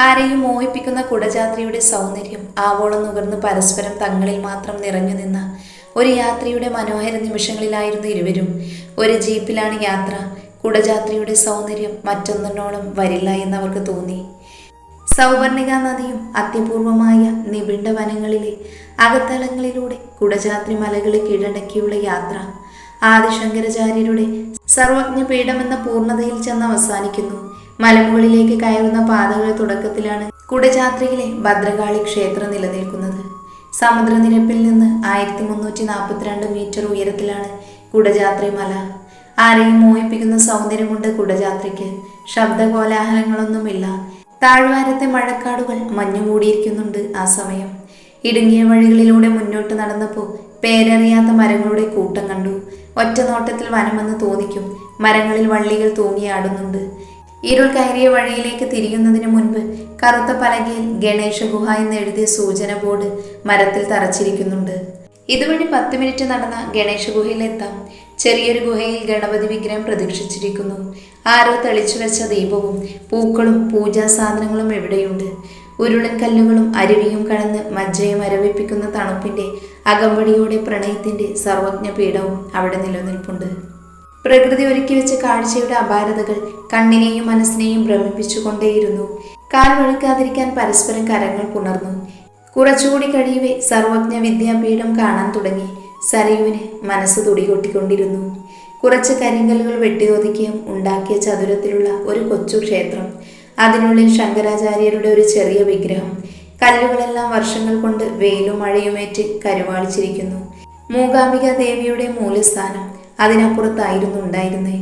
ആരെയും മോഹിപ്പിക്കുന്ന കുടജാത്രിയുടെ സൗന്ദര്യം ആവോളം നുകർന്ന് പരസ്പരം തങ്ങളിൽ മാത്രം നിറഞ്ഞു നിന്ന ഒരു യാത്രയുടെ മനോഹര നിമിഷങ്ങളിലായിരുന്നു ഇരുവരും. ഒരു ജീപ്പിലാണ് യാത്ര. കുടജാത്രിയുടെ സൗന്ദര്യം മറ്റൊന്നിനോളം വരില്ല എന്നവർക്ക് തോന്നി. സൗവർണിക നദിയും അത്യപൂർവമായ നിബിഡ വനങ്ങളിലെ അകത്തളങ്ങളിലൂടെ കുടജാത്രി മലകളെ കീഴടക്കിയുള്ള യാത്ര ആദിശങ്കരാചാര്യരുടെ സർവജ്ഞപീഠമെന്ന പൂർണ്ണതയിൽ ചെന്ന് അവസാനിക്കുന്നു. മലമുകളിലേക്ക് കയറുന്ന പാതകളുടെ തുടക്കത്തിലാണ് കുടജാത്രിയിലെ ഭദ്രകാളി ക്ഷേത്രം നിലനിൽക്കുന്നത്. സമുദ്രനിരപ്പിൽ നിന്ന് 1342 മീറ്റർ ഉയരത്തിലാണ് കുടജാത്രി മല. ആരെയും മോഹിപ്പിക്കുന്ന സൗന്ദര്യമുണ്ട് കുടജാത്രിക്ക്. ശബ്ദകോലാഹലങ്ങളൊന്നുമില്ല. താഴ്വാരത്തെ മഴക്കാടുകൾ മഞ്ഞുമൂടിയിരിക്കുന്നുണ്ട് ആ സമയം. ഇടുങ്ങിയ വഴികളിലൂടെ മുന്നോട്ട് നടന്നപ്പോൾ പേരറിയാത്ത മരങ്ങളുടെ കൂട്ടം കണ്ടു. ഒറ്റ നോട്ടത്തിൽ വനമെന്ന് തോന്നിക്കും. മരങ്ങളിൽ വള്ളികൾ തൂങ്ങിയാടുന്നുണ്ട്. ഇരുൾ കയറിയ വഴിയിലേക്ക് തിരിയുന്നതിന് മുൻപ് കറുത്ത പലകയിൽ ഗണേശ ഗുഹ എന്ന് എഴുതിയ സൂചന ബോർഡ് മരത്തിൽ തറച്ചിരിക്കുന്നുണ്ട്. ഇതുവഴി 10 മിനിറ്റ് നടന്ന ഗണേശ ഗുഹയിലെത്താം. ചെറിയൊരു ഗുഹയിൽ ഗണപതി വിഗ്രഹം പ്രതീക്ഷിച്ചിരിക്കുന്നു. ആരോ തെളിച്ചു വെച്ച ദീപവും പൂക്കളും പൂജാ സാധനങ്ങളും എവിടെയുണ്ട്. ഉരുളൻ കല്ലുകളും അരുവിയും കടന്ന് മജ്ജയെ മരവിപ്പിക്കുന്ന തണുപ്പിന്റെ അകമ്പടിയോടെ പ്രണയത്തിന്റെ സർവജ്ഞ പീഠവും അവിടെ നിലനിൽപ്പുണ്ട്. പ്രകൃതി ഒരുക്കി വെച്ച കാഴ്ചയുടെ അപാരതകൾ കണ്ണിനെയും മനസ്സിനെയും ഭ്രമിപ്പിച്ചുകൊണ്ടേയിരുന്നു. കാൽ വഴുക്കാതിരിക്കാൻ പരസ്പരം കരങ്ങൾ പുണർന്നു. കുറച്ചുകൂടി കഴിയവേ സർവജ്ഞ വിദ്യാപീഠം കാണാൻ തുടങ്ങി. സരയുവിന് മനസ്സ് തുടികൊട്ടിക്കൊണ്ടിരുന്നു. കുറച്ച് കരിങ്കല്ലുകൾ വെട്ടിയൊതുക്കിയും ഉണ്ടാക്കിയ ചതുരത്തിലുള്ള ഒരു കൊച്ചു ക്ഷേത്രം. അതിനുള്ളിൽ ശങ്കരാചാര്യരുടെ ഒരു ചെറിയ വിഗ്രഹം. കല്ലുകളെല്ലാം വർഷങ്ങൾ കൊണ്ട് വെയിലും മഴയുമേറ്റ് കരുവാളിച്ചിരിക്കുന്നു. മൂകാംബിക ദേവിയുടെ മൂലസ്ഥാനം അതിനപ്പുറത്തായിരുന്നു ഉണ്ടായിരുന്നേ.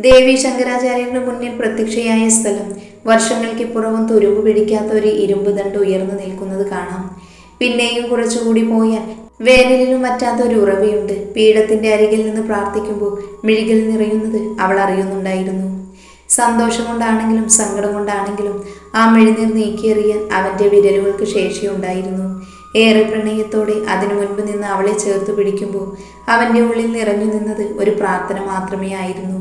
ദേവി ശങ്കരാചാര്യരുടെ മുന്നിൽ പ്രത്യക്ഷയായ സ്ഥലം വർഷങ്ങൾക്കിപ്പുറവും തുരുമ്പ് പിടിക്കാത്ത ഒരു ഇരുമ്പ് ദണ്ട് ഉയർന്നു നിൽക്കുന്നത് കാണാം. പിന്നെയും കുറച്ചുകൂടി പോയാൽ വേനലിലും പറ്റാത്ത ഒരു ഉറവയുണ്ട്. പീഠത്തിന്റെ അരികിൽ നിന്ന് പ്രാർത്ഥിക്കുമ്പോൾ മിഴികൾ നിറയുന്നത് അവൾ അറിയുന്നുണ്ടായിരുന്നു. സന്തോഷം കൊണ്ടാണെങ്കിലും സങ്കടം കൊണ്ടാണെങ്കിലും ആ മിഴിനീർ നീക്കിയെറിയാൻ അവന്റെ വിരലുകൾക്ക് ശേഷിയുണ്ടായിരുന്നു. ഏറെ പ്രണയത്തോടെ അതിനു മുൻപ് നിന്ന് അവളെ ചേർത്ത് പിടിക്കുമ്പോൾ അവന്റെ ഉള്ളിൽ നിറഞ്ഞു നിന്നത് ഒരു പ്രാർത്ഥന മാത്രമേ ആയിരുന്നു.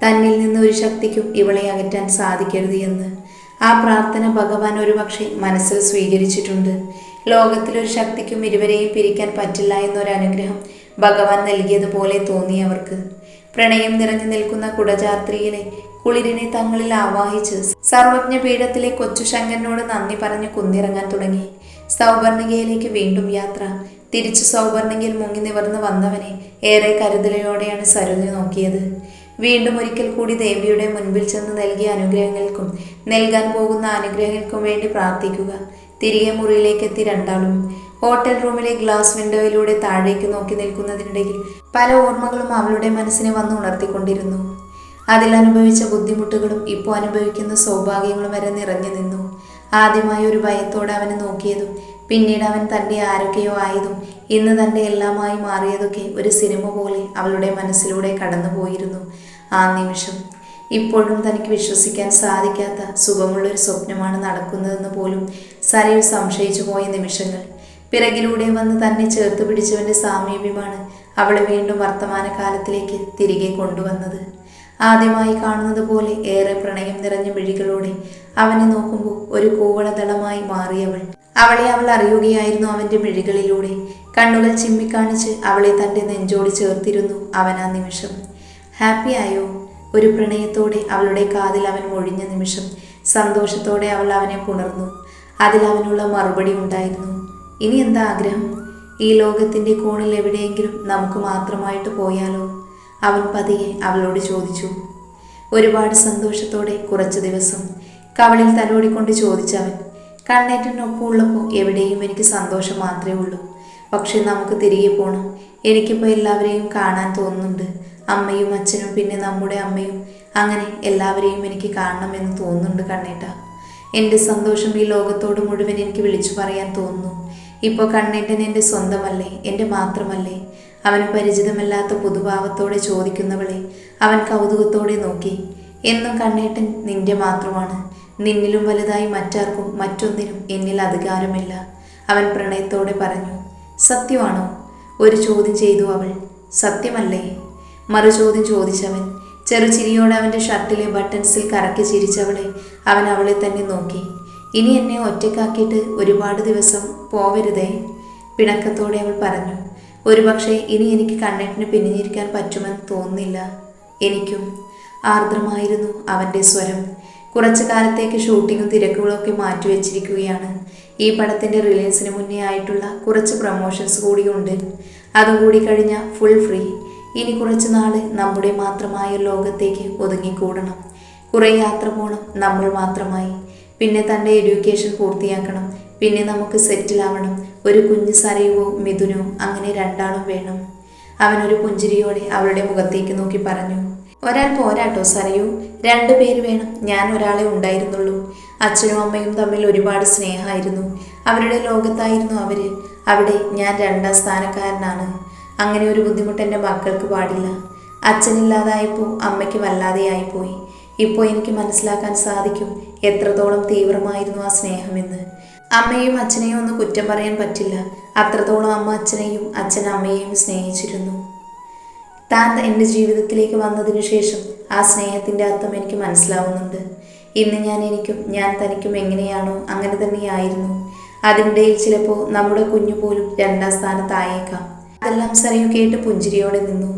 തന്നിൽ നിന്ന് ഒരു ശക്തിക്കും ഇവളെ അകറ്റാൻ സാധിക്കരുത് എന്ന്. ആ പ്രാർത്ഥന ഭഗവാൻ ഒരുപക്ഷെ മനസ്സിൽ സ്വീകരിച്ചിട്ടുണ്ട്. ലോകത്തിലൊരു ശക്തിക്കും ഇരുവരെയും പിരിക്കാൻ പറ്റില്ല എന്നൊരു അനുഗ്രഹം ഭഗവാൻ നൽകിയതുപോലെ തോന്നി അവർക്ക്. പ്രണയം നിറഞ്ഞു നിൽക്കുന്ന കുടജാത്രിയിലെ കുളിരിനെ തങ്ങളിൽ ആവാഹിച്ച് സർവജ്ഞ പീഠത്തിലെ കൊച്ചു ശങ്കരനോട് നന്ദി പറഞ്ഞ് കുന്നിറങ്ങാൻ തുടങ്ങി. സൗവർണികയിലേക്ക് വീണ്ടും യാത്ര. തിരിച്ചു സൗവർണികയിൽ മുങ്ങി നിവർന്ന് വന്നവനെ ഏറെ കരുതലോടെയാണ് സരോജ നോക്കിയത്. വീണ്ടും ഒരിക്കൽ കൂടി ദേവിയുടെ മുൻപിൽ ചെന്ന് നൽകിയ അനുഗ്രഹങ്ങൾക്കും നൽകാൻ പോകുന്ന അനുഗ്രഹങ്ങൾക്കും വേണ്ടി പ്രാർത്ഥിക്കുക. തിരികെ മുറിയിലേക്ക് എത്തി രണ്ടാളും. ഹോട്ടൽ റൂമിലെ ഗ്ലാസ് വിൻഡോയിലൂടെ താഴേക്ക് നോക്കി നിൽക്കുന്നതിനിടയിൽ പല ഓർമ്മകളും അവളുടെ മനസ്സിനെ വന്ന് ഉണർത്തിക്കൊണ്ടിരുന്നു. അതിൽ അനുഭവിച്ച ബുദ്ധിമുട്ടുകളും ഇപ്പോൾ അനുഭവിക്കുന്ന സൗഭാഗ്യങ്ങളും വരെ നിറഞ്ഞു നിന്നു. ആദ്യമായി ഒരു ഭയത്തോടെ അവനെ നോക്കിയതും പിന്നീട് അവൻ തൻ്റെ ആരൊക്കെയോ ആയതും ഇന്ന് തൻ്റെ എല്ലാമായി മാറിയതൊക്കെ ഒരു സിനിമ പോലെ അവളുടെ മനസ്സിലൂടെ കടന്നുപോയിരുന്നു ആ നിമിഷം. ഇപ്പോഴും തനിക്ക് വിശ്വസിക്കാൻ സാധിക്കാത്ത സുഖമുള്ളൊരു സ്വപ്നമാണ് നടക്കുന്നതെന്ന് പോലും സരയു സംശയിച്ചു പോയ നിമിഷങ്ങൾ. പിറകിലൂടെ വന്ന് തന്നെ ചേർത്ത് പിടിച്ചവൻ്റെ സാമീപ്യമാണ് അവളെ വീണ്ടും വർത്തമാനകാലത്തിലേക്ക് തിരികെ കൊണ്ടുവന്നത്. ആദ്യമായി കാണുന്നത് പോലെ ഏറെ പ്രണയം നിറഞ്ഞ മിഴികളോടെ അവനെ നോക്കുമ്പോൾ ഒരു കൂവളദളമായി മാറിയവൾ. അവളെ അവൾ അറിയുകയായിരുന്നു അവൻ്റെ മിഴികളിലൂടെ. കണ്ണുകൾ ചിമ്മിക്കാണിച്ച് അവളെ തൻ്റെ നെഞ്ചോട് ചേർത്തിരുന്നു അവൻ ആ നിമിഷം. ഹാപ്പി ആയോ? ഒരു പ്രണയത്തോടെ അവളുടെ കാതിൽ അവൻ മൊഴിഞ്ഞ നിമിഷം. സന്തോഷത്തോടെ അവൾ അവനെ പുണർന്നു. അതിൽ അവനുള്ള മറുപടി ഉണ്ടായിരുന്നു. ഇനി എന്താ ആഗ്രഹം? ഈ ലോകത്തിൻ്റെ കോണിൽ എവിടെയെങ്കിലും നമുക്ക് മാത്രമായിട്ട് പോയാലോ? അവൻ പതിയെ അവളോട് ചോദിച്ചു. ഒരുപാട് സന്തോഷത്തോടെ കുറച്ചു ദിവസം കവളിൽ തലോടിക്കൊണ്ട് ചോദിച്ചവൻ. കണ്ണേറ്റനൊപ്പം ഉള്ളപ്പോൾ എവിടെയും എനിക്ക് സന്തോഷം മാത്രമേ ഉള്ളൂ. പക്ഷെ നമുക്ക് തിരികെ പോകണം. എനിക്കിപ്പോൾ എല്ലാവരെയും കാണാൻ തോന്നുന്നുണ്ട്. അമ്മയും അച്ഛനും പിന്നെ നമ്മുടെ അമ്മയും, അങ്ങനെ എല്ലാവരെയും എനിക്ക് കാണണമെന്ന് തോന്നുന്നുണ്ട് കണ്ണേട്ട. എൻ്റെ സന്തോഷം ഈ ലോകത്തോട് മുഴുവൻ എനിക്ക് വിളിച്ചു പറയാൻ തോന്നുന്നു. ഇപ്പോൾ കണ്ണേട്ടൻ എൻ്റെ സ്വന്തമല്ലേ, എൻ്റെ മാത്രമല്ലേ? അവന് പരിചിതമല്ലാത്ത പുതുഭാവത്തോടെ ചോദിക്കുന്നവളെ അവൻ കൗതുകത്തോടെ നോക്കി. എന്നും കണ്ണേട്ടൻ നിന്റെ മാത്രമാണ്. നിന്നിലും വലുതായി മറ്റാർക്കും മറ്റൊന്നിനും എന്നിൽ അധികാരമില്ല, അവൻ പ്രണയത്തോടെ പറഞ്ഞു. സത്യമാണോ? ഒരു ചോദ്യം ചെയ്തു അവൾ. സത്യമല്ലേ? മറു ചോദ്യം ചോദിച്ചവൻ. ചെറുചിരിയോടെ അവൻ്റെ ഷർട്ടിലെ ബട്ടൺസിൽ കറക്കി ചിരിച്ചവളെ അവൻ അവളെ തന്നെ നോക്കി. ഇനി എന്നെ ഒറ്റയ്ക്കാക്കിയിട്ട് ഒരുപാട് ദിവസം പോവരുതേ, പിണക്കത്തോടെ അവൾ പറഞ്ഞു. ഒരുപക്ഷെ ഇനി എനിക്ക് കണ്ണേട്ടിന് പിരിഞ്ഞിരിക്കാൻ പറ്റുമെന്ന് തോന്നുന്നില്ല. എനിക്കും. ആർദ്രമായിരുന്നു അവൻ്റെ സ്വരം. കുറച്ചു കാലത്തേക്ക് ഷൂട്ടിങ്ങും തിരക്കുകളൊക്കെ മാറ്റിവെച്ചിരിക്കുകയാണ്. ഈ പടത്തിൻ്റെ റിലീസിന് മുന്നേ ആയിട്ടുള്ള കുറച്ച് പ്രൊമോഷൻസ് കൂടിയുണ്ട്. അതുകൂടി കഴിഞ്ഞാൽ ഫുൾ ഫ്രീ. ഇനി കുറച്ച് നാൾ നമ്മുടെ മാത്രമായ ലോകത്തേക്ക് ഒതുങ്ങിക്കൂടണം. കുറേ യാത്ര പോകണം നമ്മൾ മാത്രമായി. പിന്നെ തൻ്റെ എഡ്യൂക്കേഷൻ പൂർത്തിയാക്കണം. പിന്നെ നമുക്ക് സെറ്റിലാവണം. ഒരു കുഞ്ഞ് സരയുവോ മിഥുനോ, അങ്ങനെ രണ്ടാളും വേണം. അവനൊരു പുഞ്ചിരിയോടെ അവളുടെ മുഖത്തേക്ക് നോക്കി പറഞ്ഞു. ഒരാൾ പോരാട്ടോ സരയു, 2 പേര് വേണം. ഞാൻ ഒരാളെ ഉണ്ടായിരുന്നുള്ളൂ. അച്ഛനും അമ്മയും തമ്മിൽ ഒരുപാട് സ്നേഹമായിരുന്നു. അവരുടെ ലോകത്തായിരുന്നു അവര്. അവിടെ ഞാൻ 2ാം സ്ഥാനക്കാരനാണ്. അങ്ങനെ ഒരു ബുദ്ധിമുട്ട് എൻ്റെ മക്കൾക്ക് പാടില്ല. അച്ഛനില്ലാതായപ്പോൾ അമ്മയ്ക്ക് വല്ലാതെയായിപ്പോയി. ഇപ്പോൾ എനിക്ക് മനസ്സിലാക്കാൻ സാധിക്കും എത്രത്തോളം തീവ്രമായിരുന്നു ആ സ്നേഹമെന്ന്. അമ്മയും അച്ഛനെയും ഒന്ന് കുറ്റം പറയാൻ പറ്റില്ല. അത്രത്തോളം അമ്മ അച്ഛനെയും അച്ഛൻ അമ്മയെയും സ്നേഹിച്ചിരുന്നു. താൻ എൻ്റെ ജീവിതത്തിലേക്ക് വന്നതിനു ശേഷം ആ സ്നേഹത്തിൻ്റെ അർത്ഥം എനിക്ക് മനസ്സിലാവുന്നുണ്ട്. ഇന്ന് ഞാൻ തനിക്കും എങ്ങനെയാണോ അങ്ങനെ തന്നെയായിരുന്നു. അതിനിടയിൽ ചിലപ്പോൾ നമ്മുടെ കുഞ്ഞു പോലും 2ാം സ്ഥാനത്തായേക്കാം. അതെല്ലാം സരയു കേട്ട് പുഞ്ചിരിയോടെ നിന്നു.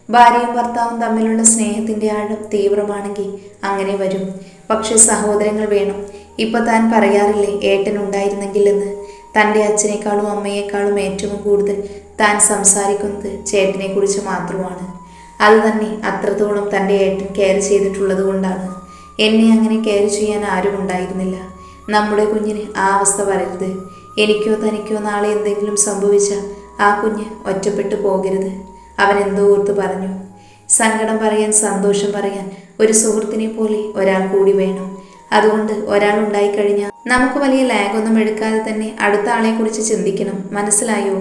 ഭാര്യയും ഭർത്താവും തമ്മിലുള്ള സ്നേഹത്തിൻ്റെ ആഴം തീവ്രമാണെങ്കിൽ അങ്ങനെ വരും. പക്ഷെ സഹോദരങ്ങൾ വേണം. ഇപ്പം താൻ പറയാറില്ലേ ഏട്ടനുണ്ടായിരുന്നെങ്കിൽ എന്ന്. തൻ്റെ അച്ഛനേക്കാളും അമ്മയേക്കാളും ഏറ്റവും കൂടുതൽ താൻ സംസാരിക്കുന്നത് ചേട്ടനെ കുറിച്ച് മാത്രമാണ്. അത് തന്നെ അത്രത്തോളം തൻ്റെ ഏട്ടൻ കെയർ ചെയ്തിട്ടുള്ളത് കൊണ്ടാണ്. എന്നെ അങ്ങനെ കെയർ ചെയ്യാൻ ആരും ഉണ്ടായിരുന്നില്ല. നമ്മുടെ കുഞ്ഞിന് ആ അവസ്ഥ വരരുത്. എനിക്കോ തനിക്കോ നാളെ എന്തെങ്കിലും സംഭവിച്ചാൽ ആ കുഞ്ഞ് ഒറ്റപ്പെട്ടു പോകരുത്. അവൻ എന്തോ ഓർത്ത് പറഞ്ഞു. സങ്കടം പറയാൻ, സന്തോഷം പറയാൻ ഒരു സുഹൃത്തിനെ പോലെ ഒരാൾ കൂടി വേണം. അതുകൊണ്ട് ഒരാൾ ഉണ്ടായിക്കഴിഞ്ഞാൽ നമുക്ക് വലിയ ലാഗൊന്നും എടുക്കാതെ തന്നെ അടുത്ത ആളെക്കുറിച്ച് ചിന്തിക്കണം. മനസ്സിലായോ?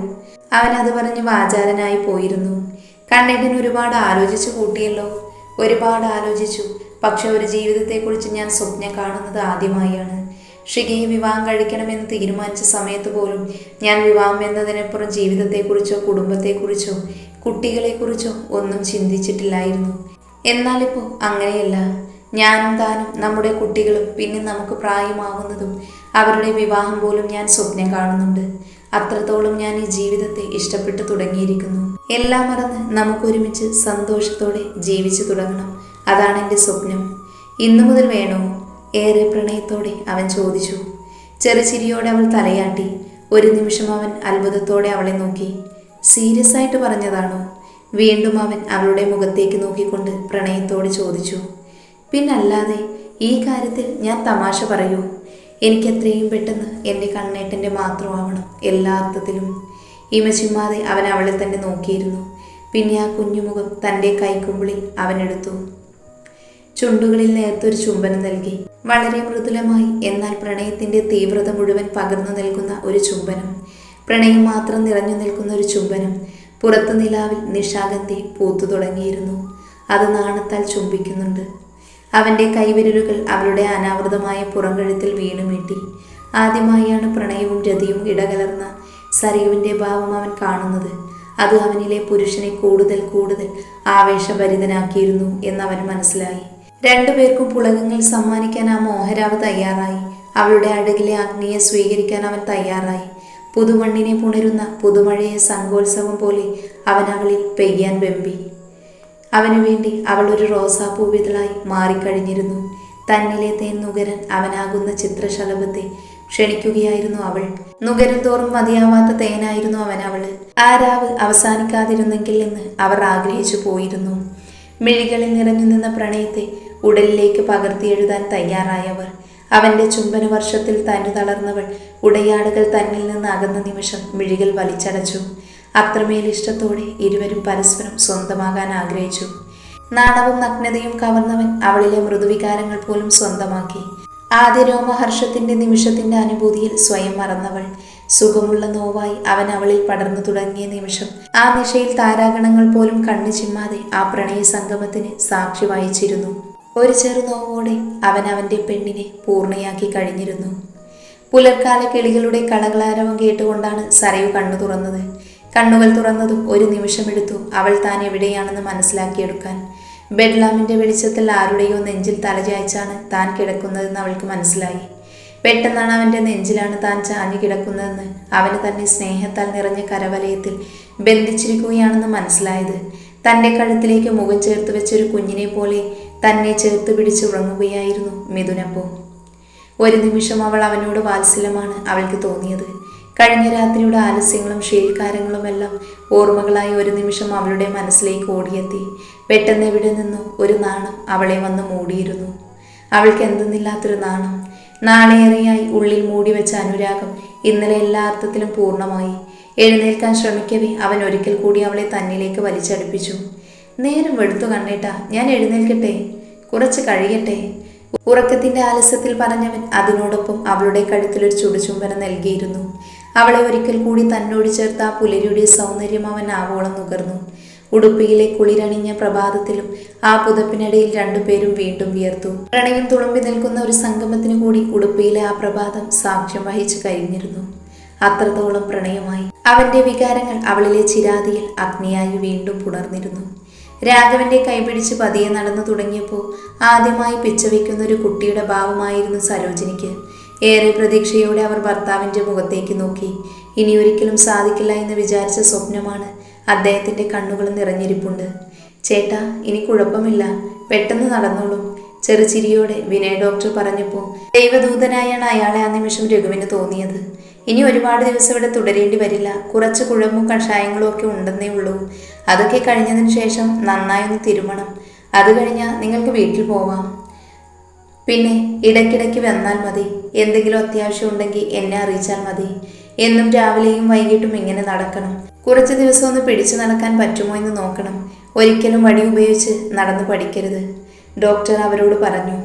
അവൻ അത് പറഞ്ഞ് വാചാലനായി പോയിരുന്നു. കണ്ണേട്ടൻ ഒരുപാട് ആലോചിച്ചു കൂട്ടിയല്ലോ. ഒരുപാട് ആലോചിച്ചു. പക്ഷെ ഒരു ജീവിതത്തെക്കുറിച്ച് ഞാൻ സ്വപ്നം കാണുന്നത് ആദ്യമായാണ്. ഷികയെ വിവാഹം കഴിക്കണമെന്ന് തീരുമാനിച്ച സമയത്ത് പോലും ഞാൻ വിവാഹം എന്നതിനപ്പുറം ജീവിതത്തെക്കുറിച്ചോ കുടുംബത്തെക്കുറിച്ചോ കുട്ടികളെക്കുറിച്ചോ ഒന്നും ചിന്തിച്ചിട്ടില്ലായിരുന്നു. എന്നാലിപ്പോൾ അങ്ങനെയല്ല. ഞാനും താനും നമ്മുടെ കുട്ടികളും പിന്നെ നമുക്ക് പ്രായമാവുന്നതും അവരുടെ വിവാഹം പോലും ഞാൻ സ്വപ്നം കാണുന്നുണ്ട്. അത്രത്തോളം ഞാൻ ഈ ജീവിതത്തെ ഇഷ്ടപ്പെട്ടു തുടങ്ങിയിരിക്കുന്നു. എല്ലാം മറന്ന് നമുക്കൊരുമിച്ച് സന്തോഷത്തോടെ ജീവിച്ചു തുടങ്ങണം. അതാണ് എൻ്റെ സ്വപ്നം. ഇന്നു മുതൽ വേണോ? ഏറെ പ്രണയത്തോടെ അവൻ ചോദിച്ചു. ചെറുചിരിയോടെ അവൾ തലയാട്ടി. ഒരു നിമിഷം അവൻ അത്ഭുതത്തോടെ അവളെ നോക്കി. സീരിയസ് ആയിട്ട് പറഞ്ഞതാണോ? വീണ്ടും അവൻ അവളുടെ മുഖത്തേക്ക് നോക്കിക്കൊണ്ട് പ്രണയത്തോടെ ചോദിച്ചു. പിന്നല്ലാതെ, ഈ കാര്യത്തിൽ ഞാൻ തമാശ പറയൂ? എനിക്കെത്രയും പെട്ടെന്ന് എൻ്റെ കണ്ണേട്ടൻ്റെ മാത്രമാവണം, എല്ലാ അർത്ഥത്തിലും. ഇമചിമ്മാതെ അവൻ അവളെ തന്നെ നോക്കിയിരുന്നു. പിന്നെ ആ കുഞ്ഞുമുഖം തൻ്റെ കൈക്കുമ്പിളിൽ അവനെടുത്തു. ചുണ്ടുകളിൽ നേർത്തൊരു ചുംബനം നൽകി. വളരെ മൃദുലമായി, എന്നാൽ പ്രണയത്തിൻ്റെ തീവ്രത മുഴുവൻ പകർന്നു നൽകുന്ന ഒരു ചുംബനം. പ്രണയം മാത്രം നിറഞ്ഞു നിൽക്കുന്ന ഒരു ചുംബനം. പുറത്തു നിലാവിൽ നിശാഗന്ധി പൂത്തു തുടങ്ങിയിരുന്നു. അത് നാണത്താൽ ചുംബിക്കുന്നുണ്ട്. അവൻ്റെ കൈവിരലുകൾ അവളുടെ അനാവൃതമായ പുറംകഴുത്തിൽ വീണുമീട്ടി. ആദ്യമായാണ് പ്രണയവും രതിയും ഇടകലർന്ന സരയുവിൻ്റെ ഭാവം അവൻ കാണുന്നത്. അത് അവനിലെ പുരുഷനെ കൂടുതൽ കൂടുതൽ ആവേശഭരിതനാക്കിയിരുന്നു എന്നവൻ മനസ്സിലായി. 2 പേർക്കും പുളകങ്ങൾ സമ്മാനിക്കാൻ ആ മോഹരാവ് തയ്യാറായി. അവളുടെ അഴകിലെ അഗ്നിയെ സ്വീകരിക്കാൻ അവൻ തയ്യാറായി. പുതുമണ്ണിനെ പുണരുന്ന പുതുമഴയെ സംഘോത്സവം പോലെ അവൻ അവളിൽ പെയ്യാൻ വെമ്പി. അവനു വേണ്ടി അവൾ ഒരു റോസാപ്പൂവിതളായി മാറിക്കഴിഞ്ഞിരുന്നു. തന്നിലെ തേൻ നുകരാൻ അവനാകുന്ന ചിത്രശലഭത്തെ ക്ഷണിക്കുകയായിരുന്നു അവൾ. നുകരും തോറും മതിയാവാത്ത തേനായിരുന്നു അവള്. ആ രാവ് അവസാനിക്കാതിരുന്നെങ്കിൽ എന്ന് അവർ ആഗ്രഹിച്ചു പോയിരുന്നു. മിഴികളിൽ നിറഞ്ഞു നിന്ന പ്രണയത്തെ ഉടലിലേക്ക് പകർത്തിയെഴുതാൻ തയ്യാറായവർ. അവൻ്റെ ചുംബന വർഷത്തിൽ തന്നു തളർന്നവൾ ഉടയാടുകൾ തന്നിൽ നിന്ന് അകന്ന നിമിഷം മിഴികൾ വലിച്ചടച്ചു. അത്രമേൽ ഇഷ്ടത്തോടെ ഇരുവരും പരസ്പരം സ്വന്തമാകാൻ ആഗ്രഹിച്ചു. നാണവും നഗ്നതയും കവർന്നവൻ അവളിലെ മൃദുവികാരങ്ങൾ പോലും സ്വന്തമാക്കി. ആദ്യ രോമഹർഷത്തിൻ്റെ നിമിഷത്തിൻ്റെ അനുഭൂതിയിൽ സ്വയം മറന്നവൾ. സുഖമുള്ള നോവായി അവൻ അവളിൽ പടർന്നു തുടങ്ങിയ നിമിഷം ആ നിശയിൽ താരാഗണങ്ങൾ പോലും കണ്ണു ചിമ്മാതെ ആ പ്രണയ സംഗമത്തിന് സാക്ഷി വഹിച്ചിരുന്നു. ഒരു ചെറു നോവോടെ അവൻ അവൻ്റെ പെണ്ണിനെ പൂർണ്ണയാക്കി കഴിഞ്ഞിരുന്നു. പുലർക്കാല കിളികളുടെ കളകളാരവം കേട്ടുകൊണ്ടാണ് സരയു കണ്ണു തുറന്നത്. കണ്ണുകൾ തുറന്നതും ഒരു നിമിഷമെടുത്തു അവൾ താൻ എവിടെയാണെന്ന് മനസ്സിലാക്കിയെടുക്കാൻ. ബെഡ്ലാമിൻ്റെ വെളിച്ചത്തിൽ ആരുടെയോ നെഞ്ചിൽ തലചായ്ച്ചാണ് താൻ കിടക്കുന്നതെന്ന് അവൾക്ക് മനസ്സിലായി. പെട്ടെന്നാണ് അവൻ്റെ നെഞ്ചിലാണ് താൻ ചാഞ്ഞു കിടക്കുന്നതെന്ന്, അവന് തന്നെ സ്നേഹത്താൽ നിറഞ്ഞ കരവലയത്തിൽ ബന്ധിച്ചിരിക്കുകയാണെന്ന് മനസ്സിലായത്. തൻ്റെ കഴുത്തിലേക്ക് മുഖം ചേർത്ത് വെച്ചൊരു കുഞ്ഞിനെ പോലെ തന്നെ ചേർത്ത് പിടിച്ച് ഉറങ്ങുകയായിരുന്നു മിഥുനപ്പോൾ. ഒരു നിമിഷം അവൾ അവനോട് വാത്സല്യമാണ് അവൾക്ക് തോന്നിയത്. കഴിഞ്ഞ രാത്രിയുടെ ആലസ്യങ്ങളും ക്ഷീൽക്കാരങ്ങളുമെല്ലാം ഓർമ്മകളായി ഒരു നിമിഷം അവളുടെ മനസ്സിലേക്ക് ഓടിയെത്തി. പെട്ടെന്ന് എവിടെ നിന്നോ ഒരു നാണം അവളെ വന്ന് മൂടിയിരുന്നു. അവൾക്ക് എന്തെന്നില്ലാത്തൊരു നാണം. നാളേറെയായി ഉള്ളിൽ മൂടി വെച്ച അനുരാഗം ഇന്നലെ എല്ലാ അർത്ഥത്തിലും പൂർണ്ണമായി. എഴുന്നേൽക്കാൻ ശ്രമിക്കവേ അവൻ ഒരിക്കൽ കൂടി അവളെ തന്നിലേക്ക് വലിച്ചടുപ്പിച്ചു. നേരം വെളുത്തു കണ്ണേട്ടാ, ഞാൻ എഴുന്നേൽക്കട്ടെ, കുറച്ച് കഴിയട്ടെ. ഉറക്കത്തിന്റെ ആലസ്യത്തിൽ പറഞ്ഞവൻ അതിനോടൊപ്പം അവളുടെ കഴുത്തിലൊരു ചുടുചുംബനം നൽകിയിരുന്നു. അവളെ ഒരിക്കൽ കൂടി തന്നോട് ചേർത്ത് ആ പുലരിയുടെ സൗന്ദര്യം അവൻ ആവോളം നുകർന്നു. ഉടുപ്പിയിലെ കുളിരണിഞ്ഞ പ്രഭാതത്തിലും ആ പുതപ്പിനിടയിൽ രണ്ടുപേരും വീണ്ടും വിയർത്തു. പ്രണയം തുളുമ്പി നിൽക്കുന്ന ഒരു സംഗമത്തിനു കൂടി ഉടുപ്പിയിലെ ആ പ്രഭാതം സാക്ഷ്യം വഹിച്ചു കഴിഞ്ഞിരുന്നു. അത്രത്തോളം പ്രണയമായി. അവന്റെ വികാരങ്ങൾ അവളിലെ ചിരാതിയിൽ അഗ്നിയായി വീണ്ടും പുണർന്നിരുന്നു. രാഘവന്റെ കൈപിടിച്ച് പതിയെ നടന്നു തുടങ്ങിയപ്പോൾ ആദ്യമായി പിച്ചവെക്കുന്ന ഒരു കുട്ടിയുടെ ഭാവമായിരുന്നു സരോജിനിക്ക്. ഏറെ പ്രതീക്ഷയോടെ അവർ ഭർത്താവിൻ്റെ മുഖത്തേക്ക് നോക്കി. ഇനിയൊരിക്കലും സാധിക്കില്ല എന്ന് വിചാരിച്ച സ്വപ്നമാണ്. അദ്ദേഹത്തിൻ്റെ കണ്ണുകൾ നിറഞ്ഞിരിപ്പുണ്ട്. ചേട്ടാ, ഇനി കുഴപ്പമില്ല, പെട്ടെന്ന് നടന്നോളും, ചെറുചിരിയോടെ വിനയ് ഡോക്ടർ പറഞ്ഞപ്പോൾ ദൈവദൂതനായാണ് അയാളെ ആ നിമിഷം രഘുവിന് തോന്നിയത്. ഇനി ഒരുപാട് ദിവസം ഇവിടെ തുടരേണ്ടി വരില്ല. കുറച്ച് കുഴമ്പും കഷായങ്ങളും ഒക്കെ ഉണ്ടെന്നേ ഉള്ളൂ. അതൊക്കെ കഴിഞ്ഞതിന് ശേഷം നന്നായൊന്ന് തിരുമണം. അത് കഴിഞ്ഞാൽ നിങ്ങൾക്ക് വീട്ടിൽ പോവാം. പിന്നെ ഇടയ്ക്കിടയ്ക്ക് വന്നാൽ മതി. എന്തെങ്കിലും അത്യാവശ്യം ഉണ്ടെങ്കിൽ എന്നെ അറിയിച്ചാൽ മതി. എന്നും രാവിലെയും വൈകിട്ടും ഇങ്ങനെ നടക്കണം. കുറച്ച് ദിവസം ഒന്ന് പിടിച്ചു നടക്കാൻ പറ്റുമോ എന്ന് നോക്കണം. ഒരിക്കലും വടി ഉപയോഗിച്ച് നടന്നു പഠിക്കരുത്, ഡോക്ടർ അവരോട് പറഞ്ഞു.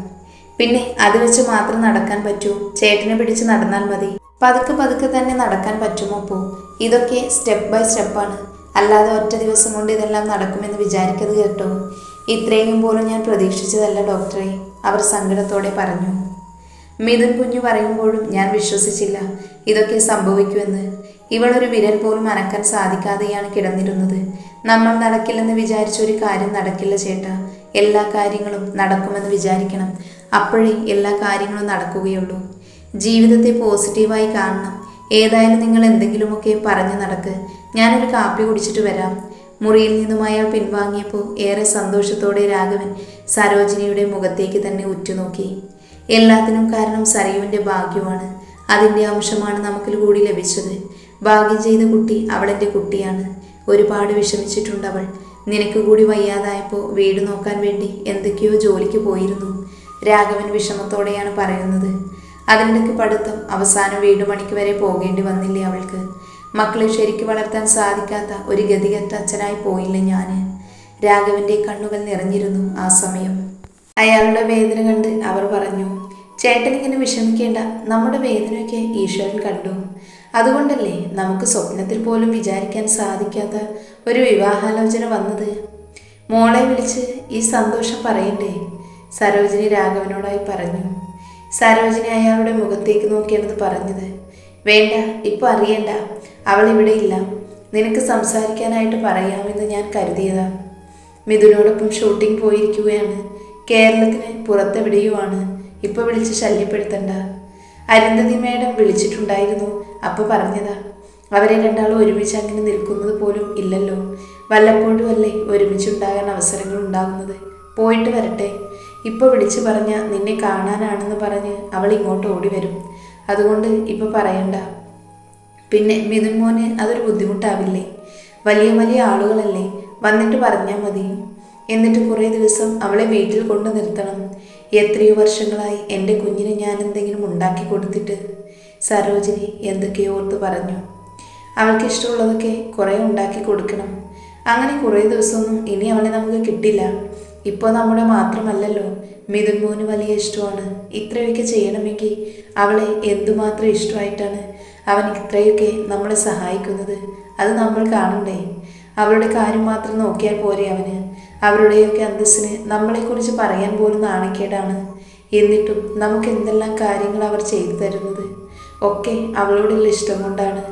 പിന്നെ അത് വെച്ച് മാത്രം നടക്കാൻ പറ്റൂ. ചേട്ടനെ പിടിച്ച് നടന്നാൽ മതി. പതുക്കെ പതുക്കെ തന്നെ നടക്കാൻ പറ്റുമോ? പോ. ഇതൊക്കെ സ്റ്റെപ്പ് ബൈ സ്റ്റെപ്പാണ്. അല്ലാതെ ഒറ്റ ദിവസം കൊണ്ട് ഇതെല്ലാം നടക്കുമെന്ന് വിചാരിക്കരുത് കേട്ടോ. ഇത്രയും പോലും ഞാൻ പ്രതീക്ഷിച്ചതല്ല ഡോക്ടറെ, അവർ സങ്കടത്തോടെ പറഞ്ഞു. മിഥുൻ കുഞ്ഞു പറയുമ്പോഴും ഞാൻ വിശ്വസിച്ചില്ല ഇതൊക്കെ സംഭവിക്കുമെന്ന്. ഇവളൊരു വിരൽ പോലും അനക്കാൻ സാധിക്കാതെയാണ് കിടന്നിരുന്നത്. നമ്മൾ നടക്കില്ലെന്ന് വിചാരിച്ചൊരു കാര്യം നടക്കില്ല ചേട്ടാ. എല്ലാ കാര്യങ്ങളും നടക്കുമെന്ന് വിചാരിക്കണം. അപ്പോഴേ എല്ലാ കാര്യങ്ങളും നടക്കുകയുള്ളൂ. ജീവിതത്തെ പോസിറ്റീവായി കാണണം. ഏതായാലും നിങ്ങൾ എന്തെങ്കിലുമൊക്കെ പറഞ്ഞു നടക്ക്. ഞാനൊരു കാപ്പി കുടിച്ചിട്ട് വരാം. മുറിയിൽ നിന്നും അയാൾ പിൻവാങ്ങിയപ്പോൾ ഏറെ സന്തോഷത്തോടെ രാഘവൻ സരോജിനിയുടെ മുഖത്തേക്ക് തന്നെ ഉറ്റുനോക്കി. എല്ലാത്തിനും കാരണം സരയുവിൻ്റെ ഭാഗ്യമാണ്. അതിൻ്റെ അംശമാണ് നമുക്കിൽ കൂടി ലഭിച്ചത്. ഭാഗ്യം ചെയ്ത കുട്ടി അവളെൻ്റെ കുട്ടിയാണ്. ഒരുപാട് വിഷമിച്ചിട്ടുണ്ട് അവൾ. നിനക്ക് കൂടി വയ്യാതായപ്പോൾ വീട് നോക്കാൻ വേണ്ടി എന്തൊക്കെയോ ജോലിക്ക് പോയിരുന്നു. രാഘവൻ വിഷമത്തോടെയാണ് പറയുന്നത്. അതിനിടയ്ക്ക് പഠിത്തം, അവസാനം വീട് പണിക്ക് വരെ പോകേണ്ടി വന്നില്ലേ അവൾക്ക്. മക്കളെ ശരിക്ക് വളർത്താൻ സാധിക്കാത്ത ഒരു ഗതികെട്ട അച്ഛനായി പോയില്ല ഞാൻ. രാഘവന്റെ കണ്ണുകൾ നിറഞ്ഞിരുന്നു ആ സമയം. അയാളുടെ വേദന കണ്ട് അവർ പറഞ്ഞു, ചേട്ടനിങ്ങനെ വിഷമിക്കേണ്ട, നമ്മുടെ വേദനയൊക്കെ ഈശ്വരൻ കണ്ടു. അതുകൊണ്ടല്ലേ നമുക്ക് സ്വപ്നത്തിൽ പോലും വിചാരിക്കാൻ സാധിക്കാത്ത ഒരു വിവാഹാലോചന വന്നത്. മോളെ വിളിച്ച് ഈ സന്തോഷം പറയണ്ടേ? സരോജിനി രാഘവനോടായി പറഞ്ഞു. സരോജിനി അയാളുടെ മുഖത്തേക്ക് നോക്കിയാണത് പറഞ്ഞത്. വേണ്ട, ഇപ്പോൾ അറിയണ്ട, അവൾ ഇവിടെ ഇല്ല. നിനക്ക് സംസാരിക്കാനായിട്ട് പറയാമെന്ന് ഞാൻ കരുതിയതാ. മിഥുനോടൊപ്പം ഷൂട്ടിംഗ് പോയിരിക്കുകയാണ്. കേരളത്തിന് പുറത്തെവിടെയോ ആണ്. ഇപ്പോൾ വിളിച്ച് ശല്യപ്പെടുത്തണ്ട. അരുന്ധതി മേഡം വിളിച്ചിട്ടുണ്ടായിരുന്നു. അപ്പോൾ പറഞ്ഞതാ. അവരെ രണ്ടാളും ഒരുമിച്ച് അങ്ങനെ നിൽക്കുന്നത് പോലും ഇല്ലല്ലോ. വല്ലപ്പോഴും അല്ലേ ഒരുമിച്ചുണ്ടാകാൻ അവസരങ്ങൾ ഉണ്ടാകുന്നത്. പോയിട്ട് വരട്ടെ. ഇപ്പോൾ വിളിച്ചു പറഞ്ഞാൽ നിന്നെ കാണാനാണെന്ന് പറഞ്ഞ് അവൾ ഇങ്ങോട്ട് ഓടി വരും. അതുകൊണ്ട് ഇപ്പോൾ പറയണ്ട. പിന്നെ മിഥുൻ മോന് അതൊരു ബുദ്ധിമുട്ടാവില്ലേ? വലിയ വലിയ ആളുകളല്ലേ, വന്നിട്ട് പറഞ്ഞാൽ മതി. എന്നിട്ട് കുറേ ദിവസം അവളെ വീട്ടിൽ കൊണ്ടു നിർത്തണം. എത്രയോ വർഷങ്ങളായി എൻ്റെ കുഞ്ഞിന് ഞാൻ എന്തെങ്കിലും ഉണ്ടാക്കി കൊടുത്തിട്ട്. സരോജിനി എന്തൊക്കെയോ ഓർത്ത് പറഞ്ഞു. അവൾക്ക് ഇഷ്ടമുള്ളതൊക്കെ കുറേ ഉണ്ടാക്കി കൊടുക്കണം. അങ്ങനെ കുറേ ദിവസമൊന്നും ഇനി അവളെ നമുക്ക് കിട്ടില്ല. ഇപ്പോൾ നമ്മുടെ മാത്രമല്ലല്ലോ, മിഥുൻ മോന് വലിയ ഇഷ്ടമാണ്. ഇത്രയൊക്കെ ചെയ്യണമെങ്കിൽ അവളെ എന്തുമാത്രം ഇഷ്ടമായിട്ടാണ് അവൻ ഇത്രയൊക്കെ നമ്മളെ സഹായിക്കുന്നത്. അത് നമ്മൾ കാണണ്ടേ? അവളുടെ കാര്യം മാത്രം നോക്കിയാൽ പോരെ അവന്? അവരുടെയൊക്കെ അന്തസ്സിന് നമ്മളെക്കുറിച്ച് പറയാൻ പോലും നാണക്കേടാണ്. എന്നിട്ടും നമുക്ക് എന്തെല്ലാം കാര്യങ്ങൾ അവർ ചെയ്തു തരുന്നത് ഒക്കെ അവളോടുള്ള ഇഷ്ടം കൊണ്ടാണ്.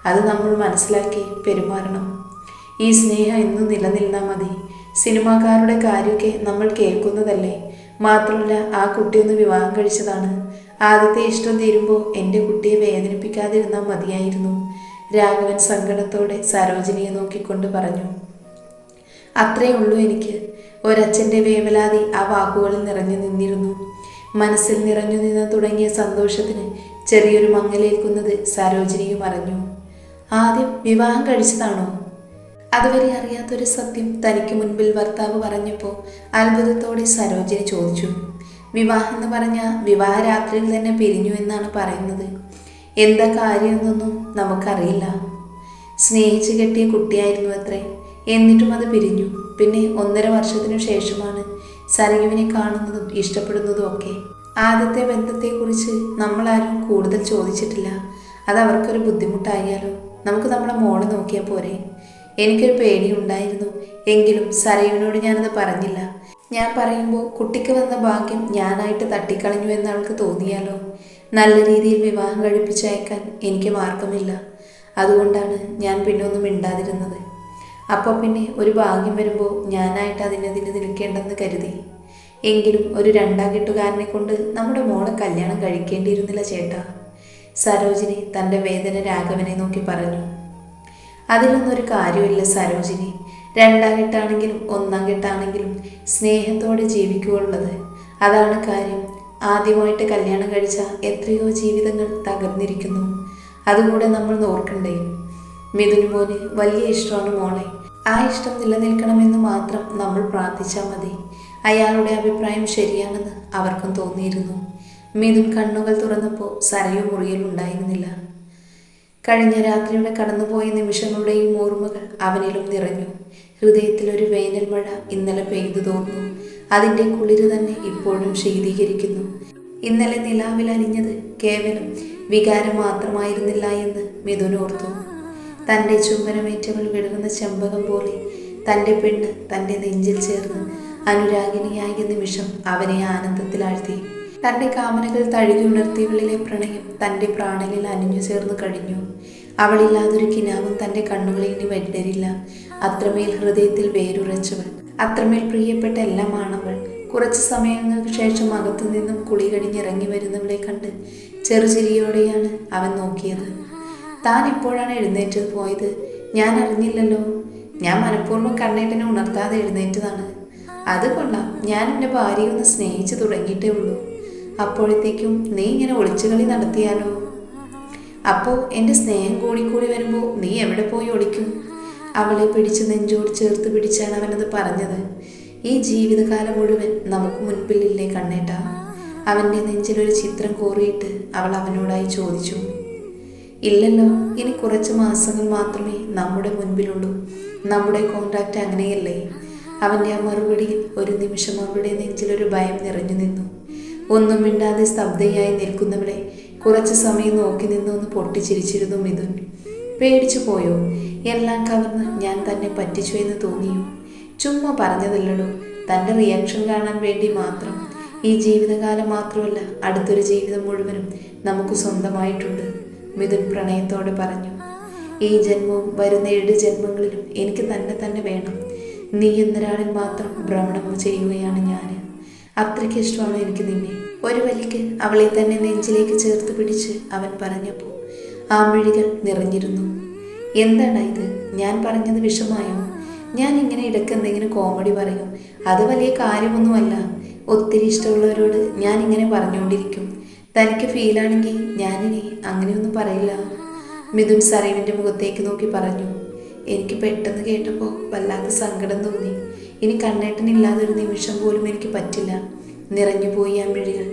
അത് നമ്മൾ മനസ്സിലാക്കി പെരുമാറണം. ഈ സ്നേഹം എന്നും നിലനിന്നാൽ മതി. സിനിമാക്കാരുടെ കാര്യമൊക്കെ നമ്മൾ കേൾക്കുന്നതല്ലേ. മാത്രമല്ല ആ കുട്ടിയൊന്ന് വിവാഹം കഴിച്ചതാണ്. ആദ്യത്തെ ഇഷ്ടം തീരുമ്പോൾ എൻ്റെ കുട്ടിയെ വേദനിപ്പിക്കാതിരുന്നാൽ മതിയായിരുന്നു. രാഘവൻ സങ്കടത്തോടെ സരോജിനിയെ നോക്കിക്കൊണ്ട് പറഞ്ഞു. അത്രേ ഉള്ളൂ എനിക്ക്. ഒരച്ഛൻ്റെ വേവലാതി ആ വാക്കുകളിൽ നിറഞ്ഞു നിന്നിരുന്നു. മനസ്സിൽ നിറഞ്ഞു നിന്ന് തുടങ്ങിയ സന്തോഷത്തിന് ചെറിയൊരു മങ്ങലേൽക്കുന്നത് സരോജിനിയും അറിഞ്ഞു. ആദ്യം വിവാഹം കഴിച്ചതാണോ? അതുവരെ അറിയാത്തൊരു സത്യം തനിക്ക് മുൻപിൽ ഭർത്താവ് പറഞ്ഞപ്പോൾ അത്ഭുതത്തോടെ സരോജിനി ചോദിച്ചു. വിവാഹം എന്ന് പറഞ്ഞാൽ വിവാഹരാത്രിയിൽ തന്നെ പിരിഞ്ഞു എന്നാണ് പറയുന്നത്. എന്താ കാര്യമെന്നൊന്നും നമുക്കറിയില്ല. സ്നേഹിച്ച് കെട്ടിയ കുട്ടിയായിരുന്നു അത്രേ. എന്നിട്ടും അത് പിരിഞ്ഞു. പിന്നെ 1.5 വർഷത്തിനു ശേഷമാണ് സരയുവിനെ കാണുന്നതും ഇഷ്ടപ്പെടുന്നതും ഒക്കെ. ആദ്യത്തെ ബന്ധത്തെക്കുറിച്ച് നമ്മളാരും കൂടുതൽ ചോദിച്ചിട്ടില്ല. അത് അവർക്കൊരു ബുദ്ധിമുട്ടായാലോ? നമുക്ക് നമ്മുടെ മോളെ നോക്കിയാൽ പോരെ? എനിക്കൊരു പേടിയുണ്ടായിരുന്നു. എങ്കിലും സരയുവിനോട് ഞാനത് പറഞ്ഞില്ല. ഞാൻ പറയുമ്പോൾ കുട്ടിക്ക് വന്ന ഭാഗ്യം ഞാനായിട്ട് തട്ടിക്കളഞ്ഞു എന്ന് അവൾക്ക് തോന്നിയാലോ? നല്ല രീതിയിൽ വിവാഹം കഴിപ്പിച്ചയക്കാൻ എനിക്ക് മാർഗമില്ല. അതുകൊണ്ടാണ് ഞാൻ പിന്നെ ഒന്നും മിണ്ടാതിരുന്നത്. അപ്പോൾ പിന്നെ ഒരു ഭാഗ്യം വരുമ്പോൾ ഞാനായിട്ട് അതിനെതിരെ നിൽക്കേണ്ടെന്ന് കരുതി. എങ്കിലും ഒരു 2ാം കെട്ടുകാരനെ കൊണ്ട് നമ്മുടെ മോളെ കല്യാണം കഴിക്കേണ്ടിയിരുന്നില്ല ചേട്ടാ. സരോജിനി തൻ്റെ വേദന രാഘവനെ നോക്കി പറഞ്ഞു. അതിലൊന്നും ഒരു കാര്യമില്ല സരോജിനി. 2ാം കെട്ടാണെങ്കിലും 1ാം കെട്ടാണെങ്കിലും സ്നേഹത്തോടെ ജീവിക്കുകയുള്ളത്. അതാണ് കാര്യം. ആദ്യമായിട്ട് കല്യാണം കഴിച്ച എത്രയോ ജീവിതങ്ങൾ തകർന്നിരിക്കുന്നു. അതുകൂടെ നമ്മൾ ഓർക്കണ്ടേ? മിഥുന് മോന് വലിയ ഇഷ്ടമാണ് മോളെ. ആ ഇഷ്ടം നിലനിൽക്കണമെന്ന് മാത്രം നമ്മൾ പ്രാർത്ഥിച്ചാൽ മതി. അയാളുടെ അഭിപ്രായം ശരിയാണെന്ന് അവർക്കും തോന്നിയിരുന്നു. മിഥുൻ കണ്ണുകൾ തുറന്നപ്പോൾ സരയു മുറിയിലുണ്ടായിരുന്നില്ല. കഴിഞ്ഞ രാത്രിയുടെ കടന്നുപോയ നിമിഷങ്ങളുടെയും ഓർമ്മകൾ അവനിലും നിറഞ്ഞു. ഹൃദയത്തിലൊരു വേനൽ മഴ ഇന്നലെ പെയ്തു തോർന്നു. അതിൻ്റെ കുളിര് തന്നെ ഇപ്പോഴും ശീതീകരിക്കുന്നു. ഇന്നലെ നിലാവിൽ അലിഞ്ഞത് കേവലം വികാരം മാത്രമായിരുന്നില്ല എന്ന് മിഥുൻ ഓർത്തു. തൻ്റെ ചുംബനമേറ്റവൾ വിടർന്ന ചെമ്പകം പോലെ തൻ്റെ പെണ്ണ് തൻ്റെ നെഞ്ചിൽ ചേർന്ന് അനുരാഗിണിയായ നിമിഷം അവനെ ആനന്ദത്തിലാഴ്ത്തി. തൻ്റെ കാമനകൾ തഴുകി ഉണർത്തിയവളിലെ പ്രണയം തൻ്റെ പ്രാണനിൽ അണിഞ്ഞു ചേർന്നു കഴിഞ്ഞു. അവളില്ലാതൊരു കിനാവും തൻ്റെ കണ്ണുകളിൽ ഇനി വരില്ല. അത്രമേൽ ഹൃദയത്തിൽ വേരുറച്ചവൾ, അത്രമേൽ പ്രിയപ്പെട്ട എല്ലാമാണവൾ. കുറച്ച് സമയങ്ങൾക്ക് ശേഷം അകത്തു നിന്നും കുളി കഴിഞ്ഞിറങ്ങി വരുന്നവളെ കണ്ട് ചെറുചിരിയോടെയാണ് അവൻ നോക്കിയത്. താൻ എപ്പോഴാണ് എഴുന്നേറ്റത് പോയത്? ഞാൻ അറിഞ്ഞില്ലല്ലോ. ഞാൻ മനഃപൂർവ്വം കണ്ണേട്ടനെ ഉണർത്താതെ എഴുന്നേറ്റതാണ്. അത് കൊള്ളാം. ഞാൻ എൻ്റെ ഭാര്യയെ ഒന്ന് സ്നേഹിച്ചു തുടങ്ങിയിട്ടേ ഉള്ളൂ. അപ്പോഴത്തേക്കും നീ ഇങ്ങനെ ഒളിച്ചുകളി നടത്തിയാലോ? അപ്പോൾ എൻ്റെ സ്നേഹം കൂടിക്കൂടി വരുമ്പോൾ നീ എവിടെ പോയി ഒളിക്കും? അവളെ പിടിച്ച് നെഞ്ചോട് ചേർത്ത് പിടിച്ചാണ് അവനത് പറഞ്ഞത്. ഈ ജീവിതകാലം മുഴുവൻ നമുക്ക് മുൻപിലില്ലേ കണ്ണേട്ടാ? അവൻ്റെ നെഞ്ചിലൊരു ചിത്രം കോറിയിട്ട് അവൾ അവനോടായി ചോദിച്ചു. ഇല്ലല്ലോ, ഇനി കുറച്ച് മാസങ്ങൾ മാത്രമേ നമ്മുടെ മുൻപിലുള്ളൂ. നമ്മുടെ കോൺട്രാക്റ്റ് അങ്ങനെയല്ലേ? അവൻ്റെ ആ മറുപടിയിൽ ഒരു നിമിഷം അവളുടെ നെഞ്ചിലൊരു ഭയം നിറഞ്ഞു നിന്നു. ഒന്നും മിണ്ടാതെ സ്തബ്ധയായി നിൽക്കുന്നവളെ കുറച്ച് സമയം നോക്കി നിന്നൊന്ന് പൊട്ടിച്ചിരിച്ചിരുന്നു മിഥുൻ. പേടിച്ചു പോയോ? എല്ലാം കവർന്ന് ഞാൻ തന്നെ പറ്റിച്ചു എന്ന് തോന്നിയോ? ചുമ്മാ പറഞ്ഞതല്ലടോ. തൻ്റെ റിയാക്ഷൻ കാണാൻ വേണ്ടി മാത്രം. ഈ ജീവിതകാലം മാത്രമല്ല, അടുത്തൊരു ജീവിതം മുഴുവനും നമുക്ക് സ്വന്തമായിട്ടുണ്ട്, മിഥുൻ പ്രണയത്തോടെ പറഞ്ഞു. ഈ ജന്മവും വരുന്ന 7 ജന്മങ്ങളിലും എനിക്ക് തന്നെ വേണം. നീ എന്നൊരാളിൽ മാത്രം ഭ്രമണം ചെയ്യുകയാണ് ഞാൻ. അത്രയ്ക്ക് ഇഷ്ടമാണ് എനിക്ക് നിന്നെ. ഒരു വലിക്ക് അവളെ തന്നെ നെഞ്ചിലേക്ക് ചേർത്ത് പിടിച്ച് അവൻ പറഞ്ഞപ്പോൾ ആ മിഴികൾ നിറഞ്ഞിരുന്നു. എന്താണ് ഇത്? ഞാൻ പറഞ്ഞത് വിഷമായോ? ഞാൻ ഇങ്ങനെ ഇടയ്ക്ക് എന്തെങ്കിലും കോമഡി പറയും. അത് വലിയ കാര്യമൊന്നുമല്ല. ഒത്തിരി ഇഷ്ടമുള്ളവരോട് ഞാൻ ഇങ്ങനെ പറഞ്ഞുകൊണ്ടിരിക്കും. തനിക്ക് ഫീലാണെങ്കിൽ ഞാനിനി അങ്ങനെയൊന്നും പറയില്ല. മിഥുൻ സരയുവിൻ്റെ മുഖത്തേക്ക് നോക്കി പറഞ്ഞു. എനിക്ക് പെട്ടെന്ന് കേട്ടപ്പോൾ വല്ലാത്ത സങ്കടം തോന്നി. ഇനി കണ്ണേട്ടനില്ലാതൊരു നിമിഷം പോലും എനിക്ക് പറ്റില്ല. നിറഞ്ഞുപോയി ആ മിഴികൾ.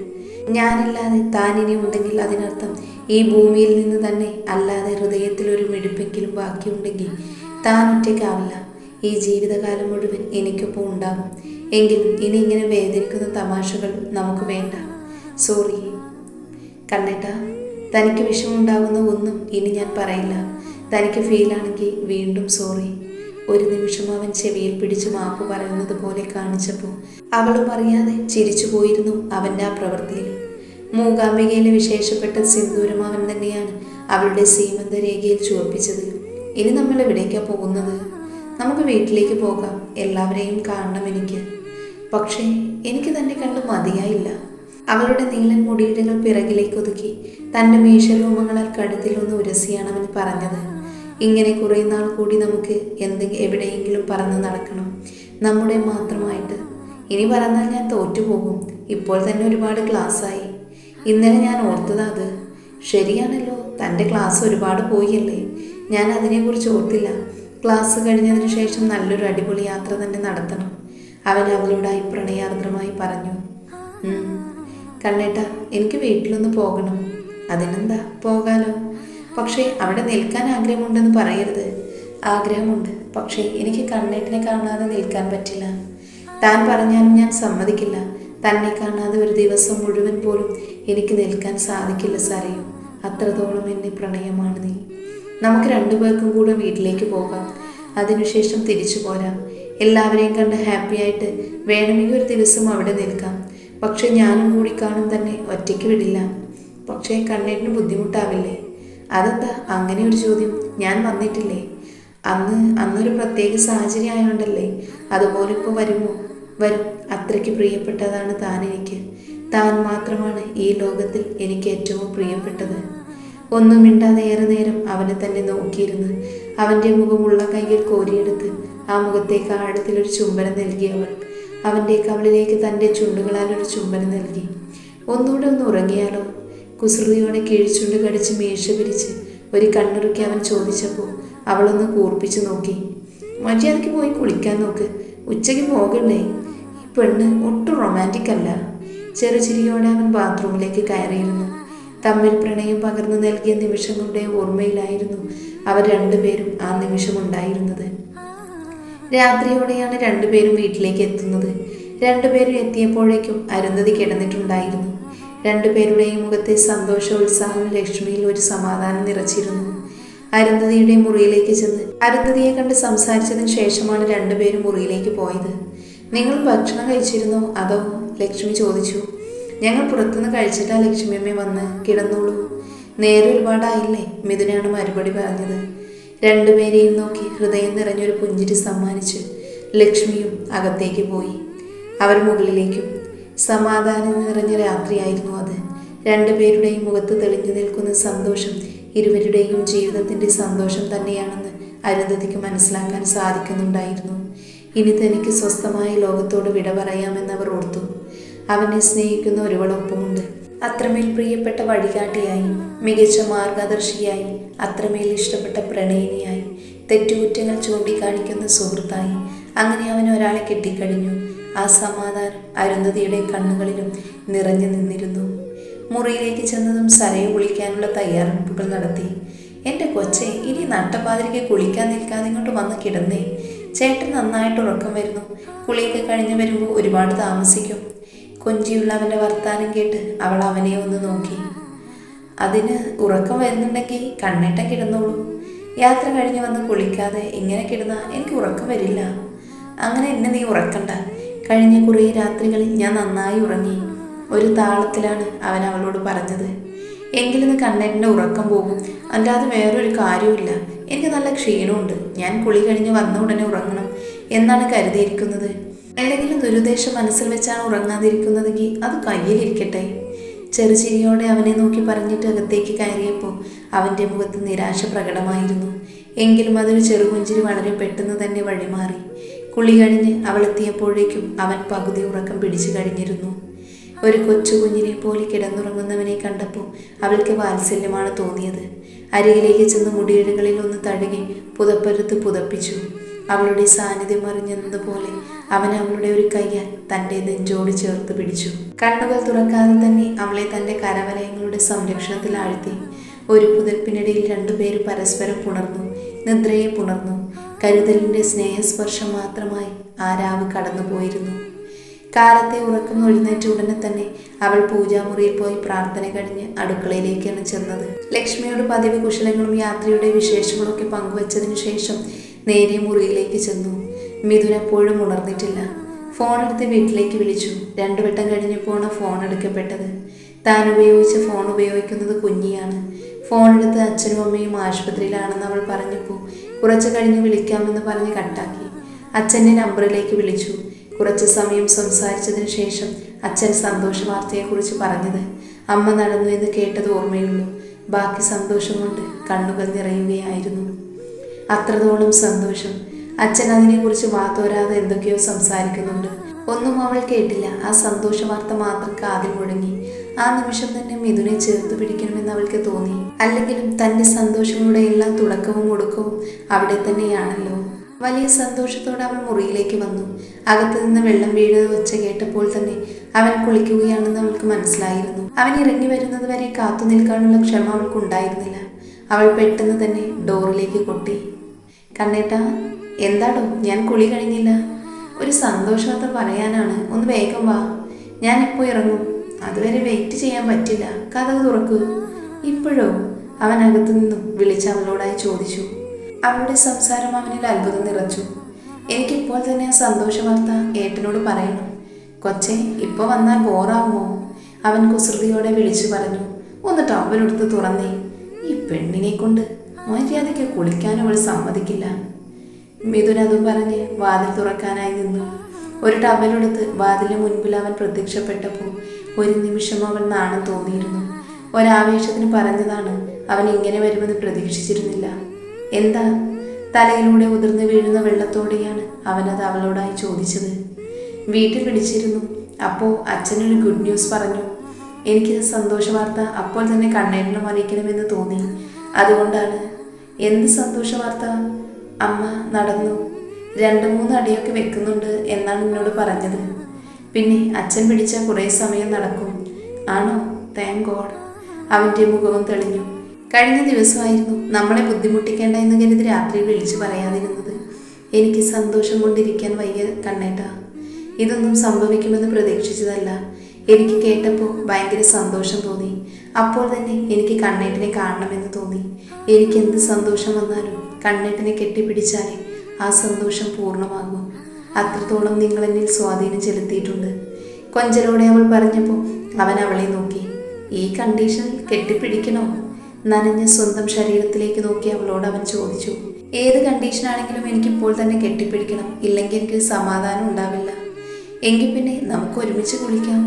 ഞാനില്ലാതെ താൻ ഇനി ഉണ്ടെങ്കിൽ അതിനർത്ഥം ഈ ഭൂമിയിൽ നിന്ന് തന്നെ, അല്ലാതെ ഹൃദയത്തിൽ ഒരു മിടിപ്പെങ്കിലും ബാക്കിയുണ്ടെങ്കിൽ താൻ ഒറ്റയ്ക്കാവില്ല. ഈ ജീവിതകാലം മുഴുവൻ എനിക്കൊപ്പം ഉണ്ടാകും. എങ്കിലും ഇനി ഇങ്ങനെ വേദനിക്കുന്ന തമാശകൾ നമുക്ക് വേണ്ട. സോറി കണ്ണേട്ടാ, തനിക്ക് വിഷമമുണ്ടാകുന്ന ഒന്നും ഇനി ഞാൻ പറയില്ല. തനിക്ക് ഫീലാണെങ്കിൽ വീണ്ടും സോറി. ഒരു നിമിഷം അവൻ ചെവിയിൽ പിടിച്ച് മാപ്പ് പറയുന്നത് പോലെ കാണിച്ചപ്പോൾ അവളും അറിയാതെ ചിരിച്ചു പോയിരുന്നു അവൻ്റെ ആ പ്രവൃത്തിയിൽ. മൂകാംബികയിലെ വിശേഷപ്പെട്ട സിന്ദൂരം അവൻ തന്നെയാണ് അവളുടെ സീമന്ത രേഖയിൽ ചുവപ്പിച്ചത്. ഇനി നമ്മൾ എവിടേക്കാണ് പോകുന്നത്? നമുക്ക് വീട്ടിലേക്ക് പോകാം. എല്ലാവരെയും കാണണം എനിക്ക്. പക്ഷേ എനിക്ക് തന്നെ കണ്ട് മതിയായില്ല. അവളുടെ നീളൻ മുടിയിഴകൾ പിറകിലേക്ക് ഒതുക്കി തൻ്റെ മീശരോമങ്ങളാൽ കഴുത്തിലൊന്ന് ഉരസിയാണ് അവൻ പറഞ്ഞത്. ഇങ്ങനെ കുറേ നാൾ കൂടി നമുക്ക് എവിടെയെങ്കിലും പറന്ന് നടക്കണം, നമ്മുടെ മാത്രമായിട്ട്. ഇനി പറഞ്ഞാൽ ഞാൻ തോറ്റുപോകും. ഇപ്പോൾ തന്നെ ഒരുപാട് ക്ലാസ്സായി. ഇന്നലെ ഞാൻ ഓർത്തതാ അത്. ശരിയാണല്ലോ, തൻ്റെ ക്ലാസ് ഒരുപാട് പോയല്ലേ. ഞാൻ അതിനെക്കുറിച്ച് ഓർത്തില്ല. ക്ലാസ് കഴിഞ്ഞതിന് ശേഷം നല്ലൊരു അടിപൊളി യാത്ര തന്നെ നടത്തണം, അവൻ അവളോടായി പ്രണയാർദ്രമായി പറഞ്ഞു. കണ്ണേട്ട, എനിക്ക് വീട്ടിലൊന്ന് പോകണം. അതിനെന്താ, പോകാലോ. പക്ഷേ അവിടെ നിൽക്കാൻ ആഗ്രഹമുണ്ടെന്ന് പറയരുത്. ആഗ്രഹമുണ്ട്, പക്ഷേ എനിക്ക് കണ്ണേട്ടിനെ കാണാതെ നിൽക്കാൻ പറ്റില്ല. താൻ പറഞ്ഞാലും ഞാൻ സമ്മതിക്കില്ല. തന്നെ കാണാതെ ഒരു ദിവസം മുഴുവൻ പോലും എനിക്ക് നിൽക്കാൻ സാധിക്കില്ല സരയു. അത്രത്തോളം എന്നെ പ്രണയമാണ് നീ. നമുക്ക് രണ്ടുപേർക്കും കൂടെ വീട്ടിലേക്ക് പോകാം, അതിനുശേഷം തിരിച്ചു പോരാം. എല്ലാവരെയും കണ്ട് ഹാപ്പിയായിട്ട് വേണമെങ്കിൽ ഒരു ദിവസം അവിടെ നിൽക്കാം. പക്ഷെ ഞാനും കൂടി കാണും, തന്നെ ഒറ്റയ്ക്ക് വിടില്ല. പക്ഷേ കണ്ണേട്ടിന് ബുദ്ധിമുട്ടാവില്ലേ? അതെന്താ അങ്ങനെ ഒരു ചോദ്യം? ഞാൻ വന്നിട്ടില്ലേ? അന്നൊരു പ്രത്യേക സാഹചര്യം ആയതുകൊണ്ടല്ലേ. അതുപോലെ ഇപ്പോൾ വരും. അത്രയ്ക്ക് പ്രിയപ്പെട്ടതാണ് താൻ എനിക്ക്. താൻ മാത്രമാണ് ഈ ലോകത്തിൽ എനിക്ക് ഏറ്റവും പ്രിയപ്പെട്ടത്. ഒന്നും മിണ്ടാതെ ഏറെ നേരം അവനെ തന്നെ നോക്കിയിരുന്ന് അവൻ്റെ മുഖമുള്ള കൈയിൽ കോരിയെടുത്ത് ആ മുഖത്തേക്ക് ആഴത്തിലൊരു ചുംബനം നൽകി അവൾ. അവൻ്റെ കവിളിലേക്ക് തൻ്റെ ചുണ്ടുകളാൽ ഒരു ചുംബനം നൽകി. ഒന്നുകൂടെ ഒന്ന് ഉറങ്ങിയാലോ? കുസൃതിയോടെ കീഴ്ചുണ്ട് കടിച്ച് മീശ പിരിച്ച് ഒരു കണ്ണുറുക്കി അവൻ ചോദിച്ചപ്പോൾ അവളൊന്ന് കൂർപ്പിച്ചു നോക്കി. മര്യാദയ്ക്ക് പോയി കുളിക്കാൻ നോക്ക്, ഉച്ചയ്ക്ക് പോകണ്ടേ? ഈ പെണ്ണ് ഒട്ടും റൊമാൻറ്റിക് അല്ല. ചെറുചിരിയോടെ അവൻ ബാത്റൂമിലേക്ക് കയറിയിരുന്നു. തമ്മിൽ പ്രണയം പകർന്നു നൽകിയ നിമിഷങ്ങളുടെ ഓർമ്മയിലായിരുന്നു അവർ രണ്ടുപേരും ആ നിമിഷമുണ്ടായിരുന്നത്. രാത്രിയോടെയാണ് രണ്ടുപേരും വീട്ടിലേക്ക് എത്തുന്നത്. രണ്ടുപേരും എത്തിയപ്പോഴേക്കും അരുന്ധതി കിടന്നിട്ടുണ്ടായിരുന്നു. രണ്ടുപേരുടെയും മുഖത്തെ സന്തോഷോത്സാഹം ലക്ഷ്മിയിൽ ഒരു സമാധാനം നിറച്ചിരുന്നു. അരുന്ധതിയുടെ മുറിയിലേക്ക് ചെന്ന് അരുന്ധതിയെ കണ്ട് സംസാരിച്ചതിന് ശേഷമാണ് രണ്ടുപേരും മുറിയിലേക്ക് പോയത്. നിങ്ങൾ ഭക്ഷണം കഴിച്ചിരുന്നോ അതോ? ലക്ഷ്മി ചോദിച്ചു. ഞങ്ങൾ പുറത്തുനിന്ന് കഴിച്ചിട്ടാ ലക്ഷ്മിയമ്മ വന്ന്. കിടന്നോളൂ, നേരെ ഒരുപാടായില്ലേ, മിഥുനാണ് മറുപടി പറഞ്ഞത്. രണ്ടുപേരെയും നോക്കി ഹൃദയം നിറഞ്ഞൊരു പുഞ്ചിരി സമ്മാനിച്ച് ലക്ഷ്മിയും അകത്തേക്ക് പോയി. അവർ മുകളിലേക്കും. സമാധാനം നിറഞ്ഞ രാത്രിയായിരുന്നു അത്. രണ്ടുപേരുടെയും മുഖത്ത് തെളിഞ്ഞു നിൽക്കുന്ന സന്തോഷം ഇരുവരുടെയും ജീവിതത്തിൻ്റെ സന്തോഷം തന്നെയാണെന്ന് അരുന്ധതിക്ക് മനസ്സിലാക്കാൻ സാധിക്കുന്നുണ്ടായിരുന്നു. ഇനി തനിക്ക് സ്വസ്ഥമായ ലോകത്തോട് വിട പറയാമെന്നവർ ഓർത്തു. അവനെ സ്നേഹിക്കുന്ന ഒരുവളൊപ്പമുണ്ട്. അത്രമേൽ പ്രിയപ്പെട്ട വഴികാട്ടിയായി, മികച്ച മാർഗദർശിയായി, അത്രമേൽ ഇഷ്ടപ്പെട്ട പ്രണയിനിയായി, തെറ്റുകുറ്റങ്ങൾ ചൂണ്ടിക്കാണിക്കുന്ന സുഹൃത്തായി. അങ്ങനെ അവൻ ഒരാളെ കെട്ടിക്കഴിഞ്ഞു. ആ സമാധാനം അരുന്ധതിയുടെ കണ്ണുകളിലും നിറഞ്ഞു നിന്നിരുന്നു. മുറിയിലേക്ക് ചെന്നതും സരയെ കുളിക്കാനുള്ള തയ്യാറെടുപ്പുകൾ നടത്തി. എൻ്റെ കൊച്ചെ, ഇനി നട്ടപ്പാതിരിക്ക് കുളിക്കാൻ നിൽക്കാതെ ഇങ്ങോട്ട് വന്ന് കിടന്നേ. ചേട്ടൻ നന്നായിട്ട് ഉറക്കം വരുന്നു. കുളിയൊക്കെ കഴിഞ്ഞ് വരുമ്പോൾ ഒരുപാട് താമസിക്കും. കൊഞ്ചിയുള്ള അവൻ്റെ വർത്താനം കേട്ട് അവൾ അവനെ ഒന്ന് നോക്കി. അതിന് ഉറക്കം വരുന്നുണ്ടെങ്കിൽ കണ്ണേട്ടൻ കിടന്നോളൂ. യാത്ര കഴിഞ്ഞ് വന്ന് കുളിക്കാതെ ഇങ്ങനെ കിടന്നാൽ എനിക്ക് ഉറക്കം വരില്ല. അങ്ങനെ എന്നെ നീ ഉറക്കണ്ട. കഴിഞ്ഞ കുറേ രാത്രികളിൽ ഞാൻ നന്നായി ഉറങ്ങി. ഒരു താളത്തിലാണ് അവൻ അവളോട് പറഞ്ഞത്. എങ്കിലിന്ന് കണ്ണേട്ടൻ്റെ ഉറക്കം പോകും, അല്ലാതെ വേറൊരു കാര്യവുമില്ല. എനിക്ക് നല്ല ക്ഷീണമുണ്ട്. ഞാൻ കുളി കഴിഞ്ഞ് വന്ന ഉടനെ ഉറങ്ങണം എന്നാണ് കരുതിയിരിക്കുന്നത്. എന്തെങ്കിലും ദുരുദ്ദേശം മനസ്സിൽ വെച്ചാണ് ഉറങ്ങാതിരിക്കുന്നതെങ്കിൽ അത് കയ്യിലിരിക്കട്ടെ. ചെറുചിരിയോടെ അവനെ നോക്കി പറഞ്ഞിട്ട് അകത്തേക്ക് കയറിയപ്പോൾ അവൻ്റെ മുഖത്ത് നിരാശ പ്രകടമായിരുന്നു. എങ്കിലും അതൊരു ചെറുപുഞ്ചിരി വളരെ പെട്ടെന്ന് തന്നെ വഴിമാറി. കുളി കഴിഞ്ഞ് അവളെത്തിയപ്പോഴേക്കും അവൻ പകുതി ഉറക്കം പിടിച്ചു കഴിഞ്ഞിരുന്നു. ഒരു കൊച്ചു കുഞ്ഞിനെ പോലെ കിടന്നുറങ്ങുന്നവനെ കണ്ടപ്പോൾ അവൾക്ക് വാത്സല്യമാണ് തോന്നിയത്. അരികിലേക്ക് ചെന്ന് മുടിയിഴകളിൽ ഒന്ന് തഴുകി പുതപ്പരുത്ത് പുതപ്പിച്ചു. അവളുടെ സാന്നിധ്യം അറിഞ്ഞതുപോലെ അവൻ അവളുടെ ഒരു കയ്യാൽ തൻ്റെ നെഞ്ചോട് ചേർത്ത് പിടിച്ചു. കണ്ണുകൾ തുറക്കാതെ തന്നെ അവളെ തൻ്റെ കരവലയങ്ങളുടെ സംരക്ഷണത്തിൽ ആഴ്ത്തി. ഒരു പുതപ്പിനിടയിൽ രണ്ടുപേരും പരസ്പരം പുണർന്നു, നിദ്രയെ പുണർന്നു. കരുതലിൻ്റെ സ്നേഹസ്പർശം മാത്രമായി ആ രാവ് കടന്നുപോയിരുന്നു. കാലത്തെ ഉറക്കം എഴുന്നേറ്റ ഉടനെ തന്നെ അവൾ പൂജാമുറിയിൽ പോയി പ്രാർത്ഥന കഴിഞ്ഞ് അടുക്കളയിലേക്കാണ് ചെന്നത്. ലക്ഷ്മിയോട് പതിവ് കുശലങ്ങളും യാത്രയുടെ വിശേഷങ്ങളൊക്കെ പങ്കുവച്ചതിനു ശേഷം നേരെ മുറിയിലേക്ക് ചെന്നു. മിഥുൻ എപ്പോഴും ഉണർന്നിട്ടില്ല. ഫോണെടുത്ത് വീട്ടിലേക്ക് വിളിച്ചു. 2 വട്ടം കഴിഞ്ഞപ്പോഴാണ് ഫോൺ എടുക്കപ്പെട്ടത്. താൻ ഉപയോഗിച്ച ഫോൺ ഉപയോഗിക്കുന്നത് കുഞ്ഞിയാണ്. ഫോണെടുത്ത് അച്ഛനും അമ്മയും ആശുപത്രിയിലാണെന്ന് അവൾ പറഞ്ഞപ്പോൾ കുറച്ച് കഴിഞ്ഞ് വിളിക്കാമെന്ന് പറഞ്ഞ് കട്ടാക്കി. അച്ഛൻ്റെ നമ്പറിലേക്ക് വിളിച്ചു. കുറച്ചു സമയം സംസാരിച്ചതിന് ശേഷം അച്ഛൻ സന്തോഷ വാർത്തയെക്കുറിച്ച് പറഞ്ഞത് അമ്മ നടന്നു എന്ന് കേട്ടത് ഓർമ്മയുള്ളൂ. ബാക്കി സന്തോഷം കൊണ്ട് കണ്ണുകൾ നിറയുകയായിരുന്നു. അത്രത്തോളം സന്തോഷം. അച്ഛൻ അതിനെക്കുറിച്ച് വാത്തോരാതെ എന്തൊക്കെയോ സംസാരിക്കുന്നുണ്ട്. ഒന്നും അവൾ കേട്ടില്ല. ആ സന്തോഷ വാർത്ത മാത്രം കാതിൽ മുഴങ്ങി. ആ നിമിഷം തന്നെ മിഥുനെ ചേർത്ത് പിടിക്കണമെന്ന് അവൾക്ക് തോന്നി. അല്ലെങ്കിലും തൻ്റെ സന്തോഷങ്ങളുടെ എല്ലാ തുടക്കവും ഒടുക്കവും അവിടെ തന്നെയാണല്ലോ. വലിയ സന്തോഷത്തോടെ അവൾ മുറിയിലേക്ക് വന്നു. അകത്തു നിന്ന് വെള്ളം വീഴുന്നത് ഒച്ച കേട്ടപ്പോൾ തന്നെ അവൻ കുളിക്കുകയാണെന്ന് അവൾക്ക് മനസ്സിലായിരുന്നു. അവൻ ഇറങ്ങി വരുന്നത് വരെ കാത്തു നിൽക്കാനുള്ള ക്ഷമ അവൾക്കുണ്ടായിരുന്നില്ല. അവൾ പെട്ടെന്ന് തന്നെ ഡോറിലേക്ക് കൊട്ടി. കണ്ണേട്ടാ, എന്താടോ? ഞാൻ കുളി കഴിഞ്ഞില്ല. ഒരു സന്തോഷവാർത്ത പറയാനാണ്. ഒന്ന് വേഗം വാ. ഞാൻ ഇപ്പോൾ ഇറങ്ങും. അതുവരെ വെയിറ്റ് ചെയ്യാൻ പറ്റില്ല. കതക് തുറക്കൂ. ഇപ്പോഴോ? അവൻ അകത്തു നിന്നും വിളിച്ച് അവളോടായി ചോദിച്ചു. അവളുടെ സംസാരം അവനിൽ അത്ഭുതം നിറച്ചു. എനിക്കിപ്പോൾ തന്നെ ആ സന്തോഷ വാർത്ത ഏട്ടനോട് പറയണം. കൊച്ചെ, ഇപ്പോൾ വന്നാൽ ബോറാവുമോ? അവൻ കുസൃതിയോടെ വിളിച്ചു പറഞ്ഞു. ഒന്ന് ടവലെടുത്ത് തുറന്നേ. ഈ പെണ്ണിനെ കൊണ്ട് മര്യാദയ്ക്ക് കുളിക്കാനും അവൾ സമ്മതിക്കില്ല. മിഥുൻ അതും പറഞ്ഞ് വാതിൽ തുറക്കാനായി നിന്നു. ഒരു ടവലെടുത്ത് വാതിലിന് മുൻപിൽ അവൻ പ്രത്യക്ഷപ്പെട്ടപ്പോൾ ഒരു നിമിഷം അവൾ നാണം തോന്നിയിരുന്നു. ഒരാവേശത്തിന് പറഞ്ഞതാണ്. അവൻ ഇങ്ങനെ വരുമെന്ന് പ്രതീക്ഷിച്ചിരുന്നില്ല. എന്താ? തലയിലൂടെ ഉതിർന്നു വീഴുന്ന വെള്ളത്തോടെയാണ് അവനത് അവളോടായി ചോദിച്ചത്. വീട്ടിൽ വിളിച്ചിരുന്നു. അപ്പോൾ അച്ഛനൊരു ഗുഡ് ന്യൂസ് പറഞ്ഞു. എനിക്ക് സന്തോഷ വാർത്ത അപ്പോൾ തന്നെ കണ്ണേട്ടനും അറിയിക്കണമെന്ന് തോന്നി. അതുകൊണ്ടാണ്. എന്ത് സന്തോഷ വാർത്ത? അമ്മ നടന്നു 2-3 അടിയൊക്കെ വെക്കുന്നുണ്ട് എന്നാണ് എന്നോട് പറഞ്ഞത്. പിന്നെ അച്ഛൻ പിടിച്ച കുറേ സമയം നടക്കും. ആണോ? Thank God. അവൻ്റെ മുഖവും തെളിഞ്ഞു. കഴിഞ്ഞ ദിവസമായിരുന്നു നമ്മളെ ബുദ്ധിമുട്ടിക്കേണ്ട എന്ന് കരുതി രാത്രി വിളിച്ചു പറയാതിരുന്നത്. എനിക്ക് സന്തോഷം കൊണ്ടിരിക്കാൻ വയ്യ കണ്ണേട്ടാ. ഇതൊന്നും സംഭവിക്കുമെന്ന് പ്രതീക്ഷിച്ചതല്ല. എനിക്ക് കേട്ടപ്പോൾ ഭയങ്കര സന്തോഷം തോന്നി. അപ്പോൾ തന്നെ എനിക്ക് കണ്ണേട്ടിനെ കാണണമെന്ന് തോന്നി. എനിക്ക് എന്ത് സന്തോഷം വന്നാലും കണ്ണേട്ടിനെ കെട്ടിപ്പിടിച്ചാലേ ആ സന്തോഷം പൂർണ്ണമാകും. അത്രത്തോളം നിങ്ങൾ എന്നിൽ സ്വാധീനം ചെലുത്തിയിട്ടുണ്ട്. കൊഞ്ചലോടെ അവൾ പറഞ്ഞപ്പോൾ അവൻ അവളെ നോക്കി. ഈ കണ്ടീഷനിൽ കെട്ടിപ്പിടിക്കണോ? നനഞ്ഞ സ്വന്തം ശരീരത്തിലേക്ക് നോക്കി അവളോട് അവൻ ചോദിച്ചു. ഏത് കണ്ടീഷനാണെങ്കിലും എനിക്കിപ്പോൾ തന്നെ കെട്ടിപ്പിടിക്കണം. ഇല്ലെങ്കിൽ എനിക്ക് സമാധാനം ഉണ്ടാവില്ല. എങ്കിൽ പിന്നെ നമുക്ക് ഒരുമിച്ച് കുളിക്കാം.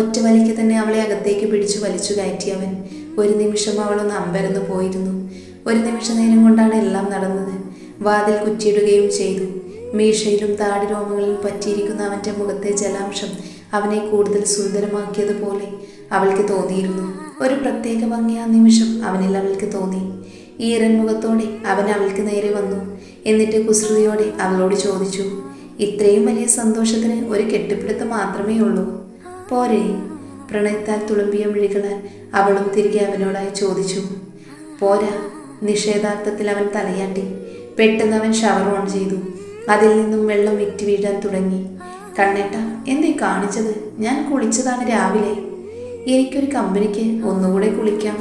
ഒറ്റ വലിക്ക് തന്നെ അവളെ അകത്തേക്ക് പിടിച്ചു വലിച്ചു കയറ്റി അവൻ. ഒരു നിമിഷം അവളൊന്ന് അമ്പരന്ന് പോയിരുന്നു. ഒരു നിമിഷ നേരം കൊണ്ടാണ് എല്ലാം നടന്നത്. വാതിൽ കുറ്റിയിടുകയും ചെയ്തു. മീശയിലും താടി രോമങ്ങളിലും പറ്റിയിരിക്കുന്ന അവൻ്റെ മുഖത്തെ ജലാംശം അവനെ കൂടുതൽ സുന്ദരമാക്കിയതുപോലെ അവൾക്ക് തോന്നിയിരുന്നു. ഒരു പ്രത്യേക ഭംഗി ആ നിമിഷം അവനിൽ അവൾക്ക് തോന്നി. ഈറൻ മുഖത്തോടെ അവൻ അവൾക്ക് നേരെ വന്നു. എന്നിട്ട് കുസൃതിയോടെ അവളോട് ചോദിച്ചു. ഇത്രയും വലിയ സന്തോഷത്തിന് ഒരു കെട്ടിപ്പിടുത്തം മാത്രമേ ഉള്ളൂ, പോരെ? പ്രണയത്താൽ തുളുമ്പിയ മിഴികളാൽ അവളും തിരികെ അവനോടായി ചോദിച്ചു. പോരാ. നിഷേധാർത്ഥത്തിൽ അവൻ തലയാട്ടി. പെട്ടെന്ന് അവൻ ഷവർ ഓൺ ചെയ്തു. അതിൽ നിന്നും വെള്ളം വിറ്റ് വീഴാൻ തുടങ്ങി. കണ്ണേട്ട, എന്തേ കാണിച്ചത്? ഞാൻ കുളിച്ചതാണ് രാവിലെ. എനിക്കൊരു കമ്പനിക്ക് ഒന്നുകൂടെ കുളിക്കാം.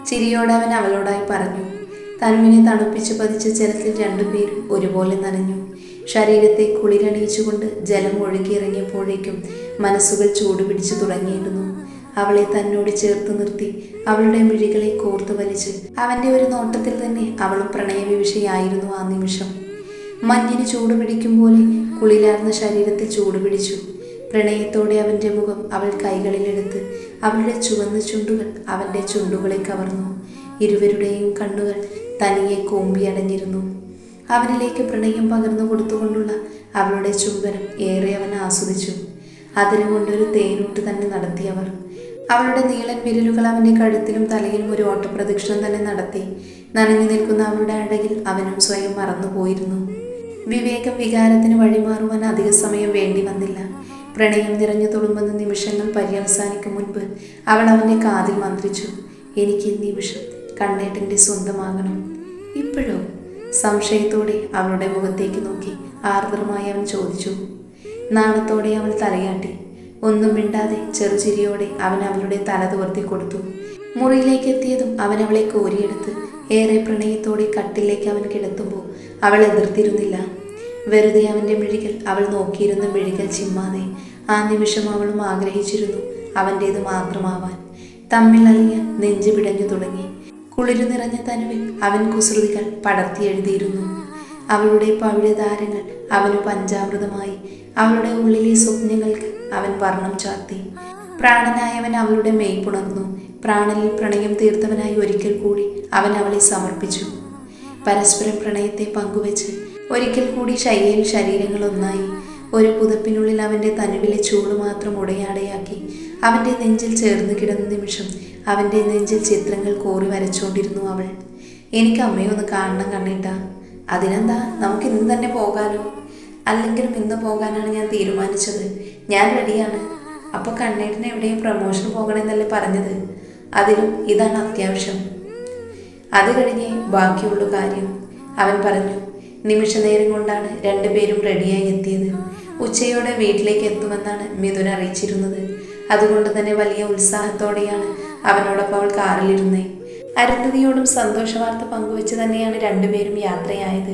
ചിരിയോടെ അവൻ അവളോടായി പറഞ്ഞു. തനുവിനെ തണുപ്പിച്ച് പതിച്ച ജലത്തിൽ രണ്ടുപേരും ഒരുപോലെ നനഞ്ഞു. ശരീരത്തെ കുളിരണിയിച്ചുകൊണ്ട് ജലം ഒഴുകിയിറങ്ങിയപ്പോഴേക്കും മനസ്സുകൾ ചൂടുപിടിച്ചു തുടങ്ങിയിരുന്നു. അവളെ തന്നോട് ചേർത്ത് നിർത്തി അവളുടെ മിഴികളെ കോർത്തു വലിച്ച് അവൻ്റെ ഒരു നോട്ടത്തിൽ തന്നെ അവളും പ്രണയവിവശയായിരുന്നു. ആ നിമിഷം മഞ്ഞിന് ചൂടുപിടിക്കും പോലെ കുളിരാർന്ന ശരീരത്തിൽ ചൂടുപിടിച്ചു. പ്രണയത്തോടെ അവൻ്റെ മുഖം അവൾ കൈകളിലെടുത്ത് അവളുടെ ചുവന്ന ചുണ്ടുകൾ അവൻ്റെ ചുണ്ടുകളെ കവർന്നു. ഇരുവരുടെയും കണ്ണുകൾ തനിയെ കൂമ്പിയടഞ്ഞിരുന്നു. അവനിലേക്ക് പ്രണയം പകർന്നു കൊടുത്തുകൊണ്ടുള്ള അവളുടെ ചുംബനം ഏറെ അവൻ ആസ്വദിച്ചു. അതിനുകൊണ്ടൊരു തേനൂട്ട് തന്നെ നടത്തിയവർ. അവളുടെ നീളൻ വിരലുകൾ അവൻ്റെ കഴുത്തിലും തലയിലും ഒരു ഓട്ടപ്രദക്ഷിണം തന്നെ നടത്തി. നനഞ്ഞു നിൽക്കുന്ന അവളുടെ അഴകിൽ അവനും സ്വയം മറന്നുപോയിരുന്നു. വിവേകം വികാരത്തിന് വഴിമാറുവാൻ അധിക സമയം വേണ്ടി വന്നില്ല. പ്രണയം നിറഞ്ഞു തുളുമ്പുന്ന നിമിഷങ്ങൾ പര്യവസാനിക്കും മുൻപ് അവൾ അവൻ്റെ കാതിൽ മന്ത്രിച്ചു. എനിക്ക് ഈ നിമിഷം കണ്ണേട്ടൻ്റെ സ്വന്തമാകണം. ഇപ്പോഴോ? സംശയത്തോടെ അവളുടെ മുഖത്തേക്ക് നോക്കി ആർദ്രമായി അവൻ ചോദിച്ചു. നാണത്തോടെ അവൾ തലയാട്ടി. ഒന്നും മിണ്ടാതെ ചെറുചിരിയോടെ അവൻ അവളുടെ തല തുവർത്തി കൊടുത്തു. മുറിയിലേക്ക് എത്തിയതും അവൻ അവളെ കോരിയെടുത്ത് ഏറെ പ്രണയത്തോടെ കട്ടിലേക്ക് അവൻ കിടത്തുമ്പോൾ അവൾ എതിർത്തിരുന്നില്ല. വെറുതെ അവൻ്റെ മിഴികൾ അവൾ നോക്കിയിരുന്ന മിഴികൾ ചിമ്മാതെ ആ നിമിഷം അവളും ആഗ്രഹിച്ചിരുന്നു അവൻ്റേത് മാത്രമാവാൻ. തമ്മിൽ അലിയാൻ നെഞ്ചു പിടഞ്ഞു തുടങ്ങി. കുളിരു നിറഞ്ഞ തനുവിൽ അവൻ കുസൃതികൾ പടർത്തി എഴുതിയിരുന്നു. അവളുടെ പവിഴധാരങ്ങൾ അവന് പഞ്ചാമൃതമായി. അവളുടെ ഉള്ളിലെ സ്വപ്നങ്ങൾക്ക് അവൻ വർണ്ണം ചാർത്തി. പ്രാണനായവൻ അവളുടെ മെയ് പുണർന്നു. പ്രാണനിൽ പ്രണയം തീർത്തവനായി ഒരിക്കൽ കൂടി അവൻ അവളെ സമർപ്പിച്ചു. പരസ്പരം പ്രണയത്തെ പങ്കുവെച്ച് ഒരിക്കൽ കൂടി ശയ്യയിൽ ശരീരങ്ങൾ ഒന്നായി. ഒരു പുതപ്പിനുള്ളിൽ അവൻ്റെ തനുവിലെ ചൂട് മാത്രം ഉടയാടയാക്കി അവൻ്റെ നെഞ്ചിൽ ചേർന്ന് കിടന്ന നിമിഷം അവൻ്റെ നെഞ്ചിൽ ചിത്രങ്ങൾ കോറി വരച്ചുകൊണ്ടിരുന്നു അവൾ. എനിക്ക് അമ്മയെ ഒന്ന് കാണണം കണ്ണേട്ടാ. അതിനെന്താ, നമുക്ക് ഇന്ന് തന്നെ പോകാലോ? അല്ലെങ്കിലും ഇന്ന് പോകാനാണ് ഞാൻ തീരുമാനിച്ചത്. ഞാൻ റെഡിയാണ്. അപ്പോൾ കണ്ണേട്ടന് എവിടെയും പ്രമോഷൻ പോകണമെന്നല്ലേ പറഞ്ഞത്? അതിലും ഇതാണ് അത്യാവശ്യം. അത് കഴിഞ്ഞേ ബാക്കിയുള്ള കാര്യം, അവൻ പറഞ്ഞു. നിമിഷ നേരം കൊണ്ടാണ് രണ്ടുപേരും റെഡിയായി എത്തിയത്. ഉച്ചയോടെ വീട്ടിലേക്ക് എത്തുമെന്നാണ് മിഥുൻ അറിയിച്ചിരുന്നത്. അതുകൊണ്ട് തന്നെ വലിയ ഉത്സാഹത്തോടെയാണ് അവനോടൊപ്പം അവൾ കാറിലിരുന്നേ. അരുന്ധതിയോടും സന്തോഷ വാർത്ത പങ്കുവെച്ച് തന്നെയാണ് രണ്ടുപേരും യാത്രയായത്.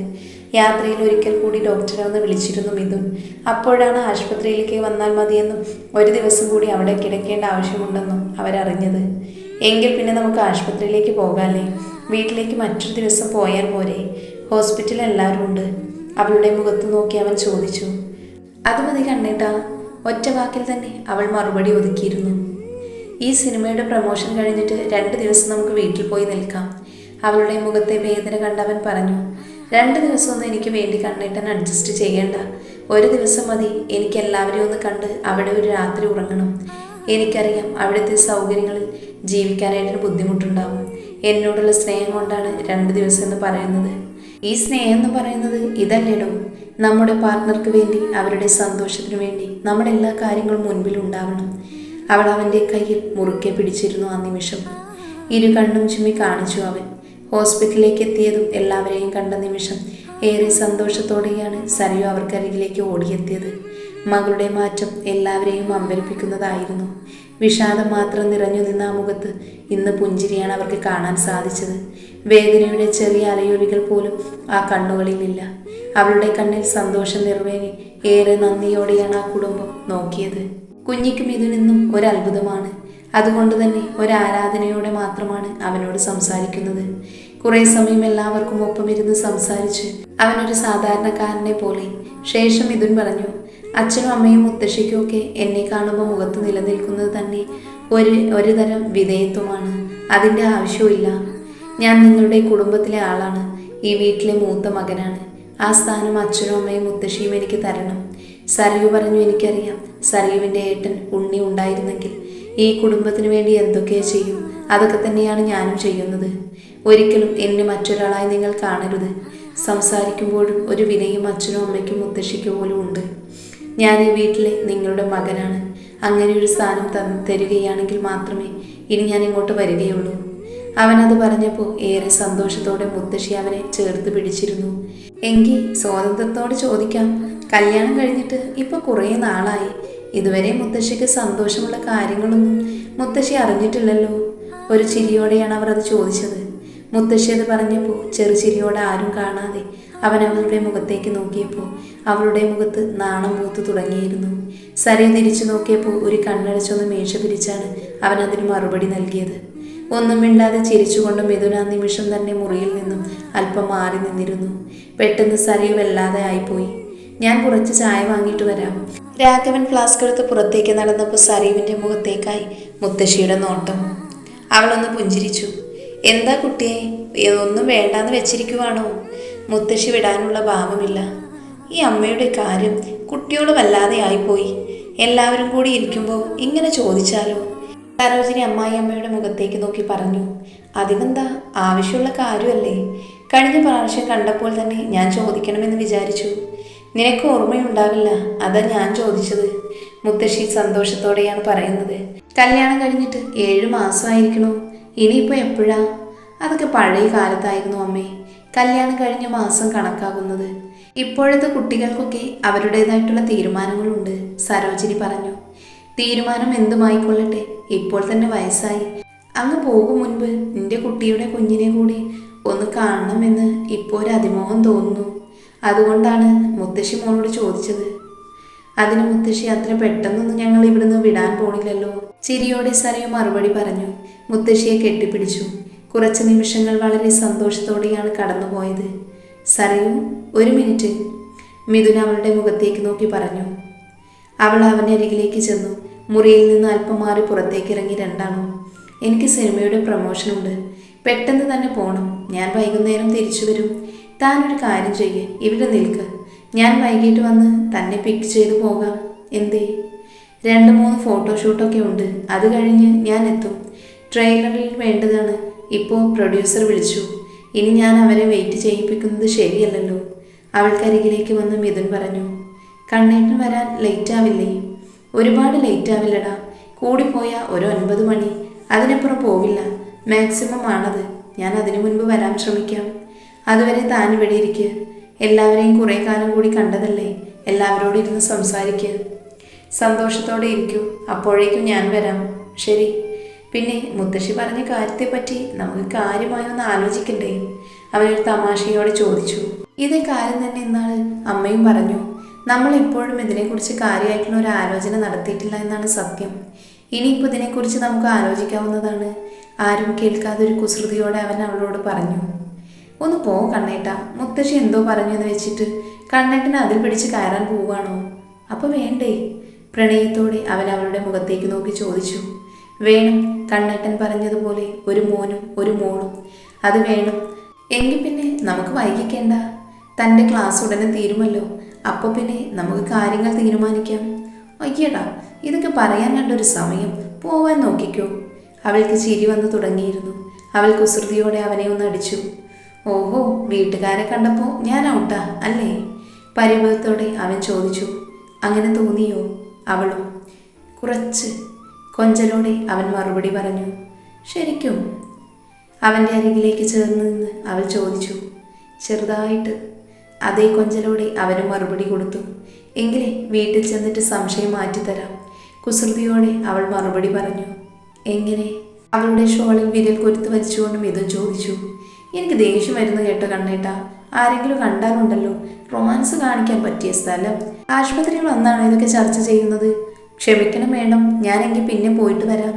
യാത്രയിൽ ഒരിക്കൽ കൂടി ഡോക്ടറെ ഒന്ന് വിളിച്ചിരുന്നു മിഥുൻ. അപ്പോഴാണ് ആശുപത്രിയിലേക്ക് വന്നാൽ മതിയെന്നും ഒരു ദിവസം കൂടി അവിടെ കിടക്കേണ്ട ആവശ്യമുണ്ടെന്നും അവരറിഞ്ഞത്. എങ്കിൽ പിന്നെ നമുക്ക് ആശുപത്രിയിലേക്ക് പോകാല്ലേ? വീട്ടിലേക്ക് മറ്റൊരു ദിവസം പോയാൽ പോരെ? ഹോസ്പിറ്റലിൽ എല്ലാവരും ഉണ്ട്. അവളുടെ മുഖത്ത് നോക്കി അവൻ ചോദിച്ചു. അത് മതി കണ്ണേട്ടാ. ഒറ്റ വാക്കിൽ തന്നെ അവൾ മറുപടി ഒതുക്കിയിരുന്നു. ഈ സിനിമയുടെ പ്രമോഷൻ കഴിഞ്ഞിട്ട് 2 ദിവസം നമുക്ക് വീട്ടിൽ പോയി നിൽക്കാം. അവളുടെ മുഖത്തെ വേദന കണ്ടവൻ പറഞ്ഞു. 2 ദിവസമൊന്നും എനിക്ക് വേണ്ടി കണ്ണേട്ടൻ അഡ്ജസ്റ്റ് ചെയ്യേണ്ട. ഒരു ദിവസം മതി. എനിക്ക് എല്ലാവരെയും ഒന്ന് കണ്ട് അവിടെ ഒരു രാത്രി ഉറങ്ങണം. എനിക്കറിയാം അവിടുത്തെ സൗകര്യങ്ങളിൽ ജീവിക്കാനായിട്ട് ബുദ്ധിമുട്ടുണ്ടാവും. എന്നോടുള്ള സ്നേഹം കൊണ്ടാണ് 2 ദിവസം എന്ന് പറയുന്നത്. ഈ സ്നേഹം എന്ന് പറയുന്നത് ഇതല്ലേടോ? നമ്മുടെ പാർട്ട്ണർക്ക് വേണ്ടി, അവരുടെ സന്തോഷത്തിനു വേണ്ടി നമ്മുടെ എല്ലാ കാര്യങ്ങളും മുൻപിൽ ഉണ്ടാവണം. അവൾ അവൻ്റെ കയ്യിൽ മുറുക്കെ പിടിച്ചിരുന്നു. ആ നിമിഷം ഇരു കണ്ണും ചുമ്മി കാണിച്ചു അവൻ. ഹോസ്പിറ്റലിലേക്ക് എത്തിയതും എല്ലാവരെയും കണ്ട നിമിഷം ഏറെ സന്തോഷത്തോടെയാണ് സരയു അവർക്കരികിലേക്ക് ഓടിയെത്തിയത്. മകളുടെ മാറ്റം എല്ലാവരെയും അമ്പരിപ്പിക്കുന്നതായിരുന്നു. വിഷാദം മാത്രം നിറഞ്ഞു നിന്ന ആ മുഖത്ത് ഇന്ന് പുഞ്ചിരിയാണ് അവർക്ക് കാണാൻ സാധിച്ചത്. വേദനയുടെ ചെറിയ അലയൊലികൾ പോലും ആ കണ്ണുകളിലില്ല. അവളുടെ കണ്ണിൽ സന്തോഷം നിറവേറി ഏറെ നന്ദിയോടെയാണ് ആ കുടുംബം നോക്കിയത്. കുഞ്ഞിക്ക് മിഥുനെന്നും ഒരത്ഭുതമാണ്. അതുകൊണ്ട് തന്നെ ഒരാരാധനയോടെ മാത്രമാണ് അവനോട് സംസാരിക്കുന്നത്. കുറേ സമയം എല്ലാവർക്കും ഒപ്പമിരുന്ന് സംസാരിച്ച് അവനൊരു സാധാരണക്കാരനെ പോലെ. ശേഷം മിഥുൻ പറഞ്ഞു. അച്ഛനും അമ്മയും മുത്തശ്ശിക്കും ഒക്കെ എന്നെ കാണുമ്പോൾ മുഖത്ത് നിലനിൽക്കുന്നത് തന്നെ ഒരു തരം വിധേയത്വമാണ്. അതിൻ്റെ ആവശ്യമില്ല. ഞാൻ നിങ്ങളുടെ കുടുംബത്തിലെ ആളാണ്. ഈ വീട്ടിലെ മൂത്ത മകനാണ്. ആ സ്ഥാനം അച്ഛനും അമ്മയും മുത്തശ്ശിയും എനിക്ക് തരണം. സരയു പറഞ്ഞു. എനിക്കറിയാം. സരയുവിൻ്റെ ഏട്ടൻ ഉണ്ണി ഉണ്ടായിരുന്നെങ്കിൽ ഈ കുടുംബത്തിന് വേണ്ടി എന്തൊക്കെ ചെയ്യും. അതൊക്കെ തന്നെയാണ് ഞാനും ചെയ്യുന്നത്. ഒരിക്കലും എന്നെ മറ്റൊരാളായി നിങ്ങൾ കാണരുത്. സംസാരിക്കുമ്പോഴും ഒരു വിനയും അച്ഛനും അമ്മയ്ക്കും മുത്തശ്ശിക്കും പോലും ഉണ്ട്. ഞാൻ ഈ വീട്ടിലെ നിങ്ങളുടെ മകനാണ്. അങ്ങനെ ഒരു സ്ഥാനം തരികയാണെങ്കിൽ മാത്രമേ ഇനി ഞാൻ ഇങ്ങോട്ട് വരികയുള്ളൂ. അവനത് പറഞ്ഞപ്പോൾ ഏറെ സന്തോഷത്തോടെ മുത്തശ്ശി അവനെ ചേർത്ത് പിടിച്ചിരുന്നു. എങ്കിൽ സ്വാതന്ത്ര്യത്തോടെ ചോദിക്കാം, കല്യാണം കഴിഞ്ഞിട്ട് ഇപ്പോൾ കുറേ നാളായി. ഇതുവരെ മുത്തശ്ശിക്ക് സന്തോഷമുള്ള കാര്യങ്ങളൊന്നും മുത്തശ്ശി അറിഞ്ഞിട്ടില്ലല്ലോ. ഒരു ചിരിയോടെയാണ് അവർ അത് ചോദിച്ചത്. മുത്തശ്ശി അത് പറഞ്ഞപ്പോൾ ചെറുചിരിയോടെ ആരും കാണാതെ അവൻ അവളുടെ മുഖത്തേക്ക് നോക്കിയപ്പോൾ അവളുടെ മുഖത്ത് നാണം പൂത്തു തുടങ്ങിയിരുന്നു. സരയു തിരിച്ചു നോക്കിയപ്പോൾ ഒരു കണ്ണടച്ചൊന്ന് മീശ പിരിച്ചാണ് അവൻ അതിന് മറുപടി നൽകിയത്. ഒന്നും മിണ്ടാതെ ചിരിച്ചുകൊണ്ട് മിഥുൻ ആ നിമിഷം തന്നെ മുറിയിൽ നിന്നും അല്പം മാറി നിന്നിരുന്നു. പെട്ടെന്ന് സരയു വല്ലാതെ ആയിപ്പോയി. ഞാൻ കുറച്ച് ചായ വാങ്ങിയിട്ട് വരാം. രാഘവൻ ഫ്ലാസ്ക് എടുത്ത് പുറത്തേക്ക് നടന്നപ്പോൾ സരയുവിൻ്റെ മുഖത്തേക്കായി മുത്തശ്ശിയുടെ നോട്ടം. അവളൊന്ന് പുഞ്ചിരിച്ചു. എന്താ കുട്ടിയെ, ഒന്നും വേണ്ടാന്ന് വെച്ചിരിക്കുവാണോ? മുത്തശ്ശി വിടാനുള്ള ഭാവമില്ല. ഈ അമ്മയുടെ കാര്യം കുട്ടിയോട് വല്ലാതെ ആയിപ്പോയി. എല്ലാവരും കൂടി ഇരിക്കുമ്പോൾ ഇങ്ങനെ ചോദിച്ചാലോ? സരോജിനി അമ്മായി അമ്മയുടെ മുഖത്തേക്ക് നോക്കി പറഞ്ഞു. അതിനെന്താ, ആവശ്യമുള്ള കാര്യമല്ലേ? കഴിഞ്ഞ പ്രാവശ്യം കണ്ടപ്പോൾ തന്നെ ഞാൻ ചോദിക്കണമെന്ന് വിചാരിച്ചു. നിനക്ക് ഓർമ്മയുണ്ടാവില്ല, അതാ ഞാൻ ചോദിച്ചത്. മുത്തശ്ശി സന്തോഷത്തോടെയാണ് പറയുന്നത്. കല്യാണം കഴിഞ്ഞിട്ട് 7 മാസമായിരിക്കണോ? ഇനിയിപ്പോൾ എപ്പോഴാ? അതൊക്കെ പഴയ കാലത്തായിരുന്നു അമ്മേ. കല്യാണം കഴിഞ്ഞ മാസം കണക്കാകുന്നത്. ഇപ്പോഴത്തെ കുട്ടികൾക്കൊക്കെ അവരുടേതായിട്ടുള്ള തീരുമാനങ്ങളുണ്ട്, സരോജിനി പറഞ്ഞു. തീരുമാനം എന്തുമായിക്കൊള്ളട്ടെ, ഇപ്പോൾ തന്നെ വയസ്സായി. അങ്ങ് പോകും മുൻപ് നിന്റെ കുട്ടിയുടെ കുഞ്ഞിനെ കൂടി ഒന്ന് കാണണമെന്ന് ഇപ്പോൾ ഒരു അതിമോഹം തോന്നുന്നു. അതുകൊണ്ടാണ് മുത്തശ്ശി മോളോട് ചോദിച്ചത്. അതിന് മുത്തശ്ശി അത്ര പെട്ടെന്നൊന്നും ഞങ്ങൾ ഇവിടുന്ന് വിടാൻ പോണില്ലല്ലോ. ചിരിയോടെ സരയു മറുപടി പറഞ്ഞു. മുത്തശ്ശിയെ കെട്ടിപ്പിടിച്ചു. കുറച്ച് നിമിഷങ്ങൾ വളരെ സന്തോഷത്തോടെയാണ് കടന്നുപോയത്. സരയൂ, ഒരു മിനിറ്റ്, മിഥുൻ അവളുടെ മുഖത്തേക്ക് നോക്കി പറഞ്ഞു. അവൾ അവൻ്റെ അരികിലേക്ക് ചെന്നു. മുറിയിൽ നിന്ന് അല്പം മാറി പുറത്തേക്ക് ഇറങ്ങി. രണ്ടാണോ, എനിക്ക് സിനിമയുടെ പ്രൊമോഷനുണ്ട്, പെട്ടെന്ന് തന്നെ പോകണം. ഞാൻ വൈകുന്നേരം തിരിച്ചു വരും. താനൊരു കാര്യം ചെയ്യ്, ഇവിടെ നിൽക്ക്. ഞാൻ വൈകിട്ട് വന്ന് തന്നെ പിക്ക് ചെയ്തു പോകാം. എന്തേ? 2-3 ഫോട്ടോഷൂട്ടൊക്കെ ഉണ്ട്. അത് കഴിഞ്ഞ് ഞാൻ എത്തും. ട്രെയിലറിൽ വേണ്ടതാണ്. ഇപ്പോൾ പ്രൊഡ്യൂസർ വിളിച്ചു. ഇനി ഞാൻ അവരെ വെയിറ്റ് ചെയ്യിപ്പിക്കുന്നത് ശരിയല്ലല്ലോ. അവൾക്കരികിലേക്ക് വന്ന് മിഥുൻ പറഞ്ഞു. കണ്ണേട്ടൻ വരാൻ ലേറ്റ് ആവില്ലേ? ഒരുപാട് ലേറ്റ് ആവില്ലടാ. കൂടിപ്പോയാൽ ഒരു 9 മണി, അതിനപ്പുറം പോവില്ല. മാക്സിമം ആണത്. ഞാൻ അതിനു മുൻപ് വരാൻ ശ്രമിക്കാം. അതുവരെ താൻ ഇവിടെ ഇരിക്കുക. എല്ലാവരെയും കുറേ കാലം കൂടി കണ്ടതല്ലേ, എല്ലാവരോടും ഇരുന്ന് സംസാരിക്കുക. സന്തോഷത്തോടെ ഇരിക്കൂ. അപ്പോഴേക്കും ഞാൻ വരാം. ശരി. പിന്നെ മുത്തശ്ശി പറഞ്ഞ കാര്യത്തെപ്പറ്റി നമുക്ക് കാര്യമായി ഒന്ന് ആലോചിക്കണ്ടേ? അവനൊരു തമാശയോടെ ചോദിച്ചു. ഇതേ കാര്യം തന്നെ ഇന്നാൾ അമ്മയും പറഞ്ഞു. നമ്മൾ ഇപ്പോഴും ഇതിനെക്കുറിച്ച് കാര്യമായിട്ടുള്ള ഒരു ആലോചന നടത്തിയിട്ടില്ല എന്നാണ് സത്യം. ഇനിയിപ്പോൾ ഇതിനെക്കുറിച്ച് നമുക്ക് ആലോചിക്കാവുന്നതാണ്. ആരും കേൾക്കാതെ ഒരു കുസൃതിയോടെ അവൻ അവളോട് പറഞ്ഞു. ഒന്ന് പോ കണ്ണേട്ട, മുത്തശ്ശി എന്തോ പറഞ്ഞു എന്ന് വെച്ചിട്ട് കണ്ണേട്ടന് അതിൽ പിടിച്ച് കയറാൻ പോവുകയാണോ? അപ്പോൾ വേണ്ടേ? പ്രണയത്തോടെ അവൻ അവളുടെ മുഖത്തേക്ക് നോക്കി ചോദിച്ചു. വേണം, കണ്ണേട്ടൻ പറഞ്ഞതുപോലെ ഒരു മോനും ഒരു മോളും. അത് വേണം. എങ്കിൽ പിന്നെ നമുക്ക് വൈകിക്കേണ്ട. തൻ്റെ ക്ലാസ് ഉടനെ തീരുമല്ലോ. അപ്പോൾ പിന്നെ നമുക്ക് കാര്യങ്ങൾ തീരുമാനിക്കാം. അയ്യടാ, ഇതൊക്കെ പറയാൻ കണ്ടൊരു സമയം. പോവാൻ നോക്കിക്കോ. അവൾക്ക് ചിരി വന്നു തുടങ്ങിയിരുന്നു. അവൾ കുസൃതിയോടെ അവനെ ഒന്ന് അടിച്ചു. ഓഹോ, വീട്ടുകാരെ കണ്ടപ്പോൾ ഞാൻ ഔട്ടാ അല്ലേ? പരിഭവത്തോടെ അവൻ ചോദിച്ചു. അങ്ങനെ തോന്നിയോ? അവളും കുറച്ച് കൊഞ്ചലോടെ അവൻ മറുപടി പറഞ്ഞു. ശരിക്കും? അവൻ്റെ അരികിലേക്ക് ചേർന്ന് നിന്ന് അവൾ ചോദിച്ചു. ചെറുതായിട്ട്. അതേ കൊഞ്ചലോടെ അവന് മറുപടി കൊടുത്തു. എങ്കിലേ വീട്ടിൽ ചെന്നിട്ട് സംശയം മാറ്റിത്തരാം. കുസൃതിയോടെ അവൾ മറുപടി പറഞ്ഞു. എങ്ങനെ? അവളുടെ ഷോളിൽ വിരൽ കൊരുത്ത് വലിച്ചുകൊണ്ട് മിഥുൻ ചോദിച്ചു. എനിക്ക് ദേഷ്യം വരുന്നു കേട്ടോ കണ്ണേട്ടാ. ആരെങ്കിലും കണ്ടാലുണ്ടല്ലോ, റൊമാൻസ് കാണിക്കാൻ പറ്റിയ സ്ഥലം. ആശുപത്രിയിൽ വന്നാണ് ഇതൊക്കെ ചർച്ച ചെയ്യുന്നത്. ക്ഷമിക്കണം മേഡം, ഞാനെങ്കിൽ പിന്നെ പോയിട്ട് വരാം.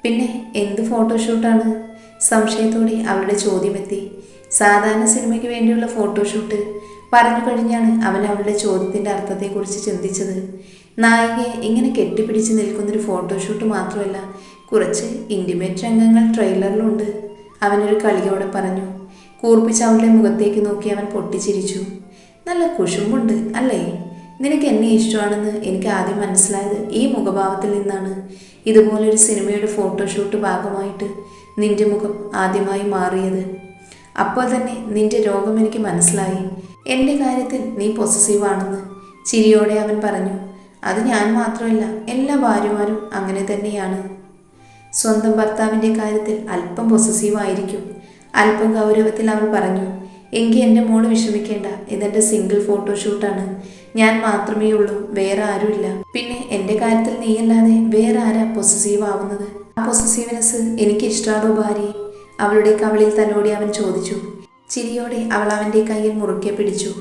പിന്നെ എന്ത് ഫോട്ടോഷൂട്ടാണ്? സംശയത്തോടെ അവളുടെ ചോദ്യമെത്തി. സാധാരണ സിനിമയ്ക്ക് വേണ്ടിയുള്ള ഫോട്ടോഷൂട്ട്. പറഞ്ഞു കഴിഞ്ഞാണ് അവൻ അവളുടെ ചോദ്യത്തിൻ്റെ അർത്ഥത്തെക്കുറിച്ച് ചിന്തിച്ചത്. നായികയെ ഇങ്ങനെ കെട്ടിപ്പിടിച്ച് നിൽക്കുന്നൊരു ഫോട്ടോഷൂട്ട് മാത്രമല്ല, കുറച്ച് ഇൻറ്റിമേറ്റ് രംഗങ്ങൾ ട്രെയിലറിലുണ്ട്. അവനൊരു കളിയോടെ പറഞ്ഞു. കൂർപ്പിച്ച് അവളുടെ മുഖത്തേക്ക് നോക്കി അവൻ പൊട്ടിച്ചിരിച്ചു. നല്ല കുശുമ്പുണ്ട് അല്ലേ? നിനക്ക് എന്നെ ഇഷ്ടമാണെന്ന് എനിക്ക് ആദ്യം മനസ്സിലായത് ഈ മുഖഭാവത്തിൽ നിന്നാണ്. ഇതുപോലൊരു സിനിമയുടെ ഫോട്ടോഷൂട്ട് ഭാഗമായിട്ട് നിന്റെ മുഖം ആദ്യമായി മാറിയത്. അപ്പോൾ തന്നെ നിന്റെ രോഗം എനിക്ക് മനസ്സിലായി. എൻ്റെ കാര്യത്തിൽ നീ പൊസസീവാണെന്ന് ചിരിയോടെ അവൻ പറഞ്ഞു. അത് ഞാൻ മാത്രമല്ല, എല്ലാ ഭാര്യമാരും അങ്ങനെ തന്നെയാണ്. സ്വന്തം ഭർത്താവിൻ്റെ കാര്യത്തിൽ അല്പം പൊസസീവായിരിക്കും. അല്പം ഗൗരവത്തിൽ അവൾ പറഞ്ഞു. എങ്കിൽ എൻ്റെ മോള് വിഷമിക്കേണ്ട. ഇതെൻ്റെ സിംഗിൾ ഫോട്ടോഷൂട്ടാണ്. ഞാൻ മാത്രമേ ഉള്ളൂ, വേറെ ആരുമില്ല. പിന്നെ എൻ്റെ കാര്യത്തിൽ നീയല്ലാതെ വേറെ ആരാ പൊസസീവ് ആവുന്നത്? ആ പൊസസീവ്നെസ് എനിക്ക് ഇഷ്ടമാണോ ഭാര്യ? അവളുടെ കവിളിൽ തലോടി അവൻ ചോദിച്ചു. ചിരിയോടെ അവൾ അവൻ്റെ കയ്യിൽ മുറുക്കെ പിടിച്ചു.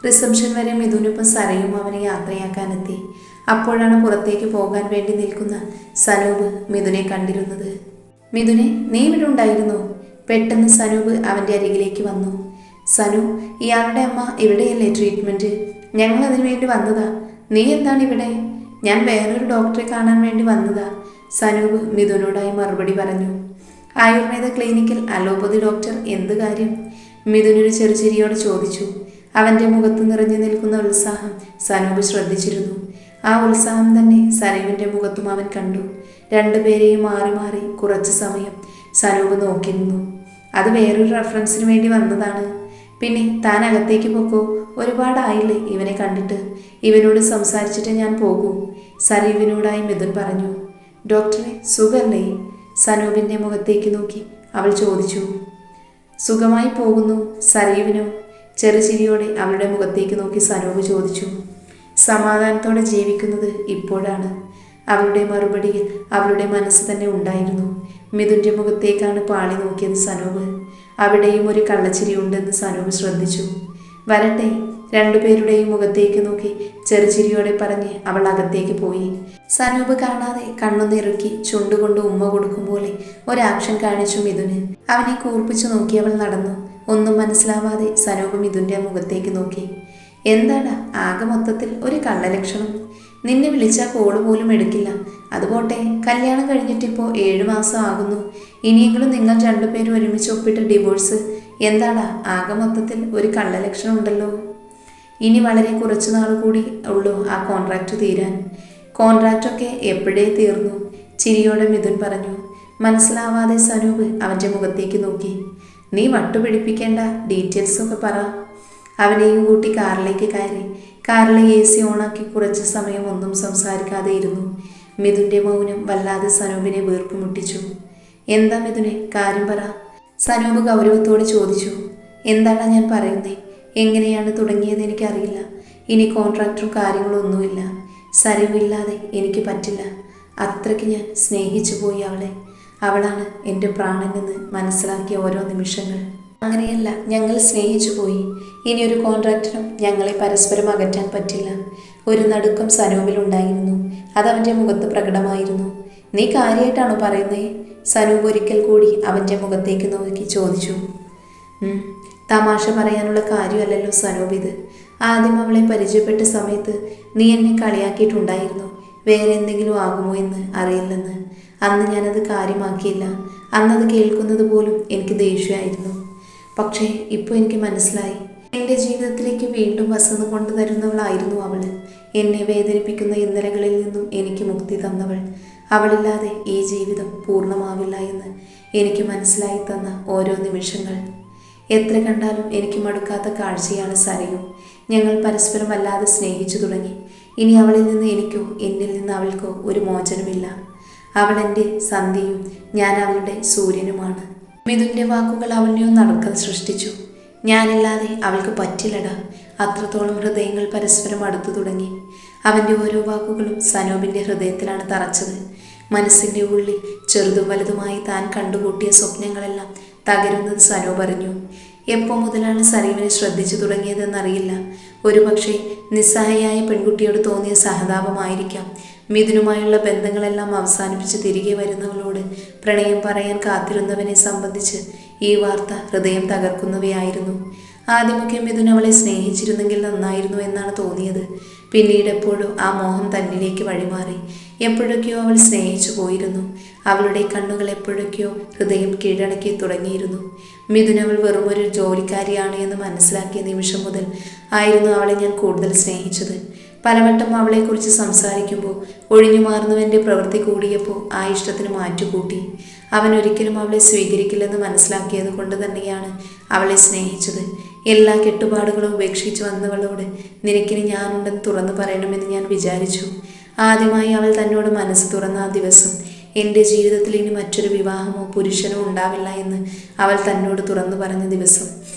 റിസപ്ഷൻ വരെ മിഥുനൊപ്പം സരയും അവനെ യാത്രയാക്കാനെത്തി. അപ്പോഴാണ് പുറത്തേക്ക് പോകാൻ വേണ്ടി നിൽക്കുന്ന സനൂപ് മിഥുനെ കണ്ടിരുന്നത്. മിഥുനെ, നീ ഇവിടെ ഉണ്ടായിരുന്നോ? പെട്ടെന്ന് സനൂപ് അവൻ്റെ അരികിലേക്ക് വന്നു. സനു, ഇയാളുടെ അമ്മ ഇവിടെയല്ലേ ട്രീറ്റ്മെൻറ്റ്? ഞങ്ങൾ അതിനു വേണ്ടി വന്നതാ. നീ എന്താണ് ഇവിടെ? ഞാൻ വേറൊരു ഡോക്ടറെ കാണാൻ വേണ്ടി വന്നതാ. സനൂപ് മിഥുനോടായി മറുപടി പറഞ്ഞു. ആയുർവേദ ക്ലിനിക്കിൽ അലോപ്പതി ഡോക്ടർ, എന്ത് കാര്യം? മിഥുനൊരു ചെറുചിരിയോടെ ചോദിച്ചു. അവൻ്റെ മുഖത്ത് നിറഞ്ഞു നിൽക്കുന്ന ഉത്സാഹം സനൂപ് ശ്രദ്ധിച്ചിരുന്നു. ആ ഉത്സാഹം തന്നെ സനൂപിൻ്റെ മുഖത്തും അവൻ കണ്ടു. രണ്ടുപേരെയും മാറി മാറി കുറച്ച് സമയം സനൂപ് നോക്കി നിന്നു. അത് വേറൊരു റെഫറൻസിന് വേണ്ടി വന്നതാണ്. പിന്നെ താൻ അകത്തേക്ക് പോക്കോ, ഒരുപാടായില്ലേ ഇവനെ കണ്ടിട്ട്. ഇവനോട് സംസാരിച്ചിട്ട് ഞാൻ പോകൂ, സനൂപിനോടായി മിഥുൻ പറഞ്ഞു. ഡോക്ടറെ, സുഖല്ലേ? സനൂപിൻ്റെ മുഖത്തേക്ക് നോക്കി അവൾ ചോദിച്ചു. സുഖമായി പോകുന്നു. സനൂപിനോ? ചെറുചിരിയോടെ അവളുടെ മുഖത്തേക്ക് നോക്കി സനൂപ് ചോദിച്ചു. സമാധാനത്തോടെ ജീവിക്കുന്നത് ഇപ്പോഴാണ്. അവളുടെ മറുപടിയിൽ അവളുടെ മനസ്സ് തന്നെ ഉണ്ടായിരുന്നു. മിഥുൻ്റെ മുഖത്തേക്കാണ് പാളി നോക്കിയത് സനൂപ്. അവിടെയും ഒരു കള്ളച്ചിരി ഉണ്ടെന്ന് സനൂപ് ശ്രദ്ധിച്ചു. വരട്ടെ, രണ്ടുപേരുടെയും മുഖത്തേക്ക് നോക്കി ചെറുചിരിയോടെ പറഞ്ഞ് അവൾ അകത്തേക്ക് പോയി. സനൂപ് കാണാതെ കണ്ണൊന്നിറുക്കി ചുണ്ടുകൊണ്ട് ഉമ്മ കൊടുക്കും പോലെ ഒരാക്ഷൻ കാണിച്ചു മിഥുന്. അവനെ കൂർപ്പിച്ചു നോക്കി അവൾ നടന്നു. ഒന്നും മനസ്സിലാവാതെ സനൂപ് മിഥുൻ്റെ മുഖത്തേക്ക് നോക്കി. എന്താടാ ആകെ മൊത്തത്തിൽ ഒരു കള്ളലക്ഷണം? നിന്നെ വിളിച്ചാൽ കോള് പോലും എടുക്കില്ല. അതുപോട്ടെ, കല്യാണം കഴിഞ്ഞിട്ടിപ്പോൾ 7 മാസം ആകുന്നു. ഇനിയെങ്കിലും നിങ്ങൾ രണ്ടുപേരും ഒരുമിച്ച് ഒപ്പിട്ട് ഡിവോഴ്സ്. എന്താടാ ആകെ മൊത്തത്തിൽ ഒരു കള്ളലക്ഷണം ഉണ്ടല്ലോ. ഇനി വളരെ കുറച്ചു നാൾ കൂടി ഉള്ളൂ ആ കോൺട്രാക്റ്റ് തീരാൻ. കോൺട്രാക്റ്റൊക്കെ എപ്പോഴേ തീർന്നു. ചിരിയോടെ മിഥുൻ പറഞ്ഞു. മനസ്സിലാവാതെ സനൂപ് അവൻ്റെ മുഖത്തേക്ക് നോക്കി. നീ വട്ടുപിടിപ്പിക്കേണ്ട, ഡീറ്റെയിൽസൊക്കെ പറ. അവനെയും കൂട്ടി കാറിലേക്ക് കയറി. കാറിലെ AC ഓണാക്കി കുറച്ച് സമയം ഒന്നും സംസാരിക്കാതെ ഇരുന്നു. മിഥുൻ്റെ മൗനം വല്ലാതെ സനൂപിനെ വീർപ്പ് മുട്ടിച്ചു. എന്താ മിഥുനെ, കാര്യം പറ. സനൂപ് ഗൗരവത്തോടെ ചോദിച്ചു. എന്താടാ ഞാൻ പറയുന്നേ? എങ്ങനെയാണ് തുടങ്ങിയത് എനിക്കറിയില്ല. ഇനി കോൺട്രാക്ടറും കാര്യങ്ങളും ഒന്നുമില്ല. സരിവില്ലാതെ എനിക്ക് പറ്റില്ല. അത്രയ്ക്ക് ഞാൻ സ്നേഹിച്ചു പോയി അവളെ. അവളാണ് എൻ്റെ പ്രാണനെന്ന് മനസ്സിലാക്കിയ ഓരോ നിമിഷങ്ങൾ. അങ്ങനെയല്ല, ഞങ്ങൾ സ്നേഹിച്ചു പോയി. ഇനിയൊരു കോൺട്രാക്ടറും ഞങ്ങളെ പരസ്പരം അകറ്റാൻ പറ്റില്ല. ഒരു നടുക്കം സനൂപിലുണ്ടായിരുന്നു. അതവൻ്റെ മുഖത്ത് പ്രകടമായിരുന്നു. നീ കാര്യമായിട്ടാണോ പറയുന്നേ? സനൂപ് ഒരിക്കൽ കൂടി അവൻ്റെ മുഖത്തേക്ക് നോക്കി ചോദിച്ചു. തമാശ പറയാനുള്ള കാര്യമല്ലല്ലോ സനൂപ് ഇത്. ആദ്യം അവളെ പരിചയപ്പെട്ട സമയത്ത് നീ എന്നെ കളിയാക്കിയിട്ടുണ്ടായിരുന്നു. വേറെ എന്തെങ്കിലും ആകുമോ എന്ന് അറിയില്ലെന്ന്. അന്ന് ഞാനത് കാര്യമാക്കിയില്ല. അന്നത് കേൾക്കുന്നത് പോലും എനിക്ക് ദേഷ്യമായിരുന്നു. പക്ഷേ ഇപ്പോൾ എനിക്ക് മനസ്സിലായി, എൻ്റെ ജീവിതത്തിലേക്ക് വീണ്ടും വസന്തം കൊണ്ടുതരുന്നവളായിരുന്നു അവൾ. എന്നെ വേദനിപ്പിക്കുന്ന ഇന്നലകളിൽ നിന്നും എനിക്ക് മുക്തി തന്നവൾ. അവളില്ലാതെ ഈ ജീവിതം പൂർണ്ണമാവില്ല എന്ന് എനിക്ക് മനസ്സിലായി തന്ന ഓരോ നിമിഷങ്ങൾ. എത്ര കണ്ടാലും എനിക്ക് മടുക്കാത്ത കാഴ്ചയാണ് സരയും. ഞങ്ങൾ പരസ്പരം വല്ലാതെ സ്നേഹിച്ചു തുടങ്ങി. ഇനി അവളിൽ നിന്ന് എനിക്കോ എന്നിൽ നിന്ന് അവൾക്കോ ഒരു മോചനമില്ല. അവൾ എൻ്റെ സന്ധ്യയും ഞാൻ അവളുടെ സൂര്യനുമാണ്. മിഥുൻ്റെ വാക്കുകൾ അവളിനെ നടുക്കം സൃഷ്ടിച്ചു. ഞാനില്ലാതെ അവൾക്ക് പറ്റില്ലടാ. അത്രത്തോളം ഹൃദയങ്ങൾ പരസ്പരം അടുത്തു തുടങ്ങി. അവൻ്റെ ഓരോ വാക്കുകളും സനൂപിൻ്റെ ഹൃദയത്തിലാണ് തറച്ചത്. മനസ്സിൻ്റെ ഉള്ളിൽ ചെറുതും വലുതുമായി താൻ കണ്ടുകൂട്ടിയ സ്വപ്നങ്ങളെല്ലാം തകരുന്നത് സനൂപ് അറിഞ്ഞു. എപ്പോൾ മുതലാണ് സനൂപിനെ ശ്രദ്ധിച്ചു തുടങ്ങിയതെന്നറിയില്ല. ഒരുപക്ഷെ നിസ്സഹായയായ പെൺകുട്ടിയോട് തോന്നിയ സഹതാപമായിരിക്കാം. മിഥുനുമായുള്ള ബന്ധങ്ങളെല്ലാം അവസാനിപ്പിച്ച് തിരികെ വരുന്നവളോട് പ്രണയം പറയാൻ കാത്തിരുന്നവനെ സംബന്ധിച്ച് ഈ വാർത്ത ഹൃദയം തകർക്കുന്നവയായിരുന്നു. ആദ്യമൊക്കെ മിഥുൻ അവളെ സ്നേഹിച്ചിരുന്നെങ്കിൽ നന്നായിരുന്നു എന്നാണ് തോന്നിയത്. പിന്നീട് എപ്പോഴും ആ മോഹം തന്നിലേക്ക് വഴിമാറി. എപ്പോഴൊക്കെയോ അവൾ സ്നേഹിച്ചു പോയിരുന്നു. അവളുടെ കണ്ണുകൾ എപ്പോഴൊക്കെയോ ഹൃദയം കീഴടക്കി തുടങ്ങിയിരുന്നു. മിഥുൻ അവൾ വെറുമൊരു ജോലിക്കാരിയാണ് എന്ന് മനസ്സിലാക്കിയ നിമിഷം മുതൽ ആയിരുന്നു അവളെ ഞാൻ കൂടുതൽ സ്നേഹിച്ചത്. പലവട്ടം അവളെക്കുറിച്ച് സംസാരിക്കുമ്പോൾ ഒഴിഞ്ഞു മാറുന്നവൻ്റെ പ്രവൃത്തി കൂടിയപ്പോൾ ആ ഇഷ്ടത്തിന് മാറ്റുകൂട്ടി. അവൻ ഒരിക്കലും അവളെ സ്വീകരിക്കില്ലെന്ന് മനസ്സിലാക്കിയത് കൊണ്ട് തന്നെയാണ് അവളെ സ്നേഹിച്ചത്. എല്ലാ കെട്ടുപാടുകളും ഉപേക്ഷിച്ച് വന്നവളോട് നിനക്കിനി ഞാനുണ്ടെന്ന് തുറന്നു പറയണമെന്ന് ഞാൻ വിചാരിച്ചു. ആദ്യമായി അവൾ തന്നോട് മനസ്സ് തുറന്ന ആ ദിവസം, എൻ്റെ ജീവിതത്തിൽ ഇനി മറ്റൊരു വിവാഹമോ പുരുഷനോ ഉണ്ടാവില്ല എന്ന് അവൾ തന്നോട് തുറന്നു പറഞ്ഞ ദിവസം,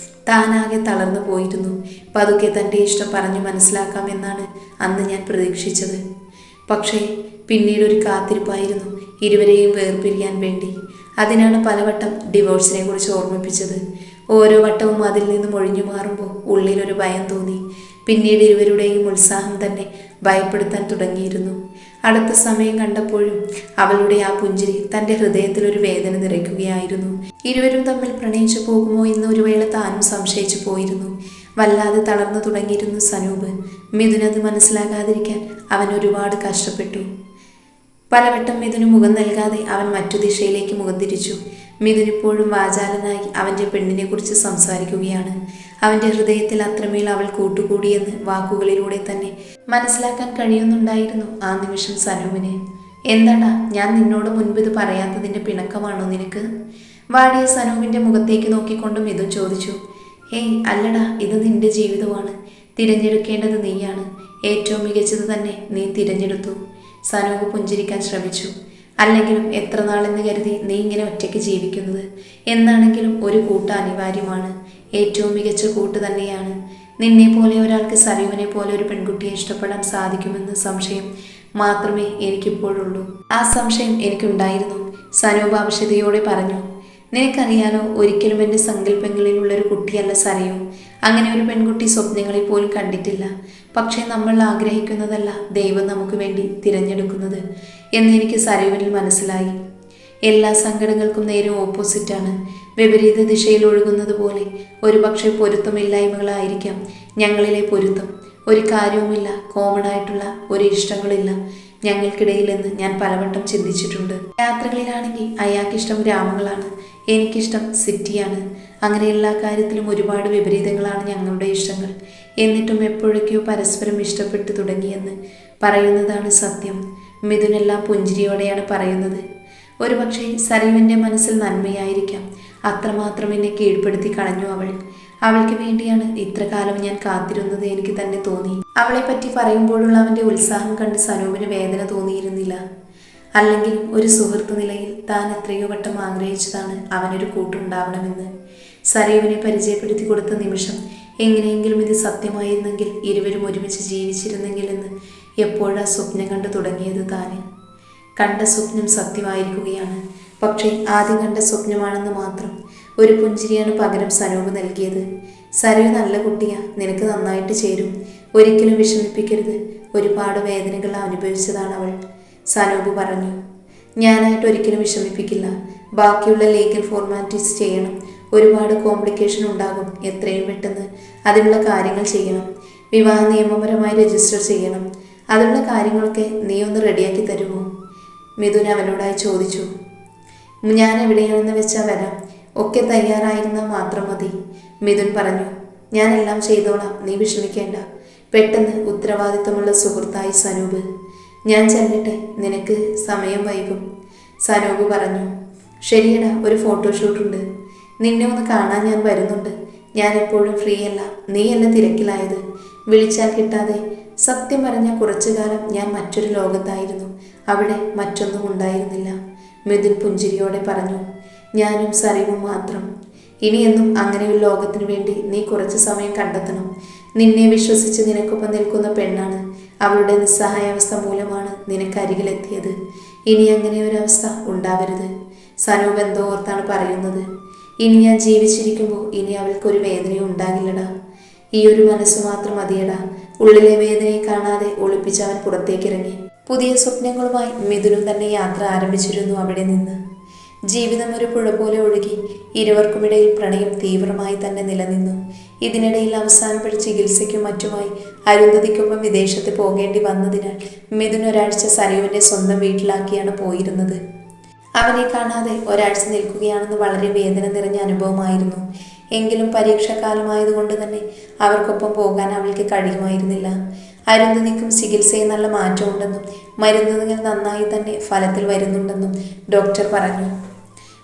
താനാകെ തളർന്നു പോയിരുന്നു. പതുക്കെ തൻ്റെ ഇഷ്ടം പറഞ്ഞു മനസ്സിലാക്കാമെന്നാണ് അന്ന് ഞാൻ പ്രതീക്ഷിച്ചത്. പക്ഷേ പിന്നീടൊരു കാത്തിരിപ്പായിരുന്നു ഇരുവരെയും വേർപിരിയാൻ വേണ്ടി. അതിനാണ് പലവട്ടം ഡിവോഴ്സിനെ കുറിച്ച് ഓർമ്മിപ്പിച്ചത്. ഓരോ വട്ടവും അതിൽ നിന്നും ഒഴിഞ്ഞു മാറുമ്പോൾ ഉള്ളിലൊരു ഭയം തോന്നി. പിന്നീട് ഇരുവരുടെയും ഉത്സാഹം തന്നെ ഭയപ്പെടുത്താൻ തുടങ്ങിയിരുന്നു. അടുത്ത സമയം കണ്ടപ്പോഴും അവളുടെ ആ പുഞ്ചിരി തൻ്റെ ഹൃദയത്തിലൊരു വേദന നിറയ്ക്കുകയായിരുന്നു. ഇരുവരും തമ്മിൽ പ്രണയിച്ചു പോകുമോ എന്ന് ഒരു വേള താനും സംശയിച്ചു പോയിരുന്നു. വല്ലാതെ തളർന്നു തുടങ്ങിയിരുന്നു സനൂപ്. മിഥുനത് മനസ്സിലാകാതിരിക്കാൻ അവൻ ഒരുപാട് കഷ്ടപ്പെട്ടു. പലവട്ടം മിഥുന് മുഖം നൽകാതെ അവൻ മറ്റു ദിശയിലേക്ക് മുഖം തിരിച്ചു. മിഥുൻ ഇപ്പോഴും വാചാലനായി അവൻ്റെ പെണ്ണിനെ കുറിച്ച് സംസാരിക്കുകയാണ്. അവൻ്റെ ഹൃദയത്തിൽ അത്രമേൽ അവൾ കൂട്ടുകൂടിയെന്ന് വാക്കുകളിലൂടെ തന്നെ മനസ്സിലാക്കാൻ കഴിയുന്നുണ്ടായിരുന്നു ആ നിമിഷം സനൂപിന്. എന്താടാ, ഞാൻ നിന്നോട് മുൻപ് ഇത് പറയാത്തതിൻ്റെ പിണക്കമാണോ നിനക്ക്? വാടിയ സനൂപിൻ്റെ മുഖത്തേക്ക് നോക്കിക്കൊണ്ട് മിഥുൻ ചോദിച്ചു. ഹേയ് അല്ലടാ, ഇത് നിന്റെ ജീവിതമാണ്. തിരഞ്ഞെടുക്കേണ്ടത് നീയാണ്. ഏറ്റവും മികച്ചത് തന്നെ നീ തിരഞ്ഞെടുത്തു. സനൂപ് പുഞ്ചിരിക്കാൻ ശ്രമിച്ചു. അല്ലെങ്കിലും എത്ര നാളെന്ന് കരുതി നീ ഇങ്ങനെ ഒറ്റയ്ക്ക് ജീവിക്കുന്നത്? എന്നാണെങ്കിലും ഒരു കൂട്ട് അനിവാര്യമാണ്. ഏറ്റവും മികച്ച കൂട്ട് തന്നെയാണ്. നിന്നെ പോലെ ഒരാൾക്ക് സനൂപിനെ പോലെ ഒരു പെൺകുട്ടിയെ ഇഷ്ടപ്പെടാൻ സാധിക്കുമെന്ന സംശയം മാത്രമേ എനിക്കിപ്പോഴുള്ളൂ. ആ സംശയം എനിക്കുണ്ടായിരുന്നു, സനൂപ് ആവശ്യതയോടെ പറഞ്ഞു. നിനക്കറിയാലോ, ഒരിക്കലും എൻ്റെ സങ്കല്പങ്ങളിലുള്ളൊരു കുട്ടിയല്ല സരയു. അങ്ങനെ ഒരു പെൺകുട്ടി സ്വപ്നങ്ങളിൽ പോലും കണ്ടിട്ടില്ല. പക്ഷേ നമ്മൾ ആഗ്രഹിക്കുന്നതല്ല ദൈവം നമുക്ക് വേണ്ടി തിരഞ്ഞെടുക്കുന്നത് എന്നെനിക്ക് സരയുവിൽ മനസ്സിലായി. എല്ലാ സങ്കടങ്ങൾക്കും നേരെ ഓപ്പോസിറ്റാണ്. വിപരീത ദിശയിൽ ഒഴുകുന്നത് പോലെ ഒരുപക്ഷെ പൊരുത്തമില്ലായ്മകളായിരിക്കാം ഞങ്ങളിലെ പൊരുത്തം. ഒരു കാര്യവുമില്ല, കോമൺ ആയിട്ടുള്ള ഒരു ഇഷ്ടങ്ങളില്ല ഞങ്ങൾക്കിടയിലെന്ന് ഞാൻ പലവട്ടം ചിന്തിച്ചിട്ടുണ്ട്. യാത്രകളിലാണെങ്കിൽ അയാൾക്കിഷ്ടം ഗ്രാമങ്ങളാണ്, എനിക്കിഷ്ടം സിറ്റിയാണ്. അങ്ങനെ എല്ലാ കാര്യത്തിലും ഒരുപാട് വിപരീതങ്ങളാണ് ഞങ്ങളുടെ ഇഷ്ടങ്ങൾ. എന്നിട്ടും എപ്പോഴൊക്കെയോ പരസ്പരം ഇഷ്ടപ്പെട്ടു തുടങ്ങിയെന്ന് പറയുന്നതാണ് സത്യം. മിഥുനെല്ലാം പുഞ്ചിരിയോടെയാണ് പറയുന്നത്. ഒരുപക്ഷെ സരീവന്റെ മനസ്സിൽ നന്മയായിരിക്കാം. അത്രമാത്രം എന്നെ കീഴ്പ്പെടുത്തി കളഞ്ഞു അവൾ. അവൾക്ക് വേണ്ടിയാണ് ഇത്ര കാലം ഞാൻ കാത്തിരുന്നത് എനിക്ക് തന്നെ തോന്നി. അവളെ പറ്റി പറയുമ്പോഴുള്ള അവന്റെ ഉത്സാഹം കണ്ട് സനൂപിന് വേദന തോന്നിയിരുന്നില്ല. അല്ലെങ്കിലും ഒരു സുഹൃത്തു നിലയിൽ താൻ എത്രയോ വട്ടം ആഗ്രഹിച്ചതാണ് അവനൊരു കൂട്ടുണ്ടാവണമെന്ന്. സരീവിനെ പരിചയപ്പെടുത്തി കൊടുത്ത നിമിഷം എങ്ങനെയെങ്കിലും ഇത് സത്യമായിരുന്നെങ്കിൽ, ഇരുവരും ഒരുമിച്ച് ജീവിച്ചിരുന്നെങ്കിൽ എന്ന് എപ്പോഴാ സ്വപ്നം കണ്ടു തുടങ്ങിയത് താന്. കണ്ട സ്വപ്നം സത്യമായിരിക്കുകയാണ്. പക്ഷേ ആദ്യം കണ്ട സ്വപ്നമാണെന്ന് മാത്രം. ഒരു പുഞ്ചിരിയാണ് പകരം സനൂപ് നൽകിയത്. സരയു നല്ല കുട്ടിയാ, നിനക്ക് നന്നായിട്ട് ചേരും, ഒരിക്കലും വിഷമിപ്പിക്കരുത്. ഒരുപാട് വേദനകൾ അനുഭവിച്ചതാണ് അവൾ, സനൂപ് പറഞ്ഞു. ഞാനായിട്ട് ഒരിക്കലും വിഷമിപ്പിക്കില്ല. ബാക്കിയുള്ള ലീഗൽ ഫോർമാലിറ്റീസ് ചെയ്യണം. ഒരുപാട് കോംപ്ലിക്കേഷൻ ഉണ്ടാകും. എത്രയും പെട്ടെന്ന് അതിനുള്ള കാര്യങ്ങൾ ചെയ്യണം. വിവാഹ നിയമപരമായി രജിസ്റ്റർ ചെയ്യണം. അതിനുള്ള കാര്യങ്ങളൊക്കെ നീ ഒന്ന് റെഡിയാക്കി തരുമോ? മിഥുൻ അവനോടായി ചോദിച്ചു. ഞാൻ എവിടെയാണെന്ന് വെച്ചാൽ വരാം, ഒക്കെ തയ്യാറായിരുന്നാൽ മാത്രം മതി, മിഥുൻ പറഞ്ഞു. ഞാനെല്ലാം ചെയ്തോളാം, നീ വിഷമിക്കേണ്ട, പെട്ടെന്ന് ഉത്തരവാദിത്തമുള്ള സുഹൃത്തായി സനൂപ്. ഞാൻ ചെല്ലട്ടെ, നിനക്ക് സമയം വൈകും, സനൂപ് പറഞ്ഞു. ശരിയടാ, ഒരു ഫോട്ടോഷൂട്ടുണ്ട്, നിന്നെ ഒന്ന് കാണാൻ ഞാൻ വരുന്നുണ്ട്. ഞാൻ എപ്പോഴും ഫ്രീ അല്ല, നീയല്ല തിരക്കിലായത്, വിളിച്ചാൽ കിട്ടാതെ. സത്യം പറഞ്ഞ കുറച്ചു കാലം ഞാൻ മറ്റൊരു ലോകത്തായിരുന്നു, അവിടെ മറ്റൊന്നും ഉണ്ടായിരുന്നില്ല, മിഥുൻ പുഞ്ചിരിയോടെ പറഞ്ഞു. ഞാനും സരീവും മാത്രം. ഇനിയെന്നും അങ്ങനെയൊരു ലോകത്തിനു വേണ്ടി നീ കുറച്ച് സമയം കണ്ടെത്തണം. നിന്നെ വിശ്വസിച്ച് നിനക്കൊപ്പം നിൽക്കുന്ന പെണ്ണാണ്. അവളുടെ നിസ്സഹായാവസ്ഥ മൂലമാണ് നിനക്കരികിലെത്തിയത്. ഇനി അങ്ങനെ ഒരവസ്ഥ ഉണ്ടാവരുത്. സനൂപ് എന്തോ ഓർത്താണ് പറയുന്നത്. ഇനി ഞാൻ ജീവിച്ചിരിക്കുമ്പോൾ ഇനി അവൾക്കൊരു വേദനയും ഉണ്ടാകില്ലടാ. ഈ ഒരു മനസ്സ് മാത്രം മതിയടാ. ഉള്ളിലെ വേദനയെ കാണാതെ ഒളിപ്പിച്ചവൻ പുറത്തേക്കിറങ്ങി. പുതിയ സ്വപ്നങ്ങളുമായി മിഥുനും തന്നെ യാത്ര ആരംഭിച്ചിരുന്നു അവിടെ നിന്ന്. ജീവിതം ഒരു പുഴ പോലെ ഒഴുകി. ഇരുവർക്കുമിടയിൽ പ്രണയം തീവ്രമായി തന്നെ നിലനിന്നു. ഇതിനിടയിൽ അവസാനപ്പെട്ട ചികിത്സയ്ക്കും മറ്റുമായി അരുന്ധതിക്കൊപ്പം വിദേശത്ത് പോകേണ്ടി വന്നതിനാൽ മിഥുൻ ഒരാഴ്ച സരയുവിൻ്റെ സ്വന്തം വീട്ടിലാക്കിയാണ് പോയിരുന്നത്. അവനെ കാണാതെ ഒരാഴ്ച നിൽക്കുകയാണെന്ന് വളരെ വേദന നിറഞ്ഞ അനുഭവമായിരുന്നു. എങ്കിലും പരീക്ഷാകാലമായതുകൊണ്ട് തന്നെ അവർക്കൊപ്പം പോകാൻ അവൾക്ക് കഴിയുമായിരുന്നില്ല. അരുന്ധതിക്കും ചികിത്സയിൽ നല്ല മാറ്റമുണ്ടെന്നും മരുന്നുകൾ നന്നായി തന്നെ ഫലത്തിൽ വരുന്നുണ്ടെന്നും ഡോക്ടർ പറഞ്ഞു.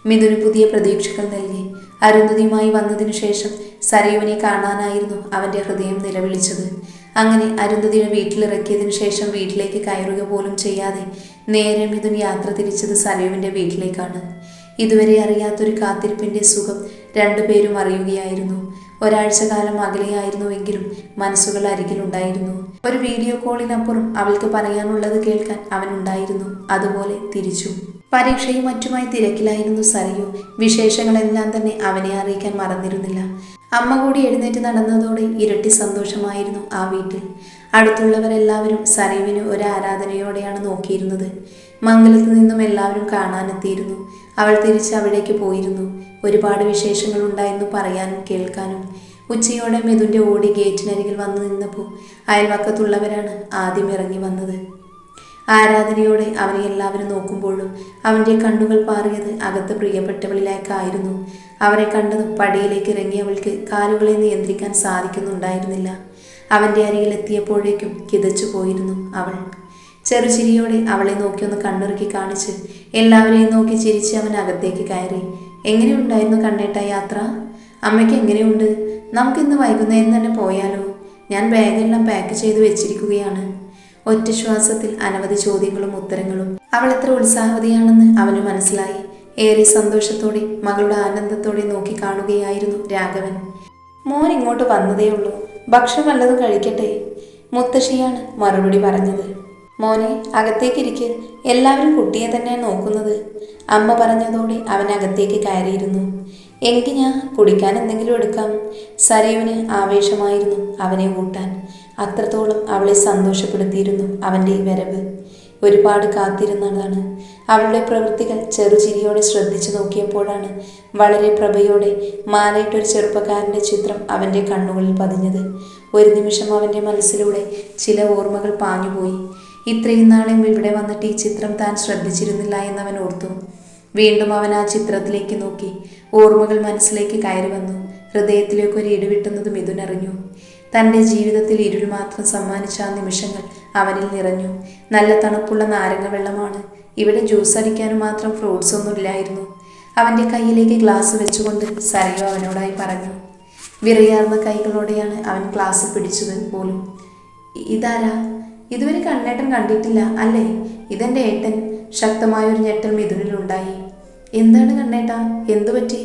മിഥുന് പുതിയ പ്രതീക്ഷകൾ നൽകി. അരുന്ധതിയുമായി വന്നതിനു ശേഷം സരയുവിനെ കാണാനായിരുന്നു അവൻ്റെ ഹൃദയം നിലവിളിച്ചത്. അങ്ങനെ അരുന്ധതിയെ വീട്ടിലിറക്കിയതിനു ശേഷം വീട്ടിലേക്ക് കയറുക പോലും ചെയ്യാതെ നേരെ മിഥുൻ യാത്ര തിരിച്ചത് സരയുവിൻ്റെ വീട്ടിലേക്കാണ്. ഇതുവരെ അറിയാത്തൊരു കാത്തിരിപ്പിൻ്റെ സുഖം രണ്ടുപേരും അറിയുകയായിരുന്നു. ഒരാഴ്ച കാലം അകലെയായിരുന്നുവെങ്കിലും മനസ്സുകൾ അരികിലുണ്ടായിരുന്നു. ഒരു വീഡിയോ കോളിനപ്പുറം അവൾക്ക് പറയാനുള്ളത് കേൾക്കാൻ അവനുണ്ടായിരുന്നു. അതുപോലെ തിരിച്ചു. പരീക്ഷയും മറ്റുമായി തിരക്കിലായിരുന്നു സരയു. വിശേഷങ്ങളെല്ലാം തന്നെ അവനെ അറിയിക്കാൻ മറന്നിരുന്നില്ല. അമ്മ കൂടി എഴുന്നേറ്റ് നടന്നതോടെ ഇരട്ടി സന്തോഷമായിരുന്നു ആ വീട്ടിൽ. അടുത്തുള്ളവരെല്ലാവരും സരയുവിന് ഒരു ആരാധനയോടെയാണ് നോക്കിയിരുന്നത്. മംഗലത്ത് നിന്നും എല്ലാവരും കാണാനെത്തിയിരുന്നു. അവൾ തിരിച്ച് അവിടേക്ക് പോയിരുന്നു. ഒരുപാട് വിശേഷങ്ങൾ ഉണ്ടായിരുന്നു പറയാനും കേൾക്കാനും. ഉച്ചയോടെ മിഥുൻ്റെ ഓടി ഗേറ്റിനരികിൽ വന്നു നിന്നപ്പോൾ അയൽവക്കത്തുള്ളവരാണ് ആദ്യം ഇറങ്ങി വന്നത്. ആരാധനയോടെ അവനെ എല്ലാവരും നോക്കുമ്പോഴും അവൻ്റെ കണ്ണുകൾ പാറിയത് അകത്ത് പ്രിയപ്പെട്ടവളിലേക്കായിരുന്നു. അവരെ കണ്ടതും പടിയിലേക്ക് ഇറങ്ങി അവൾക്ക് കാലുകളെ നിയന്ത്രിക്കാൻ സാധിക്കുന്നുണ്ടായിരുന്നില്ല. അവൻ്റെ അരികിലെത്തിയപ്പോഴേക്കും കിതച്ചു പോയിരുന്നു അവൾ. ചെറുചിരിയോടെ അവളെ നോക്കിയൊന്ന് കണ്ണിറുക്കി കാണിച്ച് എല്ലാവരെയും നോക്കി ചിരിച്ച് അവൻ അകത്തേക്ക് കയറി. എങ്ങനെയുണ്ടായിരുന്നു കണ്ണേട്ട യാത്ര? അമ്മയ്ക്ക് എങ്ങനെയുണ്ട്? നമുക്കിന്ന് വൈകുന്നേരം തന്നെ പോയാലോ? ഞാൻ ബാഗെല്ലാം പാക്ക് ചെയ്ത് വെച്ചിരിക്കുകയാണ്. ഒറ്റ ശ്വാസത്തിൽ അനവധി ചോദ്യങ്ങളും ഉത്തരങ്ങളും. അവൾ എത്ര ഉത്സാഹവതിയാണെന്ന് അവന് മനസ്സിലായി. ഏറെ സന്തോഷത്തോടെ മകളുടെ ആനന്ദത്തോടെ നോക്കി കാണുകയായിരുന്നു രാഘവൻ. മോൻ ഇങ്ങോട്ട് വന്നതേയുള്ളൂ, ഭക്ഷണം വല്ലതും കഴിക്കട്ടെ? മുത്തശ്ശിയാണ് മറുപടി പറഞ്ഞത്. മോനെ, അകത്തേക്കിരിക്ക്, എല്ലാവരും കുട്ടിയെ തന്നെ നോക്കുന്നത്, അമ്മ പറഞ്ഞതോടെ അവൻ അകത്തേക്ക് കയറിയിരുന്നു. എങ്കിൽ ഞാൻ കുടിക്കാൻ എന്തെങ്കിലും എടുക്കാം. സരയുവിന് ആവേശമായിരുന്നു അവനെ കൂട്ടാൻ. അത്രത്തോളം അവളെ സന്തോഷപ്പെടുത്തിയിരുന്നു അവൻ്റെ വരവ്. ഒരുപാട് കാത്തിരുന്നതാണ്. അവളുടെ പ്രവൃത്തികൾ ചെറുചിരിയോടെ ശ്രദ്ധിച്ചു നോക്കിയപ്പോഴാണ് വളരെ പ്രഭയോടെ മാലയിട്ടൊരു ചെറുപ്പക്കാരൻ്റെ ചിത്രം അവൻ്റെ കണ്ണുകളിൽ പതിഞ്ഞത്. ഒരു നിമിഷം അവൻ്റെ മനസ്സിലൂടെ ചില ഓർമ്മകൾ പാഞ്ഞുപോയി. ഇത്രയും നാളും ഇവിടെ വന്നിട്ട് ഈ ചിത്രം താൻ ശ്രദ്ധിച്ചിരുന്നില്ല എന്നവൻ ഓർത്തു. വീണ്ടും അവൻ ആ ചിത്രത്തിലേക്ക് നോക്കി. ഓർമ്മകൾ മനസ്സിലേക്ക് കയറി വന്നു. ഹൃദയത്തിലേക്ക് ഒരു ഇടിവിട്ടുന്നത് മിഥുൻ അറിഞ്ഞു. തൻ്റെ ജീവിതത്തിൽ ഇരുൾ മാത്രം സമ്മാനിച്ച ആ നിമിഷങ്ങൾ അവനിൽ നിറഞ്ഞു. നല്ല തണുപ്പുള്ള നാരങ്ങ വെള്ളമാണ്. ഇവിടെ ജ്യൂസ് അടിക്കാനും മാത്രം ഫ്രൂട്ട്സ് ഒന്നും ഇല്ലായിരുന്നു. അവൻ്റെ കയ്യിലേക്ക് ഗ്ലാസ് വെച്ചുകൊണ്ട് സരയു അവനോടായി പറഞ്ഞു. വിറയാർന്ന കൈകളോടെയാണ് അവൻ ഗ്ലാസ് പിടിച്ചത് പോലും. ഇതാരാ? ഇതുവരെ കണ്ണേട്ടൻ കണ്ടിട്ടില്ല അല്ലേ? ഇതെൻ്റെ ഏട്ടൻ. ശക്തമായൊരു ഞെട്ടൽ മിഥുനിലുണ്ടായി. എന്താണ് കണ്ണേട്ടാ, എന്തു പറ്റി?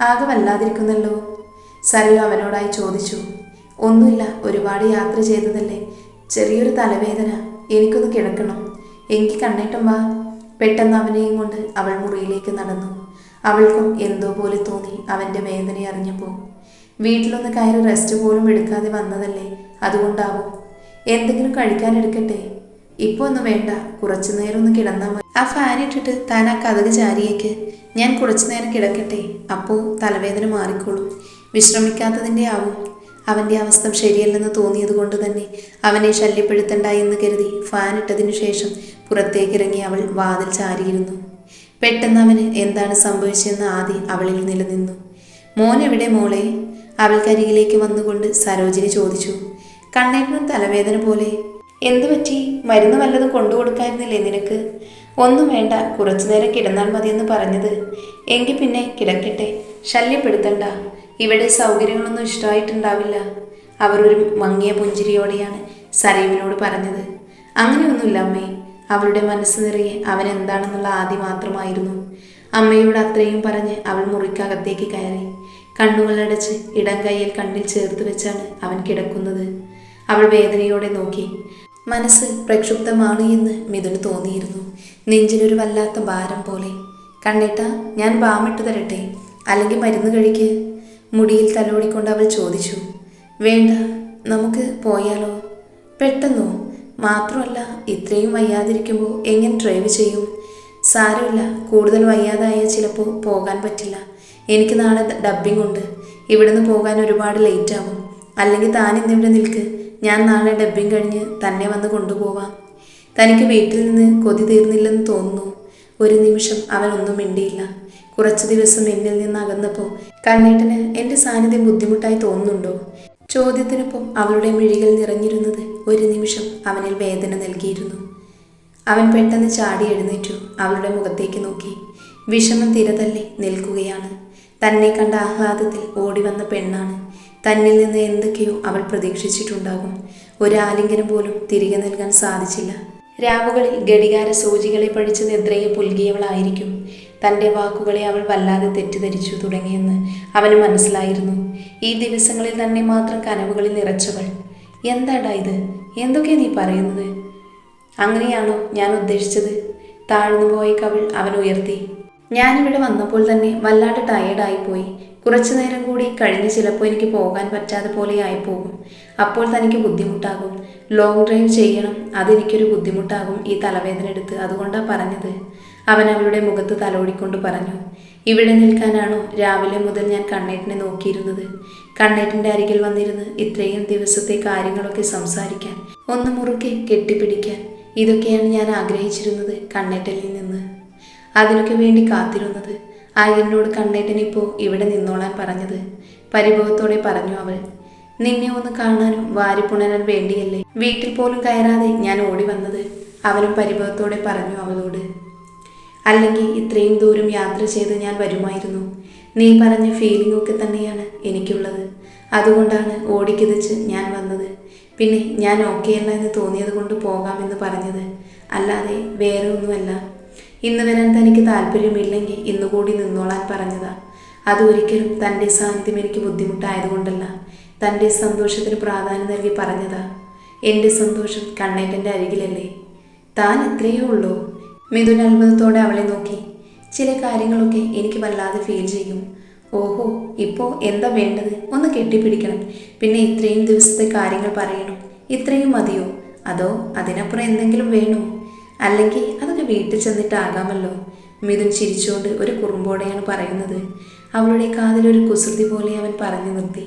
ആകെ വല്ലാതിരിക്കുന്നല്ലോ. സരയു അവനോടായി ചോദിച്ചു. ഒന്നുമില്ല, ഒരുപാട് യാത്ര ചെയ്തതല്ലേ, ചെറിയൊരു തലവേദന. എനിക്കൊന്ന് കിടക്കണം. എങ്കിൽ കണ്ണേട്ടൻ വാ. പെട്ടെന്ന് അവനെയും കൊണ്ട് അവൾ മുറിയിലേക്ക് നടന്നു. അവൾക്കും എന്തോ പോലെ തോന്നി അവൻ്റെ വേദന അറിഞ്ഞപ്പോൾ. വീട്ടിലൊന്ന് കയറി റെസ്റ്റ് പോലും എടുക്കാതെ വന്നതല്ലേ, അതുകൊണ്ടാവും. എന്തെങ്കിലും കഴിക്കാൻ എടുക്കട്ടെ? ഇപ്പോൾ ഒന്നും വേണ്ട, കുറച്ചു നേരം ഒന്ന് കിടന്നാൽ മതി. ആ ഫാൻ ഇട്ടിട്ട് താൻ ആ കതക് ചാരിയേക്ക്. ഞാൻ കുറച്ചു നേരം കിടക്കട്ടെ, അപ്പോൾ തലവേദന മാറിക്കോളും. വിശ്രമിക്കാത്തതിൻ്റെ ആവും. അവൻ്റെ അവസ്ഥ ശരിയല്ലെന്ന് തോന്നിയത് കൊണ്ട് തന്നെ അവനെ ശല്യപ്പെടുത്തണ്ട എന്ന് കരുതി ഫാൻ ഇട്ടതിനു ശേഷം പുറത്തേക്കിറങ്ങി അവൾ വാതിൽ ചാരിയിരുന്നു. പെട്ടെന്ന് അവന് എന്താണ് സംഭവിച്ചതെന്ന് ആദ്യം അവളിൽ നിലനിന്നു. മോൻ എവിടെ മോളെ? അവൾക്കരികിലേക്ക് വന്നുകൊണ്ട് സരോജിനി ചോദിച്ചു. കണ്ണേട്ടനും തലവേദന പോലെ. എന്തു പറ്റി? മരുന്ന് വല്ലതും കൊണ്ടുകൊടുക്കായിരുന്നില്ലേ നിനക്ക്? ഒന്നും വേണ്ട, കുറച്ചു നേരം കിടന്നാൽ മതിയെന്ന് പറഞ്ഞത്. എങ്കിൽ പിന്നെ കിടക്കട്ടെ, ശല്യപ്പെടുത്തണ്ട. ഇവിടെ സൗകര്യങ്ങളൊന്നും ഇഷ്ടമായിട്ടുണ്ടാവില്ല. അവർ ഒരു മങ്ങിയ പുഞ്ചിരിയോടെയാണ് സരയുവിനോട് പറഞ്ഞത്. അങ്ങനെയൊന്നുമില്ല അമ്മേ. അവളുടെ മനസ്സ് നിറയെ അവൻ എന്താണെന്നുള്ള ആദ്യം മാത്രമായിരുന്നു. അമ്മയോട് അത്രയും പറഞ്ഞ് അവൾ മുറിക്കകത്തേക്ക് കയറി. കണ്ണുകളടച്ച് ഇടം കൈയിൽ കണ്ണിൽ ചേർത്ത് വെച്ചാണ് അവൻ കിടക്കുന്നത്. അവൾ വേദനയോടെ നോക്കി. മനസ്സ് പ്രക്ഷുബ്ധമാണ് എന്ന് മിഥുന് തോന്നിയിരുന്നു. നെഞ്ചിനൊരു വല്ലാത്ത ഭാരം പോലെ. കണ്ണേട്ടാ, ഞാൻ ബാമിട്ട് തരട്ടെ, അല്ലെങ്കിൽ മരുന്ന് കഴിക്ക്? മുടിയിൽ തലോടിക്കൊണ്ട് അവൾ ചോദിച്ചു. വേണ്ട, നമുക്ക് പോയാലോ? പെട്ടെന്നോ? മാത്രമല്ല, ഇത്രയും വയ്യാതിരിക്കുമ്പോൾ എങ്ങനെ ഡ്രൈവ് ചെയ്യും? സാരമില്ല, കൂടുതൽ വയ്യാതായ ചിലപ്പോൾ പോകാൻ പറ്റില്ല. എനിക്ക് നാളെ ഡബ്ബിംഗ് ഉണ്ട്. ഇവിടുന്ന് പോകാൻ ഒരുപാട് ലേറ്റ് ആവും. അല്ലെങ്കിൽ താൻ ഇന്നിവിടെ നിൽക്ക്, ഞാൻ നാളെ ഡബ്ബിംഗ് കഴിഞ്ഞ് തന്നെ വന്ന് കൊണ്ടുപോവാം. തനിക്ക് വീട്ടിൽ നിന്ന് കൊതി തീർന്നില്ലെന്ന് തോന്നുന്നു. ഒരു നിമിഷം അവൻ ഒന്നും മിണ്ടിയില്ല. കുറച്ചു ദിവസം എന്നിൽ നിന്ന് അകന്നപ്പോൾ കണ്ണേട്ടന് എൻ്റെ സാന്നിധ്യം ബുദ്ധിമുട്ടായി തോന്നുന്നുണ്ടോ? ചോദ്യത്തിനൊപ്പം അവളുടെ മിഴികൾ നിറഞ്ഞിരുന്നത് ഒരു നിമിഷം അവനിൽ വേദന നൽകിയിരുന്നു. അവൻ പെട്ടെന്ന് ചാടി എഴുന്നേറ്റു. അവളുടെ മുഖത്തേക്ക് നോക്കി. വിഷമം തിരതല്ലി നിൽക്കുകയാണ്. തന്നെ കണ്ട ആഹ്ലാദത്തിൽ ഓടി വന്ന പെണ്ണാണ്. തന്നിൽ നിന്ന് എന്തൊക്കെയോ അവൾ പ്രതീക്ഷിച്ചിട്ടുണ്ടാകും. ഒരാലിംഗനം പോലും തിരികെ നൽകാൻ സാധിച്ചില്ല. രാവുകളിൽ ഘടികാര സൂചികളെ പഴിച്ച് നിദ്രയെ പുൽകിയവളായിരിക്കും. തൻ്റെ വാക്കുകളെ അവൾ വല്ലാതെ തെറ്റിദ്ധരിച്ചു തുടങ്ങിയെന്ന് അവന് മനസ്സിലായിരുന്നു. ഈ ദിവസങ്ങളിൽ തന്നെ മാത്രം കനവുകളിൽ നിറച്ചവൾ. എന്താടാ ഇത്? എന്തൊക്കെയാ നീ പറയുന്നത്? അങ്ങനെയാണോ ഞാൻ ഉദ്ദേശിച്ചത്? താഴ്ന്നു പോയ കവിൾ അവൻ ഉയർത്തി. ഞാനിവിടെ വന്നപ്പോൾ തന്നെ വല്ലാണ്ട് ടയേർഡായിപ്പോയി. കുറച്ചു നേരം കൂടി കഴിഞ്ഞ് ചിലപ്പോൾ എനിക്ക് പോകാൻ പറ്റാതെ പോലെ ആയിപ്പോകും. അപ്പോൾ തനിക്ക് ബുദ്ധിമുട്ടാകും. ലോങ് ഡ്രൈവ് ചെയ്യണം, അതെനിക്കൊരു ബുദ്ധിമുട്ടാകും ഈ തലവേദന എടുത്ത്. അതുകൊണ്ടാണ് പറഞ്ഞത്. അവൻ അവളുടെ മുഖത്ത് തലോടിക്കൊണ്ട് പറഞ്ഞു. ഇവിടെ നിൽക്കാനാണോ രാവിലെ മുതൽ ഞാൻ കണ്ണേട്ടനെ നോക്കിയിരുന്നത്? കണ്ണേട്ടൻ്റെ അരികിൽ വന്നിരുന്ന് ഇത്രയും ദിവസത്തെ കാര്യങ്ങളൊക്കെ സംസാരിക്കാൻ, ഒന്ന് മുറുക്കെ കെട്ടിപ്പിടിക്കാൻ. ഇതൊക്കെയാണ് ഞാൻ ആഗ്രഹിച്ചിരുന്നത് കണ്ണേട്ടനിൽ നിന്ന്. അതിനൊക്കെ വേണ്ടി കാത്തിരുന്നത്. എന്നോട് കണ്ണേട്ടനിപ്പോൾ ഇവിടെ നിന്നോളാൻ പറഞ്ഞത്. പരിഭവത്തോടെ പറഞ്ഞു അവൾ. നിന്നെ ഒന്ന് കാണാനും വാരിപ്പുണരാൻ വേണ്ടിയല്ലേ വീട്ടിൽ പോലും കയറാതെ ഞാൻ ഓടി വന്നത്? അവനും പരിഭവത്തോടെ പറഞ്ഞു അവളോട്. അല്ലെങ്കിൽ ഇത്രയും ദൂരം യാത്ര ചെയ്ത് ഞാൻ വരുമായിരുന്നു. നീ പറഞ്ഞ ഫീലിംഗ് ഒക്കെ തന്നെയാണ് എനിക്കുള്ളത്. അതുകൊണ്ടാണ് ഓടിക്കിതച്ച് ഞാൻ വന്നത്. പിന്നെ ഞാൻ ഓക്കെയല്ല എന്ന് തോന്നിയത് കൊണ്ട് പോകാമെന്ന് പറഞ്ഞത്, അല്ലാതെ വേറെ ഒന്നുമല്ല. ഇന്ന് വരാൻ തനിക്ക് താല്പര്യമില്ലെങ്കിൽ ഇന്നുകൂടി നിന്നോളാൻ പറഞ്ഞതാ. അതൊരിക്കലും തൻ്റെ സാന്നിധ്യം എനിക്ക് ബുദ്ധിമുട്ടായതുകൊണ്ടല്ല, തൻ്റെ സന്തോഷത്തിന് പ്രാധാന്യം നൽകി പറഞ്ഞതാ. എൻ്റെ സന്തോഷം കണ്ണേട്ടൻ്റെ അരികിലല്ലേ. താൻ ഇത്രയേ ഉള്ളൂ? മിഥുൻ അത്ഭുതത്തോടെ അവളെ നോക്കി. ചില കാര്യങ്ങളൊക്കെ എനിക്ക് വല്ലാതെ ഫീൽ ചെയ്യും. ഓഹോ, ഇപ്പോൾ എന്താ വേണ്ടത്? ഒന്ന് കെട്ടിപ്പിടിക്കണം, പിന്നെ ഇത്രയും ദിവസത്തെ കാര്യങ്ങൾ പറയണം. ഇത്രയും മതിയോ? അതോ അതിനപ്പുറം എന്തെങ്കിലും വേണോ? അല്ലെങ്കിൽ അതൊക്കെ വീട്ടിൽ ചെന്നിട്ടാകാമല്ലോ. മിഥുൻ ചിരിച്ചുകൊണ്ട് ഒരു കുറുമ്പോടെയാണ് പറയുന്നത്. അവളുടെ കാതിലൊരു കുസൃതി പോലെ അവൻ പറഞ്ഞു നിർത്തി.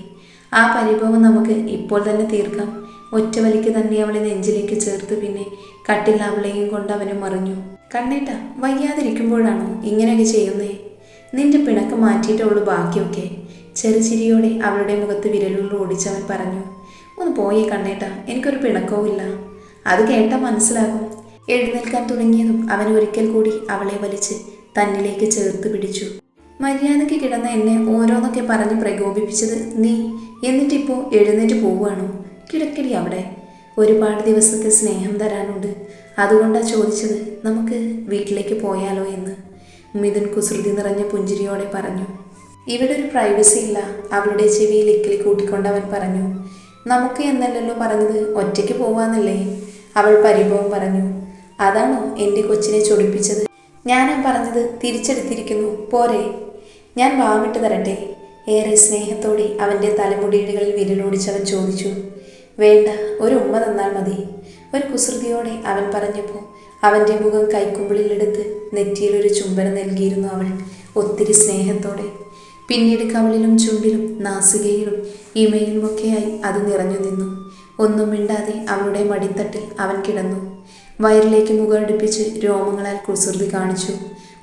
ആ പരിഭവം നമുക്ക് ഇപ്പോൾ തന്നെ തീർക്കാം. ഒറ്റ വലിക്ക് തന്നെ അവളെ നെഞ്ചിലേക്ക് ചേർത്ത് പിന്നെ കട്ടിൽ അവളെയും കൊണ്ട് അവനും മറിഞ്ഞു. കണ്ണേട്ട, വയ്യാതിരിക്കുമ്പോഴാണോ ഇങ്ങനെയൊക്കെ ചെയ്യുന്നേ? നിന്റെ പിണക്ക് മാറ്റിയിട്ടുള്ളൂ ബാക്കിയൊക്കെ. ചെറുചിരിയോടെ അവളുടെ മുഖത്ത് വിരലുകൾ ഓടിച്ചവൻ പറഞ്ഞു. ഒന്ന് പോയേ കണ്ണേട്ട, എനിക്കൊരു പിണക്കവും ഇല്ല. അത് കേട്ടാൽ മനസ്സിലാകും. എഴുന്നേൽക്കാൻ തുടങ്ങിയതും അവൻ ഒരിക്കൽ കൂടി അവളെ വലിച്ച് തന്നിലേക്ക് ചേർത്ത് പിടിച്ചു. മര്യാദയ്ക്ക് കിടന്ന എന്നെ ഓരോന്നൊക്കെ പറഞ്ഞ് പ്രകോപിപ്പിച്ചത് നീ, എന്നിട്ടിപ്പോൾ എഴുന്നേറ്റ് പോവുകയാണോ? കിടക്കടി അവിടെ. ഒരുപാട് ദിവസത്തെ സ്നേഹം തരാനുണ്ട്. അതുകൊണ്ടാണ് ചോദിച്ചത്, നമുക്ക് വീട്ടിലേക്ക് പോയാലോ എന്ന്. മിഥുൻ കുസൃതി നിറഞ്ഞ പുഞ്ചിരിയോടെ പറഞ്ഞു. ഇവിടെ ഒരു പ്രൈവസി ഇല്ല. അവളുടെ ചെവിയിൽ ഇക്കിളി കൂട്ടിക്കൊണ്ടവൻ പറഞ്ഞു. നമുക്ക് എന്നല്ലല്ലോ പറഞ്ഞത്, ഒറ്റയ്ക്ക് പോവാന്നല്ലേ? അവൾ പരിഭവം പറഞ്ഞു. അതാണോ എൻ്റെ കൊച്ചിനെ ചൊടിപ്പിച്ചത്? ഞാനാ പറഞ്ഞത് തിരിച്ചെടുത്തിരിക്കുന്നു, പോരെ? ഞാൻ വാവിട്ട് തരട്ടെ? ഏറെ സ്നേഹത്തോടെ അവൻ്റെ തലമുടിയിടകളിൽ വിരലോടിച്ചവൻ ചോദിച്ചു. വേണ്ട, ഒരു ഉമ്മ തന്നാൽ മതി. ഒരു കുസൃതിയോടെ അവൻ പറഞ്ഞപ്പോൾ അവൻ്റെ മുഖം കൈക്കുമ്പിളിലെടുത്ത് നെറ്റിയിലൊരു ചുംബനം നൽകിയിരുന്നു അവൾ, ഒത്തിരി സ്നേഹത്തോടെ. പിന്നീട് കവിളിലും ചുണ്ടിലും നാസികയിലും ഇമയിലുമൊക്കെയായി അത് നിറഞ്ഞു നിന്നു. ഒന്നും മിണ്ടാതെ അവളുടെ മടിത്തട്ടിൽ അവൻ കിടന്നു. വയറിലേക്ക് മുഖമടുപ്പിച്ച് രോമങ്ങളാൽ കുസൃതി കാണിച്ചു.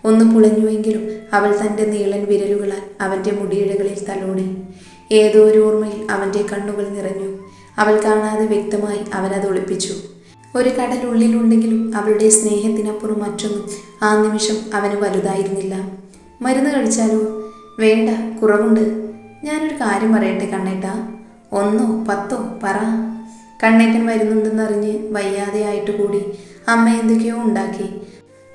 ഒന്ന് പുളഞ്ഞുവെങ്കിലും അവൾ തൻ്റെ നീളൻ വിരലുകളാൽ അവൻ്റെ മുടിയിഴകളിൽ തലോടി. ഏതോ ഒരു ഓർമ്മയിൽ അവൻ്റെ കണ്ണുകൾ നിറഞ്ഞു. അവൾ കാണാതെ വ്യക്തമായി അവനത് ഒളിപ്പിച്ചു. ഒരു കടൽ ഉള്ളിലുണ്ടെങ്കിലും അവളുടെ സ്നേഹത്തിനപ്പുറം മറ്റൊന്നും ആ നിമിഷം അവന് വലുതായിരുന്നില്ല. മരുന്ന് കഴിച്ചാലോ? വേണ്ട, കുറവുണ്ട്. ഞാനൊരു കാര്യം പറയട്ടെ കണ്ണേട്ട? 1 10 പറ. കണ്ണേട്ടൻ വരുന്നുണ്ടെന്നറിഞ്ഞ് വയ്യാതെയായിട്ട് കൂടി അമ്മ എന്തൊക്കെയോ ഉണ്ടാക്കി.